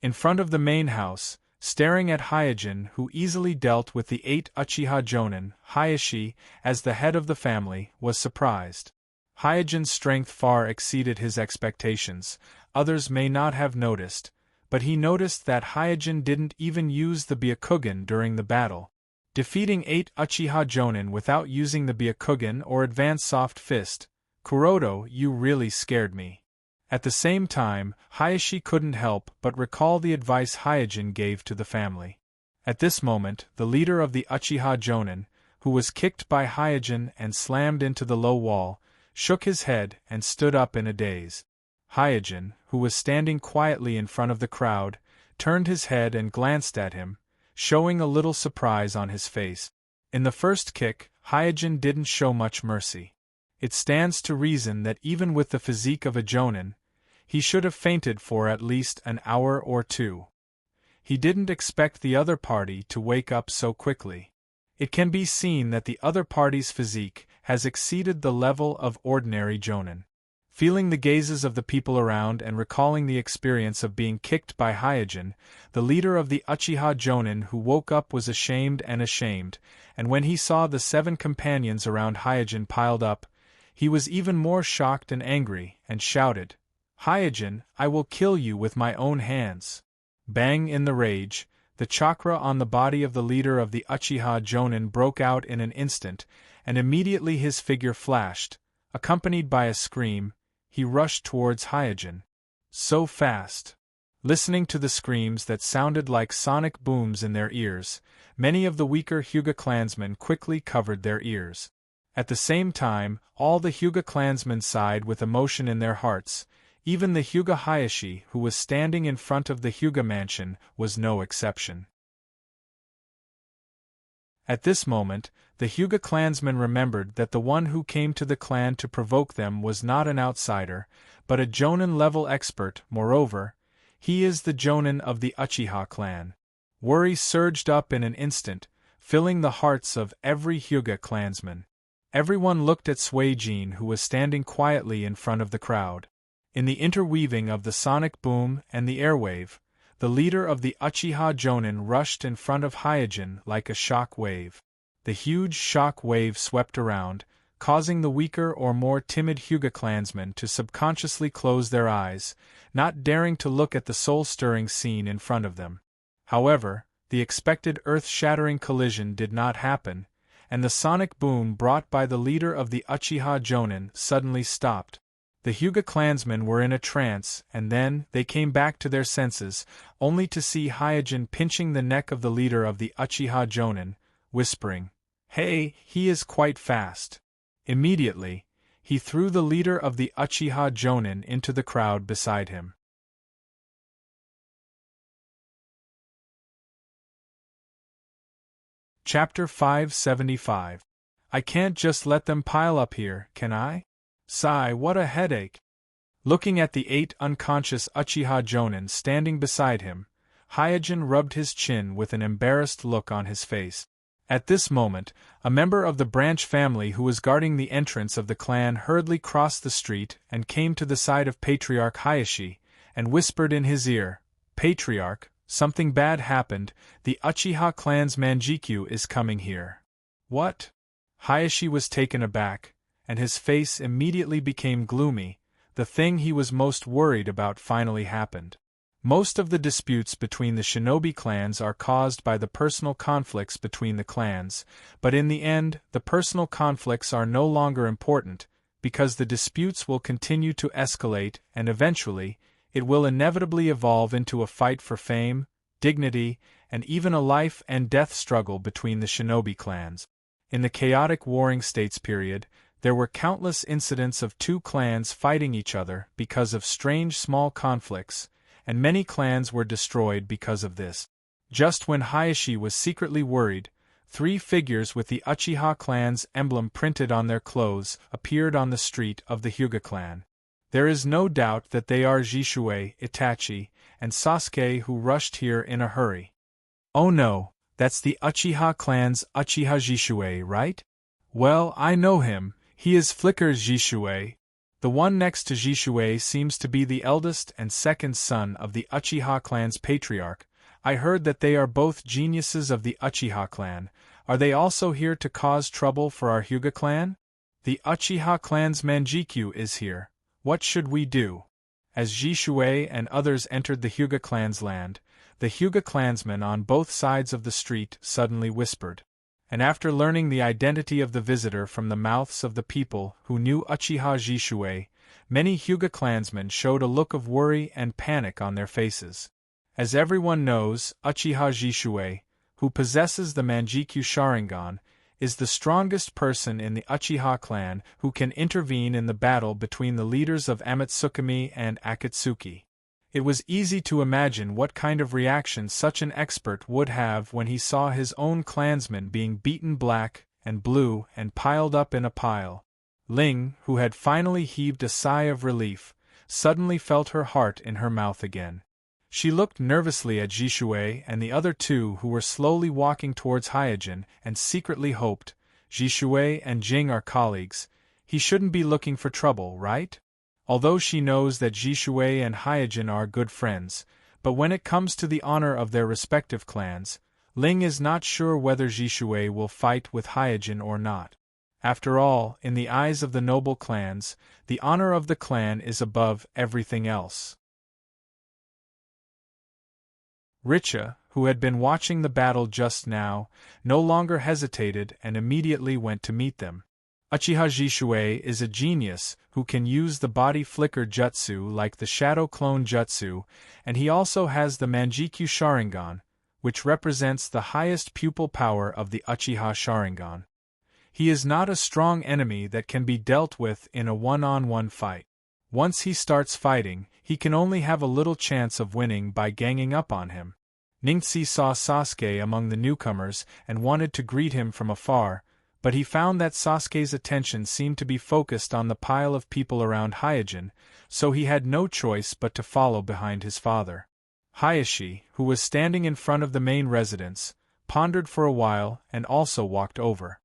A: In front of the main house, staring at Hyojin, who easily dealt with the 8 Uchiha Jonin, Hayashi, as the head of the family, was surprised. Hyojin's strength far exceeded his expectations. Others may not have noticed, but he noticed that Hyojin didn't even use the Byakugan during the battle. Defeating 8 Uchiha Jonin without using the Byakugan or advanced soft fist, Kuroto, you really scared me. At the same time, Hayashi couldn't help but recall the advice Hyojin gave to the family. At this moment, the leader of the Uchiha Jonin, who was kicked by Hyojin and slammed into the low wall, shook his head and stood up in a daze. Hyojin, who was standing quietly in front of the crowd, turned his head and glanced at him, showing a little surprise on his face. In the first kick, Hyojin didn't show much mercy. It stands to reason that even with the physique of a Jonin, he should have fainted for at least an hour or two. He didn't expect the other party to wake up so quickly. It can be seen that the other party's physique has exceeded the level of ordinary Jonin. Feeling the gazes of the people around and recalling the experience of being kicked by Hyojin, the leader of the Uchiha Jonin who woke up was ashamed, and when he saw the 7 companions around Hyojin piled up, he was even more shocked and angry, and shouted, "Hyojin, I will kill you with my own hands." Bang! In the rage, the chakra on the body of the leader of the Uchiha Jonin broke out in an instant, and immediately his figure flashed. Accompanied by a scream, he rushed towards Hyojin. So fast! Listening to the screams that sounded like sonic booms in their ears, many of the weaker Hyuga clansmen quickly covered their ears. At the same time, all the Hyuga clansmen sighed with emotion in their hearts. Even the Hyuga Hayashi, who was standing in front of the Hyuga mansion, was no exception. At this moment, the Hyuga clansmen remembered that the one who came to the clan to provoke them was not an outsider, but a Jonin-level expert. Moreover, he is the Jonin of the Uchiha clan. Worry surged up in an instant, filling the hearts of every Hyuga clansman. Everyone looked at Suijin, who was standing quietly in front of the crowd. In the interweaving of the sonic boom and the airwave, the leader of the Uchiha Jonin rushed in front of Hyojin like a shock wave. The huge shock wave swept around, causing the weaker or more timid Hyuga clansmen to subconsciously close their eyes, not daring to look at the soul-stirring scene in front of them. However, the expected earth-shattering collision did not happen, and the sonic boom brought by the leader of the Uchiha Jonin suddenly stopped. The Hyuga clansmen were in a trance, and then they came back to their senses, only to see Hyojin pinching the neck of the leader of the Uchiha Jonin, whispering, "Hey, he is quite fast." Immediately, he threw the leader of the Uchiha Jonin into the crowd beside him. Chapter 575. I can't just let them pile up here, can I? Sigh, what a headache. Looking at the 8 unconscious Uchiha Jonin standing beside him, Hyojin rubbed his chin with an embarrassed look on his face. At this moment, a member of the branch family who was guarding the entrance of the clan hurriedly crossed the street and came to the side of Patriarch Hayashi, and whispered in his ear, "Patriarch, something bad happened, the Uchiha clan's Manjikyu is coming here." "What?" Hayashi was taken aback, and his face immediately became gloomy. The thing he was most worried about finally happened. Most of the disputes between the shinobi clans are caused by the personal conflicts between the clans, but in the end, the personal conflicts are no longer important, because the disputes will continue to escalate and eventually, it will inevitably evolve into a fight for fame, dignity, and even a life and death struggle between the shinobi clans. In the chaotic Warring States period, there were countless incidents of 2 clans fighting each other because of strange small conflicts, and many clans were destroyed because of this. Just when Hayashi was secretly worried, 3 figures with the Uchiha clan's emblem printed on their clothes appeared on the street of the Hyuga clan. There is no doubt that they are Jishue, Itachi, and Sasuke, who rushed here in a hurry. Oh no, that's the Uchiha clan's Uchiha Jishue, right? Well, I know him, he is Flicker's Jishue. The one next to Jishue seems to be the eldest and second son of the Uchiha clan's patriarch. I heard that they are both geniuses of the Uchiha clan. Are they also here to cause trouble for our Hyuga clan? The Uchiha clan's Manjikyu is here. What should we do? As Jishue and others entered the Hyuga clan's land, the Hyuga clansmen on both sides of the street suddenly whispered. And after learning the identity of the visitor from the mouths of the people who knew Uchiha Jishue, many Hyuga clansmen showed a look of worry and panic on their faces. As everyone knows, Uchiha Jishue, who possesses the Manjikyu Sharingan, is the strongest person in the Uchiha clan who can intervene in the battle between the leaders of Amatsukami and Akatsuki. It was easy to imagine what kind of reaction such an expert would have when he saw his own clansmen being beaten black and blue and piled up in a pile. Ling, who had finally heaved a sigh of relief, suddenly felt her heart in her mouth again. She looked nervously at Jishue and the other two who were slowly walking towards Hyojin and secretly hoped, Jishue and Jing are colleagues, he shouldn't be looking for trouble, right? Although she knows that Jishue and Hyojin are good friends, but when it comes to the honor of their respective clans, Ling is not sure whether Jishue will fight with Hyojin or not. After all, in the eyes of the noble clans, the honor of the clan is above everything else. Richa, who had been watching the battle just now, no longer hesitated and immediately went to meet them. Uchiha Jishue is a genius who can use the body flicker jutsu like the shadow clone jutsu, and he also has the Manjikyu Sharingan, which represents the highest pupil power of the Uchiha Sharingan. He is not a strong enemy that can be dealt with in a one-on-one fight. Once he starts fighting, he can only have a little chance of winning by ganging up on him. Ningxi saw Sasuke among the newcomers and wanted to greet him from afar, but he found that Sasuke's attention seemed to be focused on the pile of people around Hyojin, so he had no choice but to follow behind his father. Hayashi, who was standing in front of the main residence, pondered for a while and also walked over.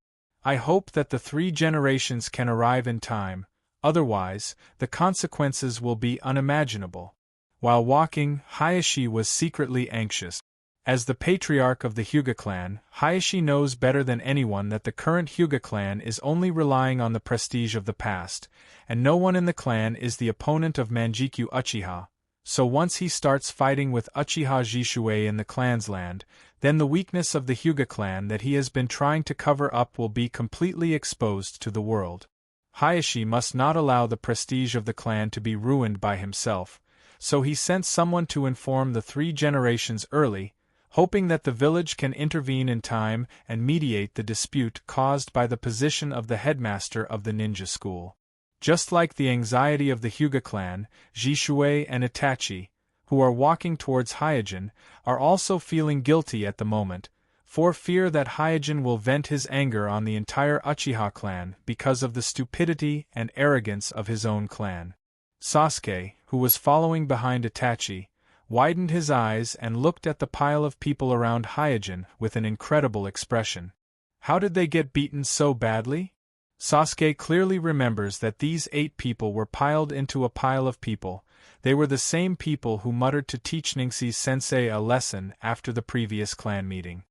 A: I hope that the 3 generations can arrive in time, otherwise, the consequences will be unimaginable. While walking, Hayashi was secretly anxious. As the patriarch of the Hyuga clan, Hayashi knows better than anyone that the current Hyuga clan is only relying on the prestige of the past, and no one in the clan is the opponent of Manjikyu Uchiha, so once he starts fighting with Uchiha Jishue in the clan's land, then the weakness of the Hyuga clan that he has been trying to cover up will be completely exposed to the world. Hayashi must not allow the prestige of the clan to be ruined by himself, so he sent someone to inform the 3 generations early, hoping that the village can intervene in time and mediate the dispute caused by the position of the headmaster of the ninja school. Just like the anxiety of the Hyuga clan, Jishue and Itachi, who are walking towards Hyojin, are also feeling guilty at the moment, for fear that Hyojin will vent his anger on the entire Uchiha clan because of the stupidity and arrogance of his own clan. Sasuke, who was following behind Itachi, widened his eyes and looked at the pile of people around Hyojin with an incredible expression. How did they get beaten so badly? Sasuke clearly remembers that these 8 people were piled into a pile of people. They were the same people who muttered to teach Ningxi's sensei a lesson after the previous clan meeting.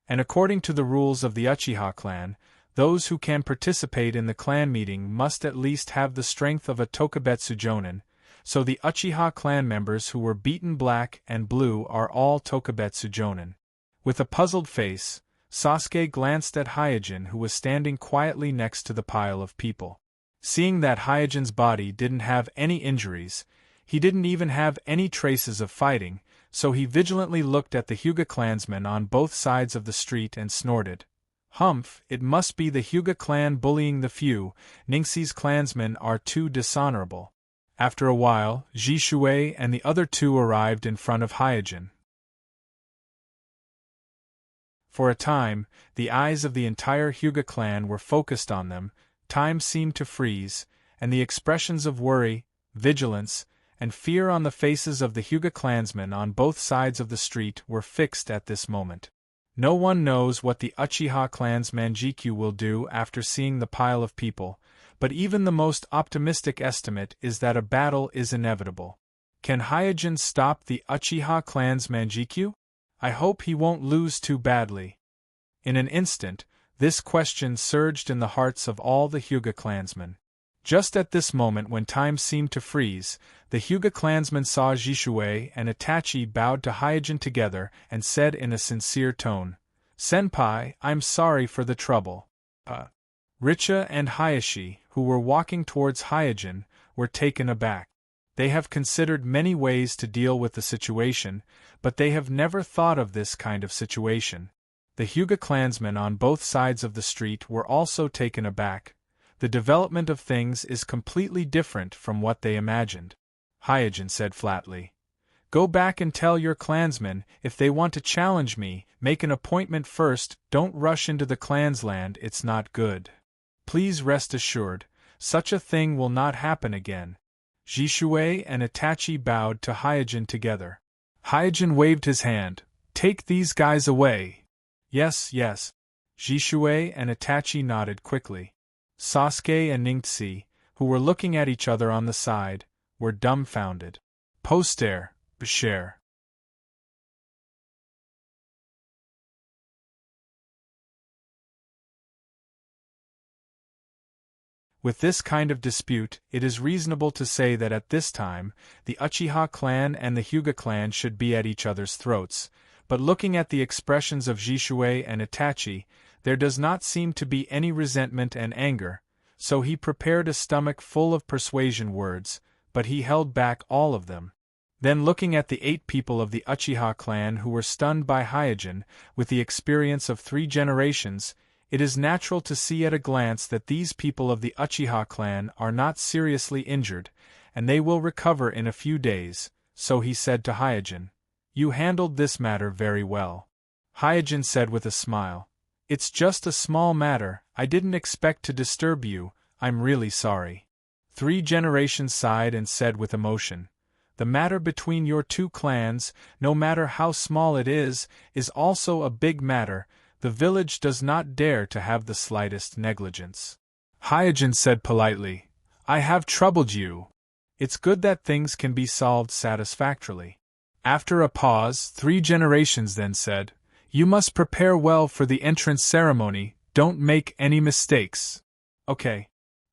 A: And according to the rules of the Uchiha clan, those who can participate in the clan meeting must at least have the strength of a Tokubetsu Jonin, so the Uchiha clan members who were beaten black and blue are all Tokubetsu Jonin. With a puzzled face, Sasuke glanced at Hyojin, who was standing quietly next to the pile of people. Seeing that Hyojin's body didn't have any injuries, he didn't even have any traces of fighting, so he vigilantly looked at the Hyuga clansmen on both sides of the street and snorted. Humph, it must be the Hyuga clan bullying the few. Ningxi's clansmen are too dishonorable. After a while, Jishue and the other 2 arrived in front of Hyojin. For a time, the eyes of the entire Hyuga clan were focused on them, time seemed to freeze, and the expressions of worry, vigilance, and fear on the faces of the Hyuga clansmen on both sides of the street were fixed at this moment. No one knows what the Uchiha clan's Manjikyu will do after seeing the pile of people, but even the most optimistic estimate is that a battle is inevitable. Can Hyojin stop the Uchiha clan's Manjikyu? I hope he won't lose too badly. In an instant, this question surged in the hearts of all the Hyuga clansmen. Just at this moment when time seemed to freeze, the Hyuga clansmen saw Jishuei and Itachi bowed to Hyojin together and said in a sincere tone, "Senpai, I'm sorry for the trouble." Richa and Hayashi, who were walking towards Hyojin, were taken aback. They have considered many ways to deal with the situation, but they have never thought of this kind of situation. The Hyuga clansmen on both sides of the street were also taken aback. The development of things is completely different from what they imagined. Hyojin said flatly, "Go back and tell your clansmen, if they want to challenge me, make an appointment first, don't rush into the clan's land, it's not good. Please rest assured, such a thing will not happen again." Jishuei and Itachi bowed to Hyojin together. Hyojin waved his hand, "Take these guys away." "Yes, yes." Jishuei and Itachi nodded quickly. Sasuke and Ningtse, who were looking at each other on the side, were dumbfounded. Poster, Bashir. With this kind of dispute, it is reasonable to say that at this time, the Uchiha clan and the Hyuga clan should be at each other's throats, but looking at the expressions of Jishuei and Itachi, there does not seem to be any resentment and anger, so he prepared a stomach full of persuasion words, but he held back all of them. Then looking at the 8 people of the Uchiha clan who were stunned by Hyojin, with the experience of 3 generations, it is natural to see at a glance that these people of the Uchiha clan are not seriously injured, and they will recover in a few days, so he said to Hyojin, "You handled this matter very well." Hyojin said with a smile, "It's just a small matter, I didn't expect to disturb you, I'm really sorry." 3 generations sighed and said with emotion, "The matter between your 2 clans, no matter how small it is also a big matter, the village does not dare to have the slightest negligence." Hyojin said politely, "I have troubled you. It's good that things can be solved satisfactorily." After a pause, 3 generations then said, "You must prepare well for the entrance ceremony, don't make any mistakes." "Okay."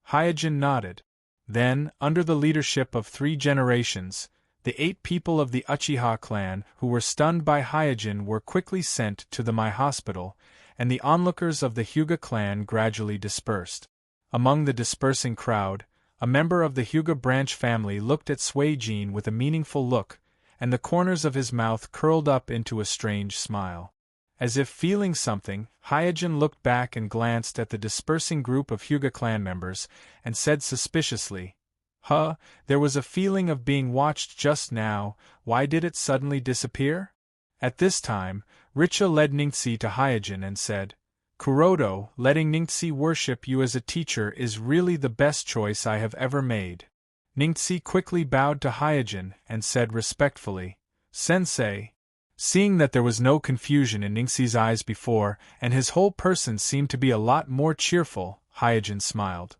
A: Hyojin nodded. Then, under the leadership of 3 generations, the 8 people of the Uchiha clan who were stunned by Hyojin were quickly sent to the Mai hospital, and the onlookers of the Hyuga clan gradually dispersed. Among the dispersing crowd, a member of the Hyuga branch family looked at Suijin with a meaningful look, and the corners of his mouth curled up into a strange smile. As if feeling something, Hyojin looked back and glanced at the dispersing group of Hyuga clan members, and said suspiciously, There was a feeling of being watched just now, why did it suddenly disappear?" At this time, Richa led Ningtse to Hyojin and said, "Kuroto, letting Ningtse worship you as a teacher is really the best choice I have ever made." Ningtse quickly bowed to Hyojin and said respectfully, "Sensei." Seeing that there was no confusion in Ningtse's eyes before, and his whole person seemed to be a lot more cheerful, Hyojin smiled.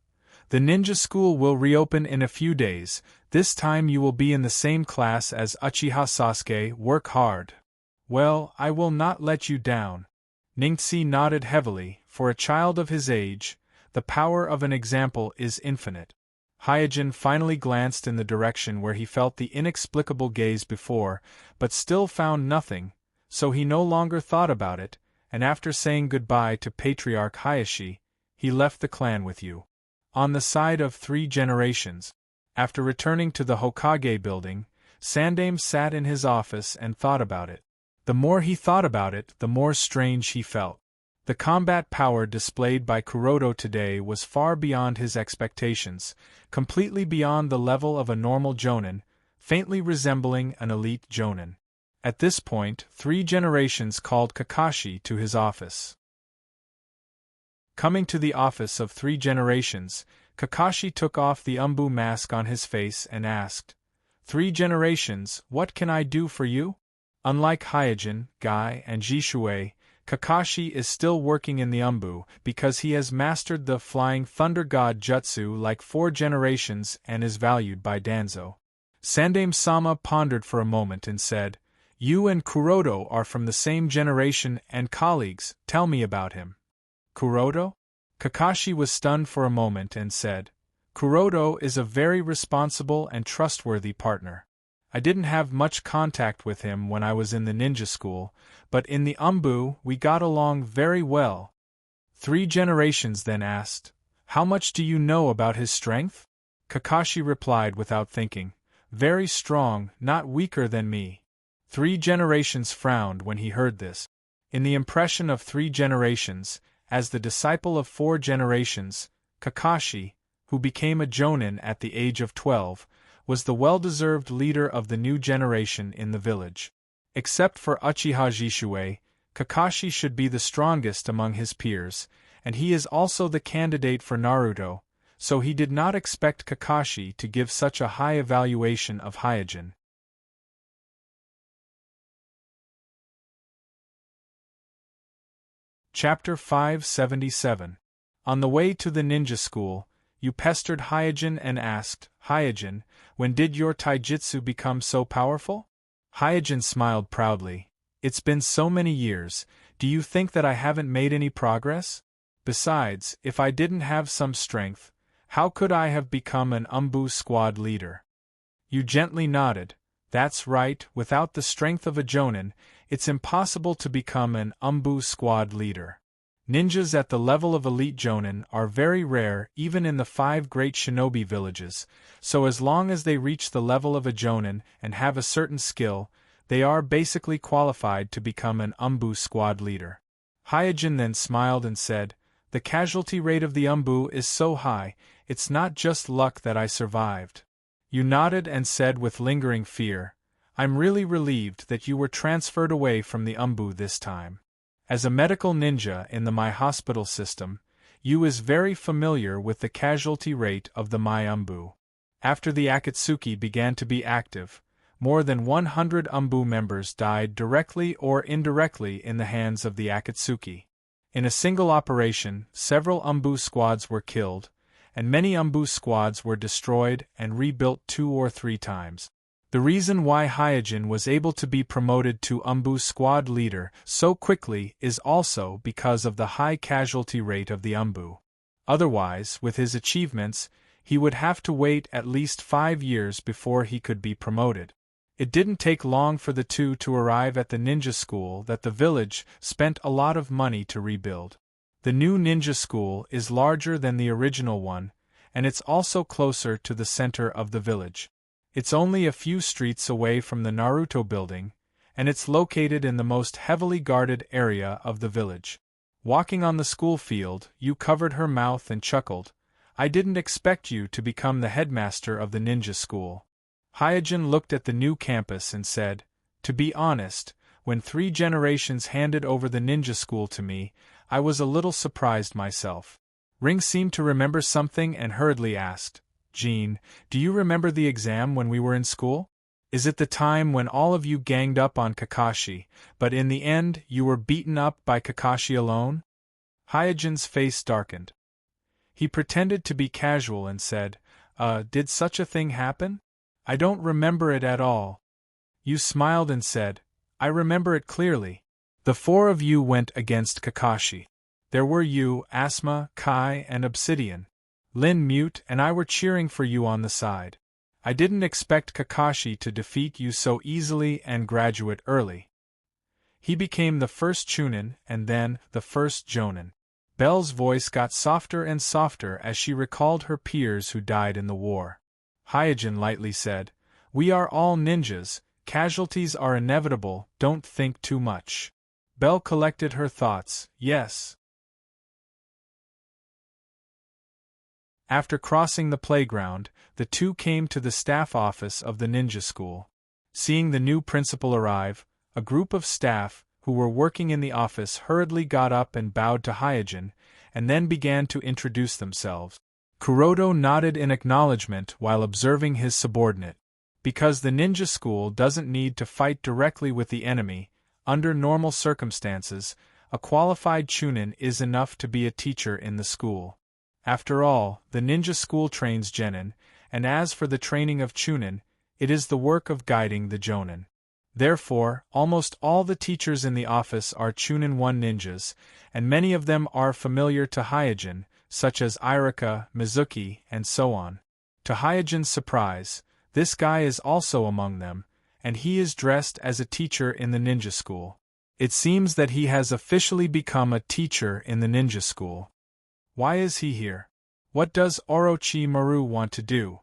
A: "The ninja school will reopen in a few days, this time you will be in the same class as Uchiha Sasuke, work hard." "Well, I will not let you down." Ningtse nodded heavily, for a child of his age, the power of an example is infinite. Hyojin finally glanced in the direction where he felt the inexplicable gaze before, but still found nothing, so he no longer thought about it, and after saying goodbye to Patriarch Hayashi, he left the clan with you. On the side of 3 generations, after returning to the Hokage building, Sandaime sat in his office and thought about it. The more he thought about it, the more strange he felt. The combat power displayed by Kuroto today was far beyond his expectations, completely beyond the level of a normal jonin, faintly resembling an elite jonin. At this point, 3 generations called Kakashi to his office. Coming to the office of 3 generations, Kakashi took off the Umbu mask on his face and asked, 3 generations, what can I do for you? Unlike Hyojin, Guy, and Jishui, Kakashi is still working in the Umbu because he has mastered the Flying Thunder God Jutsu like 4 generations and is valued by Danzo. Sandaime-sama pondered for a moment and said, "You and Kuroto are from the same generation and colleagues, tell me about him." Kuroto? Kakashi was stunned for a moment and said, "Kuroto is a very responsible and trustworthy partner. I didn't have much contact with him when I was in the ninja school, but in the Umbu we got along very well." 3 generations then asked, "How much do you know about his strength?" Kakashi replied without thinking, "Very strong, not weaker than me." 3 generations frowned when he heard this. In the impression of 3 generations, as the disciple of 4 generations, Kakashi, who became a jonin at the age of 12, was the well-deserved leader of the new generation in the village. Except for Uchiha Jishui, Kakashi should be the strongest among his peers, and he is also the candidate for Naruto, so he did not expect Kakashi to give such a high evaluation of Hyojin. Chapter 577. On the way to the ninja school, you pestered Hyojin and asked, "Hyojin, when did your taijutsu become so powerful?" Hyojin smiled proudly. "It's been so many years, do you think that I haven't made any progress? Besides, if I didn't have some strength, how could I have become an Umbu squad leader?" You gently nodded. "That's right, without the strength of a jonin, it's impossible to become an Umbu squad leader. Ninjas at the level of elite jonin are very rare even in the 5 great shinobi villages, so as long as they reach the level of a jonin and have a certain skill, they are basically qualified to become an Umbu squad leader." Hyojin then smiled and said, "The casualty rate of the Umbu is so high, it's not just luck that I survived." You nodded and said with lingering fear, "I'm really relieved that you were transferred away from the Umbu this time. As a medical ninja in the My Hospital system, you is very familiar with the casualty rate of the My Umbu. After the Akatsuki began to be active, more than 100 Umbu members died directly or indirectly in the hands of the Akatsuki. In a single operation, several Umbu squads were killed, and many Umbu squads were destroyed and rebuilt 2 or 3 times. The reason why Hyojin was able to be promoted to Umbu squad leader so quickly is also because of the high casualty rate of the Umbu. Otherwise, with his achievements, he would have to wait at least 5 years before he could be promoted. It didn't take long for the 2 to arrive at the ninja school that the village spent a lot of money to rebuild. The new ninja school is larger than the original one, and it's also closer to the center of the village. It's only a few streets away from the Naruto building, and it's located in the most heavily guarded area of the village. Walking on the school field, you covered her mouth and chuckled. "I didn't expect you to become the headmaster of the ninja school." Hyojin looked at the new campus and said, "To be honest, when 3 generations handed over the ninja school to me, I was a little surprised myself." Ring seemed to remember something and hurriedly asked, "Jean, do you remember the exam when we were in school? Is it the time when all of you ganged up on Kakashi, but in the end you were beaten up by Kakashi alone?" Hyojin's face darkened. He pretended to be casual and said, Did such a thing happen? I don't remember it at all." You smiled and said, "I remember it clearly. The 4 of you went against Kakashi. There were you, Asma, Kai, and Obsidian. Lin Mute and I were cheering for you on the side. I didn't expect Kakashi to defeat you so easily and graduate early. He became the first Chunin and then the first Jonin." Belle's voice got softer and softer as she recalled her peers who died in the war. Hyojin lightly said, "We are all ninjas, casualties are inevitable, don't think too much." Belle collected her thoughts, "Yes." After crossing the playground, the 2 came to the staff office of the ninja school. Seeing the new principal arrive, a group of staff, who were working in the office hurriedly got up and bowed to Hyojin, and then began to introduce themselves. Kuroto nodded in acknowledgement while observing his subordinate. Because the ninja school doesn't need to fight directly with the enemy, under normal circumstances, a qualified chunin is enough to be a teacher in the school. After all, the ninja school trains genin, and as for the training of chunin, it is the work of guiding the jonin. Therefore, almost all the teachers in the office are Chunin 1 ninjas, and many of them are familiar to Hyojin, such as Irika, Mizuki, and so on. To Hyojin's surprise, this guy is also among them, and he is dressed as a teacher in the ninja school. It seems that he has officially become a teacher in the ninja school. Why is he here? What does Orochimaru want to do?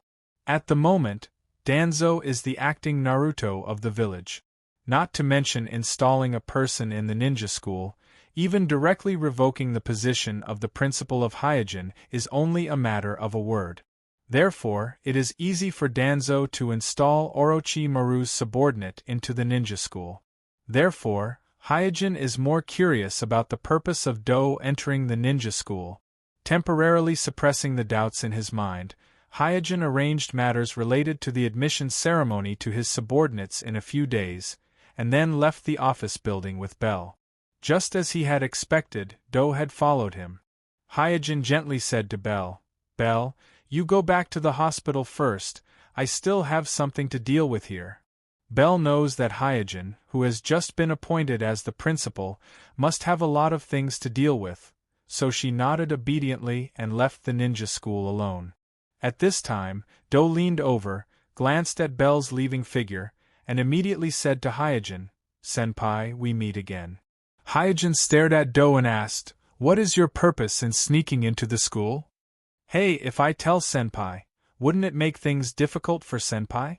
A: At the moment, Danzo is the acting Naruto of the village. Not to mention installing a person in the ninja school, even directly revoking the position of the principal of Hyojin is only a matter of a word. Therefore, it is easy for Danzo to install Orochimaru's subordinate into the ninja school. Therefore, Hyojin is more curious about the purpose of Do entering the ninja school. Temporarily suppressing the doubts in his mind, Hyojin arranged matters related to the admission ceremony to his subordinates in a few days, and then left the office building with Bell. Just as he had expected, Do had followed him. Hyojin gently said to Bell, "Bell, you go back to the hospital first, I still have something to deal with here." Bell knows that Hyojin, who has just been appointed as the principal, must have a lot of things to deal with, so she nodded obediently and left the ninja school alone. At this time, Do leaned over, glanced at Bell's leaving figure, and immediately said to Hyojin, "Senpai, we meet again." Hyojin stared at Do and asked, "What is your purpose in sneaking into the school?" "Hey, if I tell Senpai, wouldn't it make things difficult for Senpai?"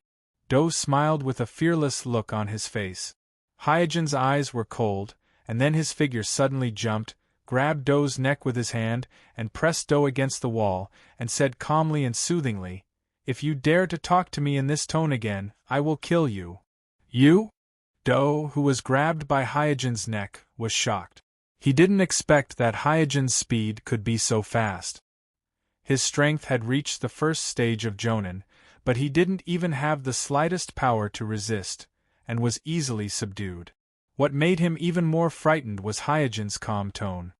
A: Do smiled with a fearless look on his face. Hyojin's eyes were cold, and then his figure suddenly jumped, grabbed Do's neck with his hand, and pressed Do against the wall, and said calmly and soothingly, "If you dare to talk to me in this tone again, I will kill you." "You?" Do, who was grabbed by Hyojin's neck, was shocked. He didn't expect that Hyojin's speed could be so fast. His strength had reached the first stage of Jonin, but he didn't even have the slightest power to resist, and was easily subdued. What made him even more frightened was Hyojin's calm tone.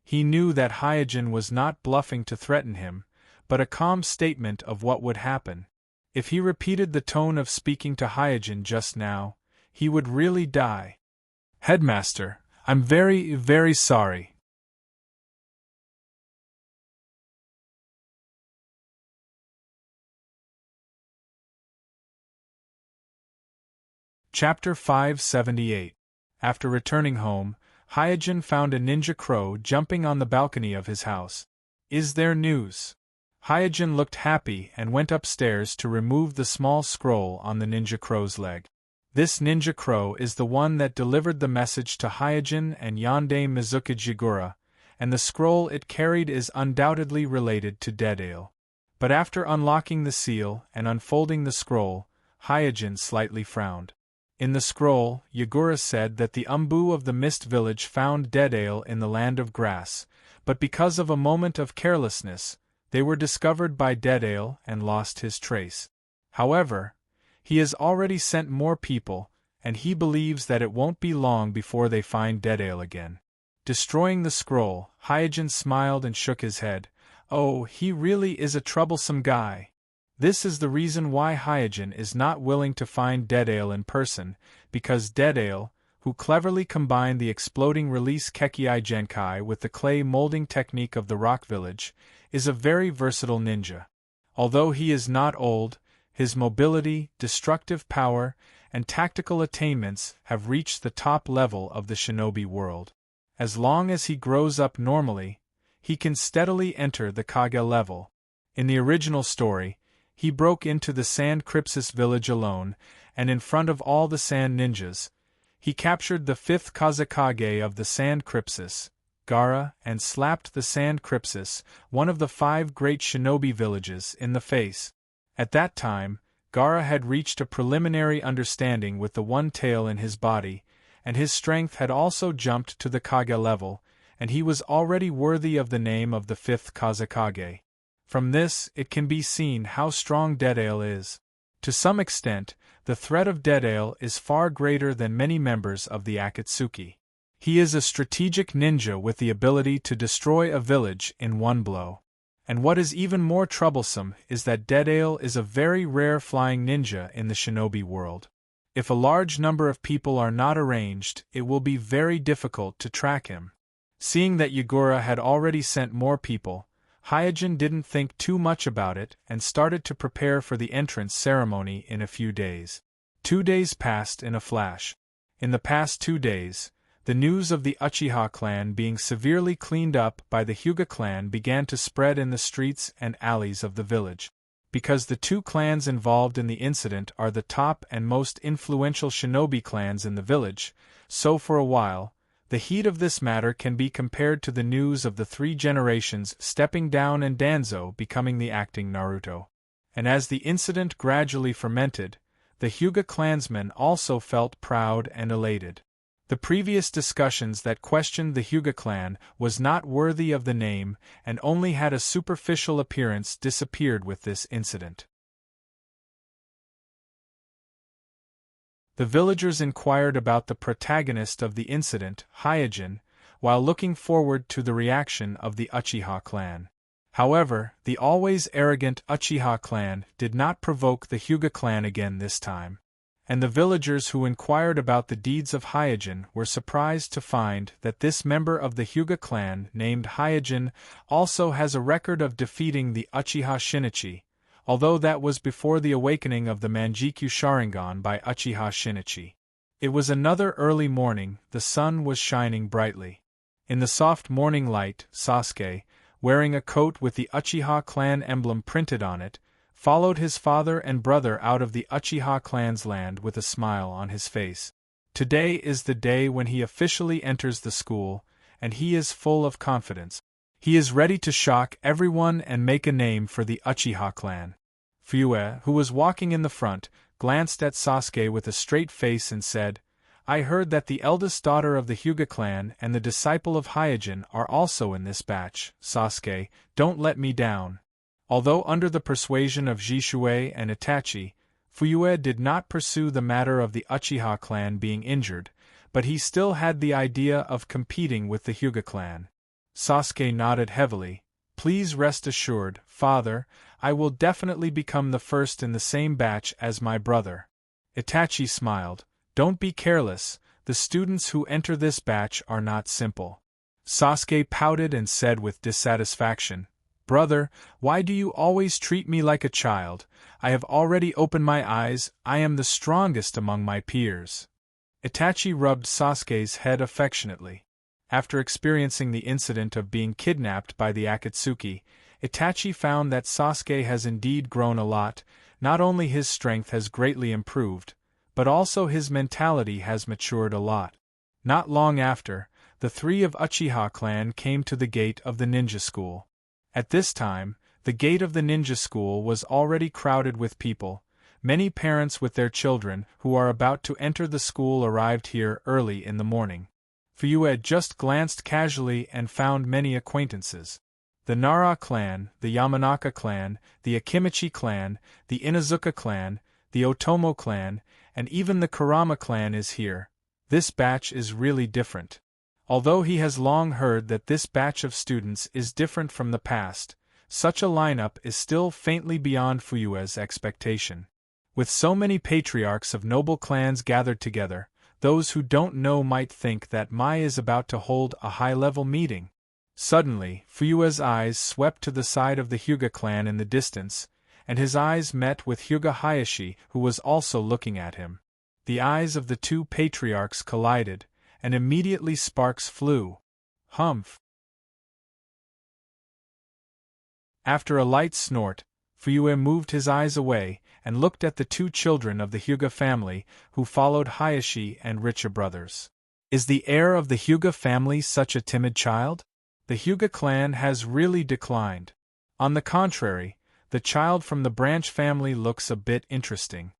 A: He knew that Hyojin was not bluffing to threaten him, but a calm statement of what would happen. If he repeated the tone of speaking to Hyojin just now, he would really die. "Headmaster, I'm very, very sorry." Chapter 578. After returning home, Hyojin found a ninja crow jumping on the balcony of his house. "Is there news?" Hyojin looked happy and went upstairs to remove the small scroll on the ninja crow's leg. This ninja crow is the one that delivered the message to Hyojin and Yonde Mizuki Jigura, and the scroll it carried is undoubtedly related to Deadale. But after unlocking the seal and unfolding the scroll, Hyojin slightly frowned. In the scroll, Yagura said that the Umbu of the Mist Village found Deadale in the Land of Grass, but because of a moment of carelessness, they were discovered by Deadale and lost his trace. However, he has already sent more people, and he believes that it won't be long before they find Deadale again. Destroying the scroll, Hyojin smiled and shook his head. Oh, he really is a troublesome guy. This is the reason why Hyojin is not willing to find Deadale in person, because Deadale, who cleverly combined the exploding release Kekiai Genkai with the clay molding technique of the Rock Village, is a very versatile ninja. Although he is not old, his mobility, destructive power, and tactical attainments have reached the top level of the shinobi world. As long as he grows up normally, he can steadily enter the Kage level. In the original story, he broke into the Sand Crypsis village alone, and in front of all the Sand Ninjas, he captured the 5th Kazekage of the Sand Crypsis, Gaara, and slapped the Sand Crypsis, one of the 5 great shinobi villages, in the face. At that time, Gaara had reached a preliminary understanding with the one tail in his body, and his strength had also jumped to the Kage level, and he was already worthy of the name of the 5th Kazekage. From this, it can be seen how strong Deadale is. To some extent, the threat of Deadale is far greater than many members of the Akatsuki. He is a strategic ninja with the ability to destroy a village in one blow. And what is even more troublesome is that Deadale is a very rare flying ninja in the shinobi world. If a large number of people are not arranged, it will be very difficult to track him. Seeing that Yagura had already sent more people, Hyojin didn't think too much about it and started to prepare for the entrance ceremony in a few days. 2 days passed in a flash. In the past 2 days, the news of the Uchiha clan being severely cleaned up by the Hyuga clan began to spread in the streets and alleys of the village. Because the 2 clans involved in the incident are the top and most influential shinobi clans in the village, so for a while, the heat of this matter can be compared to the news of the 3 generations stepping down and Danzo becoming the acting Naruto. And as the incident gradually fermented, the Hyuga clansmen also felt proud and elated. The previous discussions that questioned the Hyuga clan was not worthy of the name and only had a superficial appearance disappeared with this incident. The villagers inquired about the protagonist of the incident, Hyojin, while looking forward to the reaction of the Uchiha clan. However, the always arrogant Uchiha clan did not provoke the Hyuga clan again this time. And the villagers who inquired about the deeds of Hyojin were surprised to find that this member of the Hyuga clan named Hyojin also has a record of defeating the Uchiha Shinichi, although that was before the awakening of the Manjikyu Sharingan by Uchiha Shinichi. It was another early morning, the sun was shining brightly. In the soft morning light, Sasuke, wearing a coat with the Uchiha clan emblem printed on it, followed his father and brother out of the Uchiha clan's land with a smile on his face. Today is the day when he officially enters the school, and he is full of confidence. He is ready to shock everyone and make a name for the Uchiha clan. Fuyue, who was walking in the front, glanced at Sasuke with a straight face and said, "I heard that the eldest daughter of the Hyuga clan and the disciple of Hyojin are also in this batch. Sasuke, don't let me down." Although under the persuasion of Jishuei and Itachi, Fuyue did not pursue the matter of the Uchiha clan being injured, but he still had the idea of competing with the Hyuga clan. Sasuke nodded heavily. "Please rest assured, father, I will definitely become the first in the same batch as my brother." Itachi smiled. "Don't be careless, the students who enter this batch are not simple." Sasuke pouted and said with dissatisfaction, "Brother, why do you always treat me like a child? I have already opened my eyes, I am the strongest among my peers." Itachi rubbed Sasuke's head affectionately. After experiencing the incident of being kidnapped by the Akatsuki, Itachi found that Sasuke has indeed grown a lot. Not only his strength has greatly improved, but also his mentality has matured a lot. Not long after, the 3 of Uchiha clan came to the gate of the ninja school. At this time, the gate of the ninja school was already crowded with people. Many parents with their children who are about to enter the school arrived here early in the morning. Fuyue just glanced casually and found many acquaintances. The Nara clan, the Yamanaka clan, the Akimichi clan, the Inazuka clan, the Otomo clan, and even the Kurama clan is here. This batch is really different. Although he has long heard that this batch of students is different from the past, such a lineup is still faintly beyond Fuyue's expectation. With so many patriarchs of noble clans gathered together, those who don't know might think that Mai is about to hold a high-level meeting. Suddenly, Fuyue's eyes swept to the side of the Hyuga clan in the distance, and his eyes met with Hyuga Hayashi, who was also looking at him. The eyes of the 2 patriarchs collided, and immediately sparks flew. Humph! After a light snort, Fuyue moved his eyes away and looked at the 2 children of the Hyuga family who followed Hayashi and Richa brothers. Is the heir of the Hyuga family such a timid child? The Hyuga clan has really declined. On the contrary, the child from the branch family looks a bit interesting.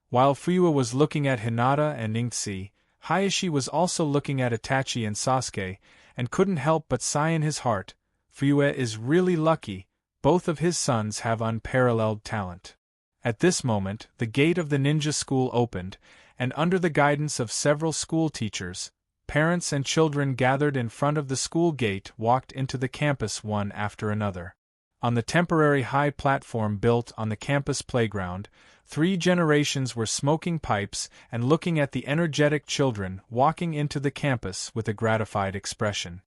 A: While Fuyue was looking at Hinata and Ningxi, Hayashi was also looking at Itachi and Sasuke, and couldn't help but sigh in his heart. Fuyue is really lucky, both of his sons have unparalleled talent. At this moment, the gate of the ninja school opened, and under the guidance of several school teachers, parents and children gathered in front of the school gate walked into the campus one after another. On the temporary high platform built on the campus playground, 3 generations were smoking pipes and looking at the energetic children walking into the campus with a gratified expression.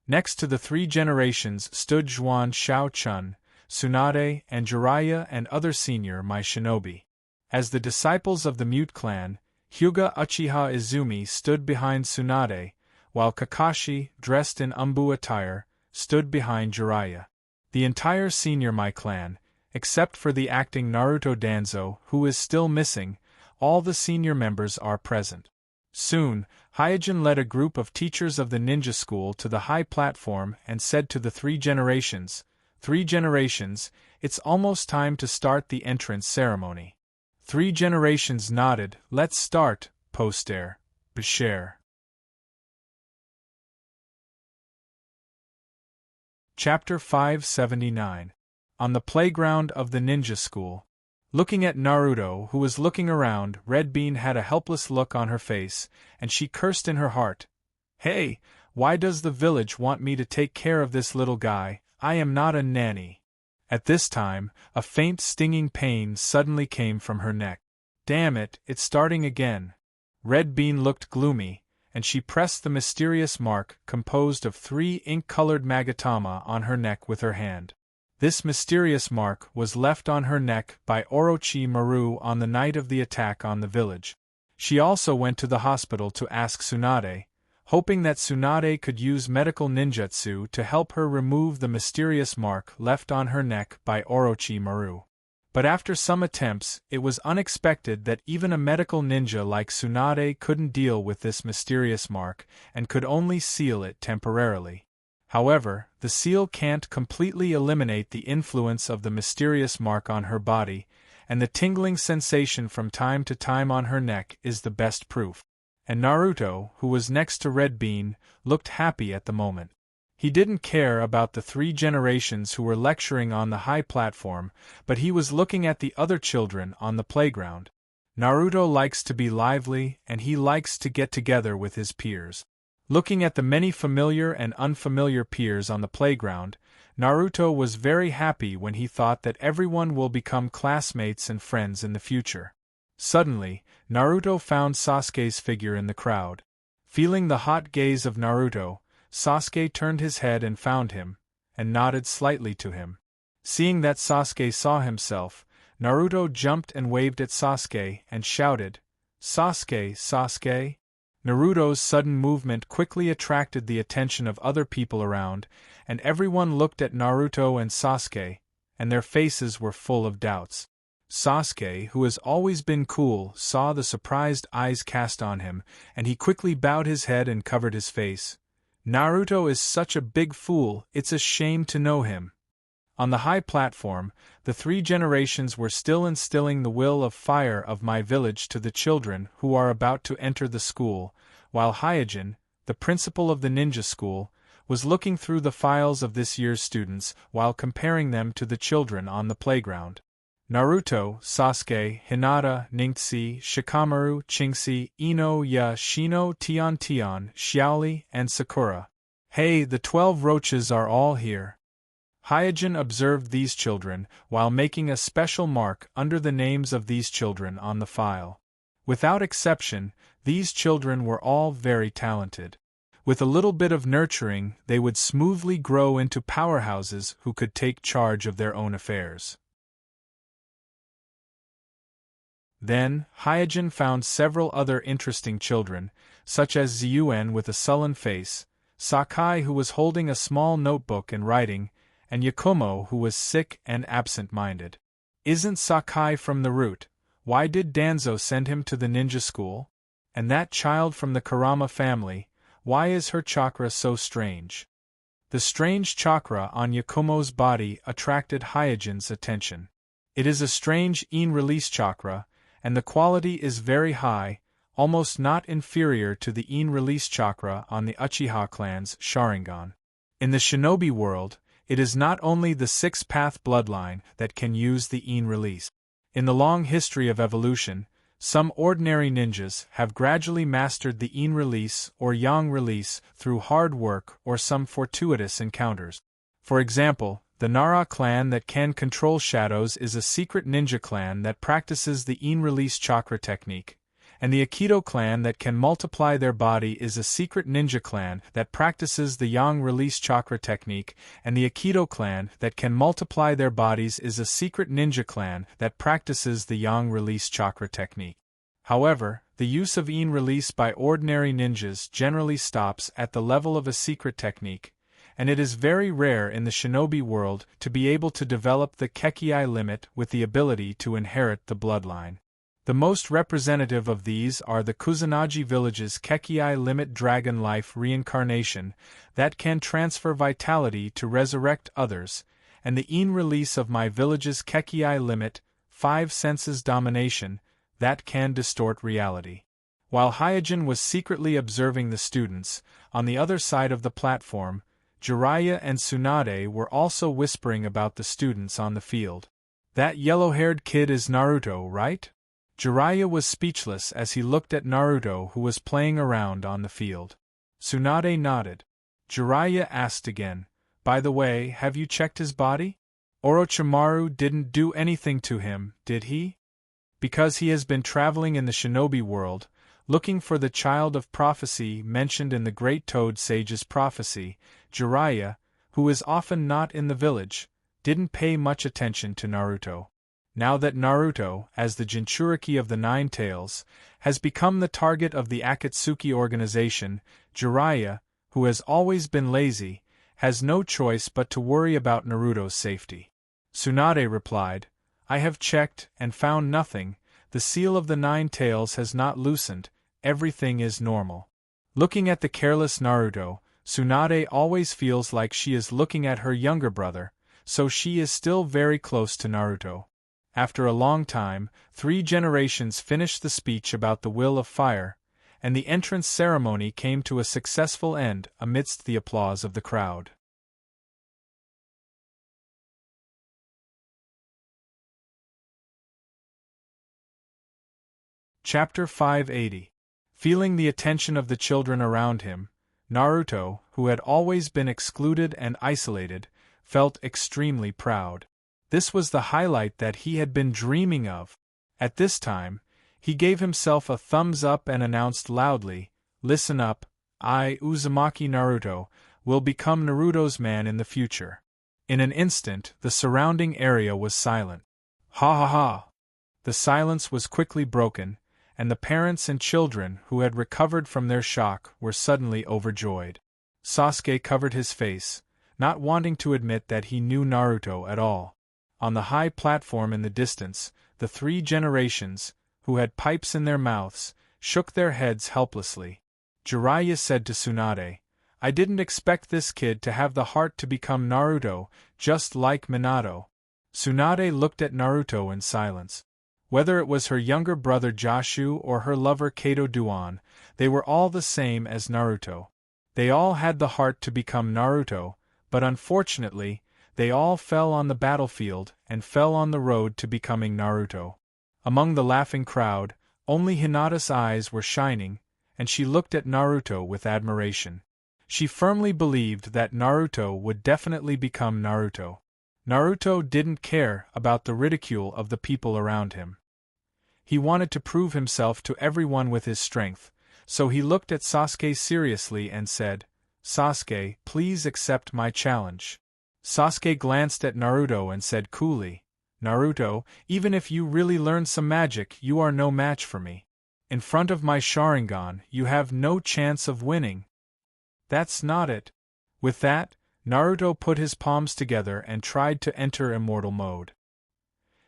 A: Next to the 3 generations stood Juan Xiao-chun, Tsunade, and Jiraiya and other senior Mai shinobi. As the disciples of the Mute clan, Hyuga Uchiha Izumi stood behind Tsunade, while Kakashi, dressed in Umbu attire, stood behind Jiraiya. The entire senior Mai clan, except for the acting Naruto Danzo who is still missing, all the senior members are present. Soon, Hyojin led a group of teachers of the ninja school to the high platform and said to the 3 generations, "3 generations, it's almost time to start the entrance ceremony." 3 generations nodded. "Let's start, poster, Bashir." Chapter 579. On the playground of the ninja school. Looking at Naruto, who was looking around, Red Bean had a helpless look on her face, and she cursed in her heart. "Hey, why does the village want me to take care of this little guy? I am not a nanny." At this time, a faint stinging pain suddenly came from her neck. "Damn it, it's starting again." Red Bean looked gloomy, and she pressed the mysterious mark composed of 3 ink-colored magatama on her neck with her hand. This mysterious mark was left on her neck by Orochimaru on the night of the attack on the village. She also went to the hospital to ask Tsunade, hoping that Tsunade could use medical ninjutsu to help her remove the mysterious mark left on her neck by Orochimaru. But after some attempts, it was unexpected that even a medical ninja like Tsunade couldn't deal with this mysterious mark and could only seal it temporarily. However, the seal can't completely eliminate the influence of the mysterious mark on her body, and the tingling sensation from time to time on her neck is the best proof. And Naruto, who was next to Red Bean, looked happy at the moment. He didn't care about the 3 generations who were lecturing on the high platform, but he was looking at the other children on the playground. Naruto likes to be lively, and he likes to get together with his peers. Looking at the many familiar and unfamiliar peers on the playground, Naruto was very happy when he thought that everyone will become classmates and friends in the future. Suddenly, Naruto found Sasuke's figure in the crowd. Feeling the hot gaze of Naruto, Sasuke turned his head and found him, and nodded slightly to him. Seeing that Sasuke saw himself, Naruto jumped and waved at Sasuke and shouted, "Sasuke, Sasuke!" Naruto's sudden movement quickly attracted the attention of other people around, and everyone looked at Naruto and Sasuke, and their faces were full of doubts. Sasuke, who has always been cool, saw the surprised eyes cast on him, and he quickly bowed his head and covered his face. "Naruto is such a big fool, it's a shame to know him." On the high platform, the 3 generations were still instilling the will of fire of my village to the children who are about to enter the school, while Hyojin, the principal of the ninja school, was looking through the files of this year's students while comparing them to the children on the playground. Naruto, Sasuke, Hinata, Ningxi, Shikamaru, Chingxi, Ino, Ya, Shino, Tian, Xiaoli, and Sakura. "Hey, the 12 roaches are all here." Hyojin observed these children while making a special mark under the names of these children on the file. Without exception, these children were all very talented. With a little bit of nurturing, they would smoothly grow into powerhouses who could take charge of their own affairs. Then, Hyojin found several other interesting children, such as Ziyuan with a sullen face, Sakai who was holding a small notebook and writing, and Yakumo who was sick and absent-minded. "Isn't Sakai from the root? Why did Danzo send him to the ninja school? And that child from the Kurama family, why is her chakra so strange?" The strange chakra on Yakumo's body attracted Hyojin's attention. It is a strange in-release chakra, and the quality is very high, almost not inferior to the in-release chakra on the Uchiha clan's Sharingan. In the shinobi world, it is not only the 6-path bloodline that can use the in-release. In the long history of evolution, some ordinary ninjas have gradually mastered the yin release or yang release through hard work or some fortuitous encounters. For example, the Nara clan that can control shadows is a secret ninja clan that practices the yin release chakra technique, and the Aikido clan that can multiply their body is a secret ninja clan that practices the yang release chakra technique, and the Aikido clan that can multiply their bodies is a secret ninja clan that practices the yang release chakra technique. However, the use of yin release by ordinary ninjas generally stops at the level of a secret technique, and it is very rare in the shinobi world to be able to develop the Kekii limit with the ability to inherit the bloodline. The most representative of these are the Kusanagi village's Kekii limit dragon life reincarnation that can transfer vitality to resurrect others, and the yin release of my village's Kekii limit, 5 senses domination, that can distort reality. While Hyojin was secretly observing the students, on the other side of the platform, Jiraiya and Tsunade were also whispering about the students on the field. That yellow-haired kid is Naruto, right? Jiraiya was speechless as he looked at Naruto, who was playing around on the field. Tsunade nodded. Jiraiya asked again, "By the way, have you checked his body? Orochimaru didn't do anything to him, did he? Because he has been traveling in the shinobi world, looking for the child of prophecy mentioned in the Great Toad Sage's prophecy." Jiraiya, who is often not in the village, didn't pay much attention to Naruto. Now that Naruto, as the Jinchuriki of the Nine Tails, has become the target of the Akatsuki organization, Jiraiya, who has always been lazy, has no choice but to worry about Naruto's safety. Tsunade replied, "I have checked and found nothing, the seal of the Nine Tails has not loosened, everything is normal." Looking at the careless Naruto, Tsunade always feels like she is looking at her younger brother, so she is still very close to Naruto. After a long time, 3 generations finished the speech about the will of fire, and the entrance ceremony came to a successful end amidst the applause of the crowd. Chapter 580. Feeling the attention of the children around him, Naruto, who had always been excluded and isolated, felt extremely proud. This was the highlight that he had been dreaming of. At this time, he gave himself a thumbs up and announced loudly, "Listen up, I, Uzumaki Naruto, will become Naruto's man in the future." In an instant, the surrounding area was silent. Ha ha ha! The silence was quickly broken, and the parents and children who had recovered from their shock were suddenly overjoyed. Sasuke covered his face, not wanting to admit that he knew Naruto at all. On the high platform in the distance, the 3 generations, who had pipes in their mouths, shook their heads helplessly. Jiraiya said to Tsunade, "I didn't expect this kid to have the heart to become Naruto, just like Minato." Tsunade looked at Naruto in silence. Whether it was her younger brother Jashu or her lover Kato Duan, they were all the same as Naruto. They all had the heart to become Naruto, but unfortunately, they all fell on the battlefield and fell on the road to becoming Naruto. Among the laughing crowd, only Hinata's eyes were shining, and she looked at Naruto with admiration. She firmly believed that Naruto would definitely become Naruto. Naruto didn't care about the ridicule of the people around him. He wanted to prove himself to everyone with his strength, so he looked at Sasuke seriously and said, "Sasuke, please accept my challenge." Sasuke glanced at Naruto and said coolly, "Naruto, even if you really learn some magic, you are no match for me. In front of my Sharingan, you have no chance of winning." "That's not it." With that, Naruto put his palms together and tried to enter immortal mode.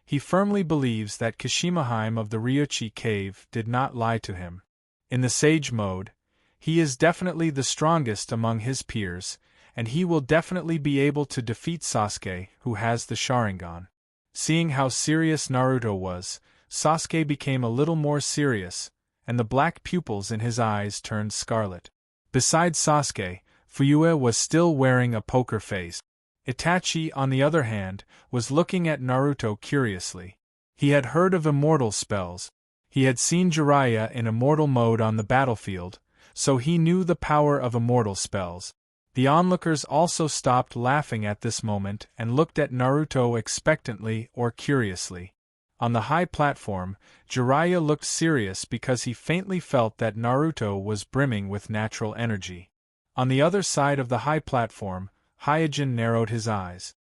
A: He firmly believes that Kishimaheim of the Ryuchi cave did not lie to him. In the Sage mode, he is definitely the strongest among his peers, and he will definitely be able to defeat Sasuke, who has the Sharingan. Seeing how serious Naruto was, Sasuke became a little more serious, and the black pupils in his eyes turned scarlet. Besides Sasuke, Fuyue was still wearing a poker face. Itachi, on the other hand, was looking at Naruto curiously. He had heard of immortal spells. He had seen Jiraiya in immortal mode on the battlefield, so he knew the power of immortal spells. The onlookers also stopped laughing at this moment and looked at Naruto expectantly or curiously. On the high platform, Jiraiya looked serious because he faintly felt that Naruto was brimming with natural energy. On the other side of the high platform, Hyojin narrowed his eyes.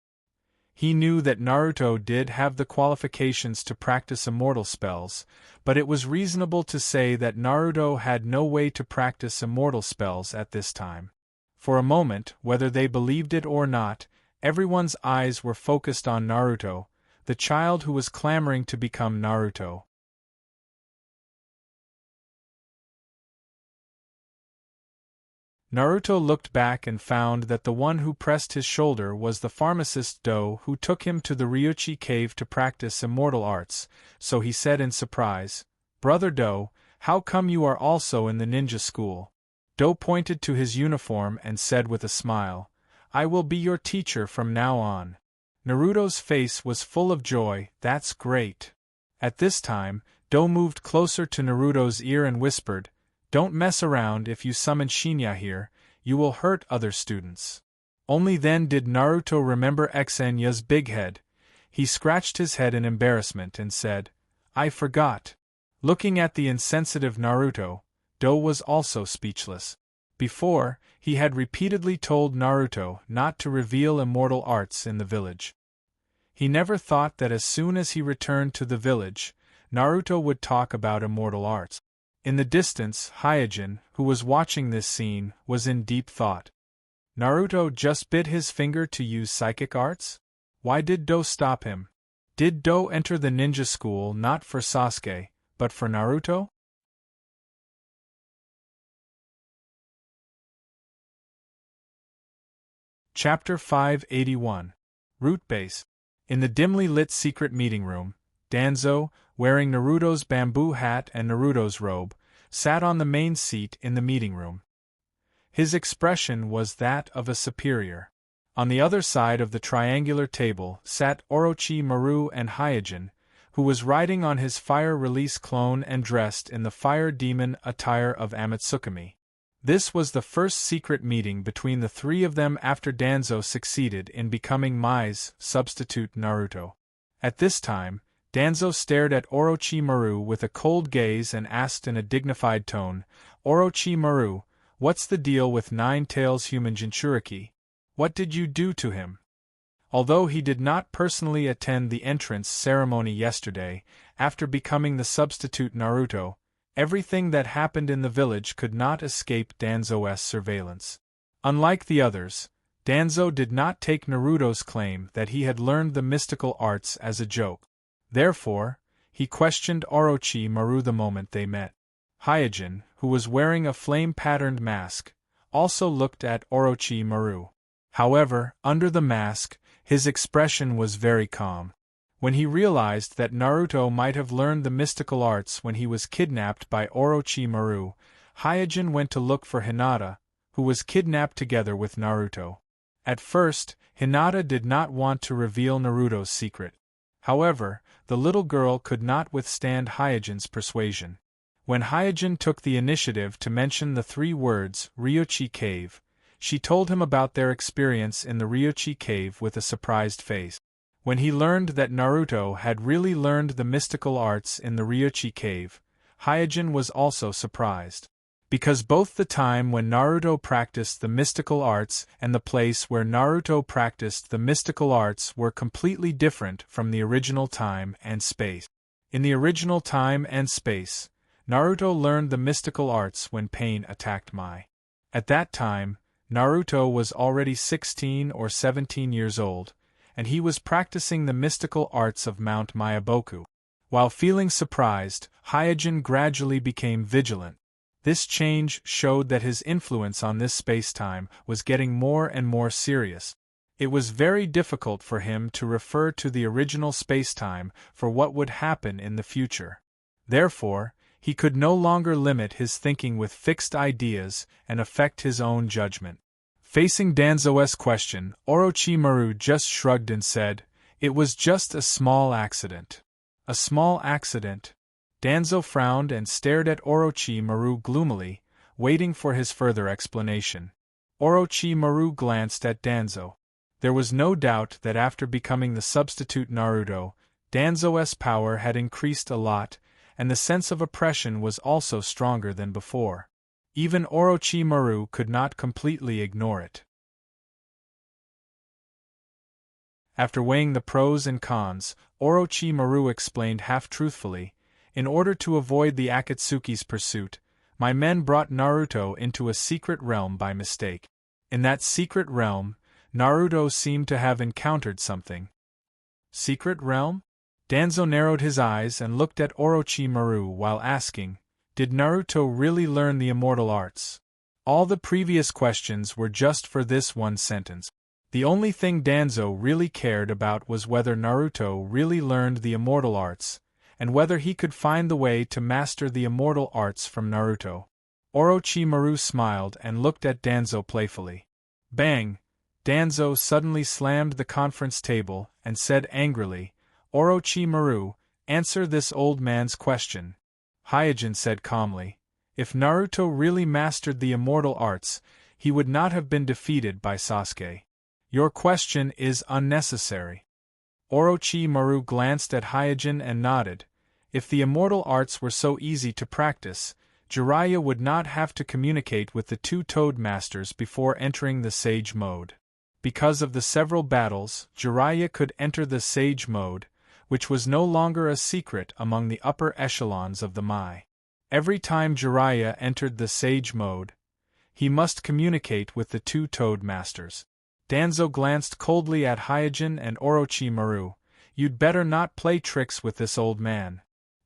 A: He knew that Naruto did have the qualifications to practice immortal spells, but it was reasonable to say that Naruto had no way to practice immortal spells at this time. For a moment, whether they believed it or not, everyone's eyes were focused on Naruto, the child who was clamoring to become Naruto. Naruto looked back and found that the one who pressed his shoulder was the pharmacist Do, who took him to the Ryuchi cave to practice immortal arts, so he said in surprise, "Brother Do, how come you are also in the ninja school?" Do pointed to his uniform and said with a smile, "I will be your teacher from now on." Naruto's face was full of joy. "That's great." At this time, Do moved closer to Naruto's ear and whispered, "Don't mess around. If you summon Shinya here, you will hurt other students." Only then did Naruto remember Xenya's big head. He scratched his head in embarrassment and said, "I forgot." Looking at the insensitive Naruto, Do was also speechless. Before, he had repeatedly told Naruto not to reveal immortal arts in the village. He never thought that as soon as he returned to the village, Naruto would talk about immortal arts. In the distance, Hyojin, who was watching this scene, was in deep thought. Naruto just bit his finger to use psychic arts? Why did Do stop him? Did Do enter the ninja school not for Sasuke, but for Naruto? Chapter 581. Root Base. In the dimly lit secret meeting room, Danzo, wearing Naruto's bamboo hat and Naruto's robe, sat on the main seat in the meeting room. His expression was that of a superior. On the other side of the triangular table sat Orochimaru and Hyojin, who was riding on his fire-release clone and dressed in the fire demon attire of Amatsukami. This was the first secret meeting between the three of them after Danzo succeeded in becoming Mai's substitute Naruto. At this time, Danzo stared at Orochimaru with a cold gaze and asked in a dignified tone, "Orochimaru, what's the deal with Nine-Tails human Jinchuriki? What did you do to him?" Although he did not personally attend the entrance ceremony yesterday, after becoming the substitute Naruto, everything that happened in the village could not escape Danzo's surveillance. Unlike the others, Danzo did not take Naruto's claim that he had learned the mystical arts as a joke. Therefore, he questioned Orochimaru the moment they met. Hyojin, who was wearing a flame-patterned mask, also looked at Orochimaru. However, under the mask, his expression was very calm. When he realized that Naruto might have learned the mystical arts when he was kidnapped by Orochimaru, Hyojin went to look for Hinata, who was kidnapped together with Naruto. At first, Hinata did not want to reveal Naruto's secret. However, the little girl could not withstand Hyojin's persuasion. When Hyojin took the initiative to mention the three words, Ryuchi Cave, she told him about their experience in the Ryuchi Cave with a surprised face. When he learned that Naruto had really learned the mystical arts in the Ryuchi Cave, Hyojin was also surprised. Because both the time when Naruto practiced the mystical arts and the place where Naruto practiced the mystical arts were completely different from the original time and space. In the original time and space, Naruto learned the mystical arts when pain attacked Mai. At that time, Naruto was already 16 or 17 years old, and he was practicing the mystical arts of Mount Myaboku. While feeling surprised, Hyojin gradually became vigilant. This change showed that his influence on this space-time was getting more and more serious. It was very difficult for him to refer to the original space-time for what would happen in the future. Therefore, he could no longer limit his thinking with fixed ideas and affect his own judgment. Facing Danzo's question, Orochimaru just shrugged and said, "It was just a small accident." A small accident. Danzo frowned and stared at Orochimaru gloomily, waiting for his further explanation. Orochimaru glanced at Danzo. There was no doubt that after becoming the substitute Naruto, Danzo's power had increased a lot, and the sense of oppression was also stronger than before. Even Orochimaru could not completely ignore it. After weighing the pros and cons, Orochimaru explained half-truthfully, "In order to avoid the Akatsuki's pursuit, my men brought Naruto into a secret realm by mistake. In that secret realm, Naruto seemed to have encountered something." Secret realm? Danzo narrowed his eyes and looked at Orochimaru while asking, "Did Naruto really learn the immortal arts?" All the previous questions were just for this one sentence. The only thing Danzo really cared about was whether Naruto really learned the immortal arts, and whether he could find the way to master the immortal arts from Naruto. Orochimaru smiled and looked at Danzo playfully. Bang! Danzo suddenly slammed the conference table and said angrily, "Orochimaru, answer this old man's question." Hyojin said calmly, "If Naruto really mastered the immortal arts, he would not have been defeated by Sasuke. Your question is unnecessary." Orochimaru glanced at Hyojin and nodded. If the immortal arts were so easy to practice, Jiraiya would not have to communicate with the two Toad Masters before entering the Sage Mode. Because of the several battles, Jiraiya could enter the Sage Mode, which was no longer a secret among the upper echelons of the Mai. Every time Jiraiya entered the Sage Mode, he must communicate with the two Toad Masters. Danzo glanced coldly at Hyojin and Orochimaru. "You'd better not play tricks with this old man."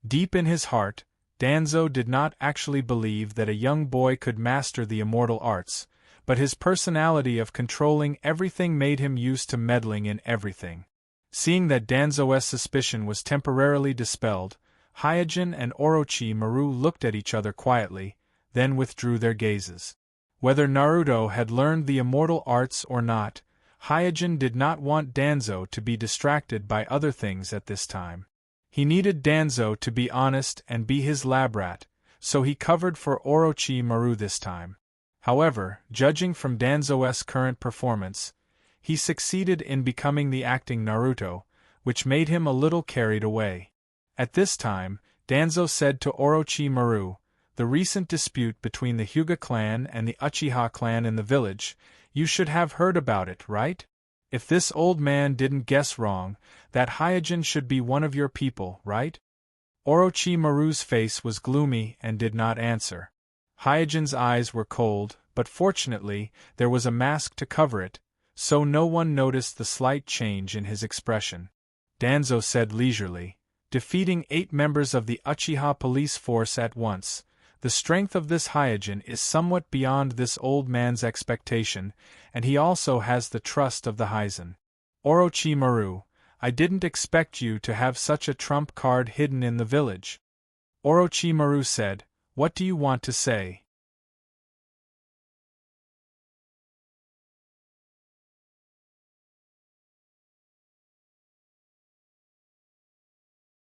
A: Deep in his heart, Danzo did not actually believe that a young boy could master the immortal arts, but his personality of controlling everything made him used to meddling in everything. Seeing that Danzo's suspicion was temporarily dispelled, Hyojin and Orochimaru looked at each other quietly, then withdrew their gazes. Whether Naruto had learned the immortal arts or not, Hyojin did not want Danzo to be distracted by other things at this time. He needed Danzo to be honest and be his lab rat, so he covered for Orochimaru this time. However, judging from Danzo's current performance, he succeeded in becoming the acting Naruto, which made him a little carried away. At this time, Danzo said to Orochimaru, "The recent dispute between the Hyuga clan and the Uchiha clan in the village, you should have heard about it, right? If this old man didn't guess wrong, that Hyojin should be one of your people, right?" Orochimaru's face was gloomy and did not answer. Hyojin's eyes were cold, but fortunately, there was a mask to cover it, so no one noticed the slight change in his expression. Danzo said leisurely, "Defeating 8 members of the Uchiha police force at once. The strength of this Hyojin is somewhat beyond this old man's expectation, and he also has the trust of the Hyzen. Orochimaru, I didn't expect you to have such a trump card hidden in the village." Orochimaru said, "What do you want to say?"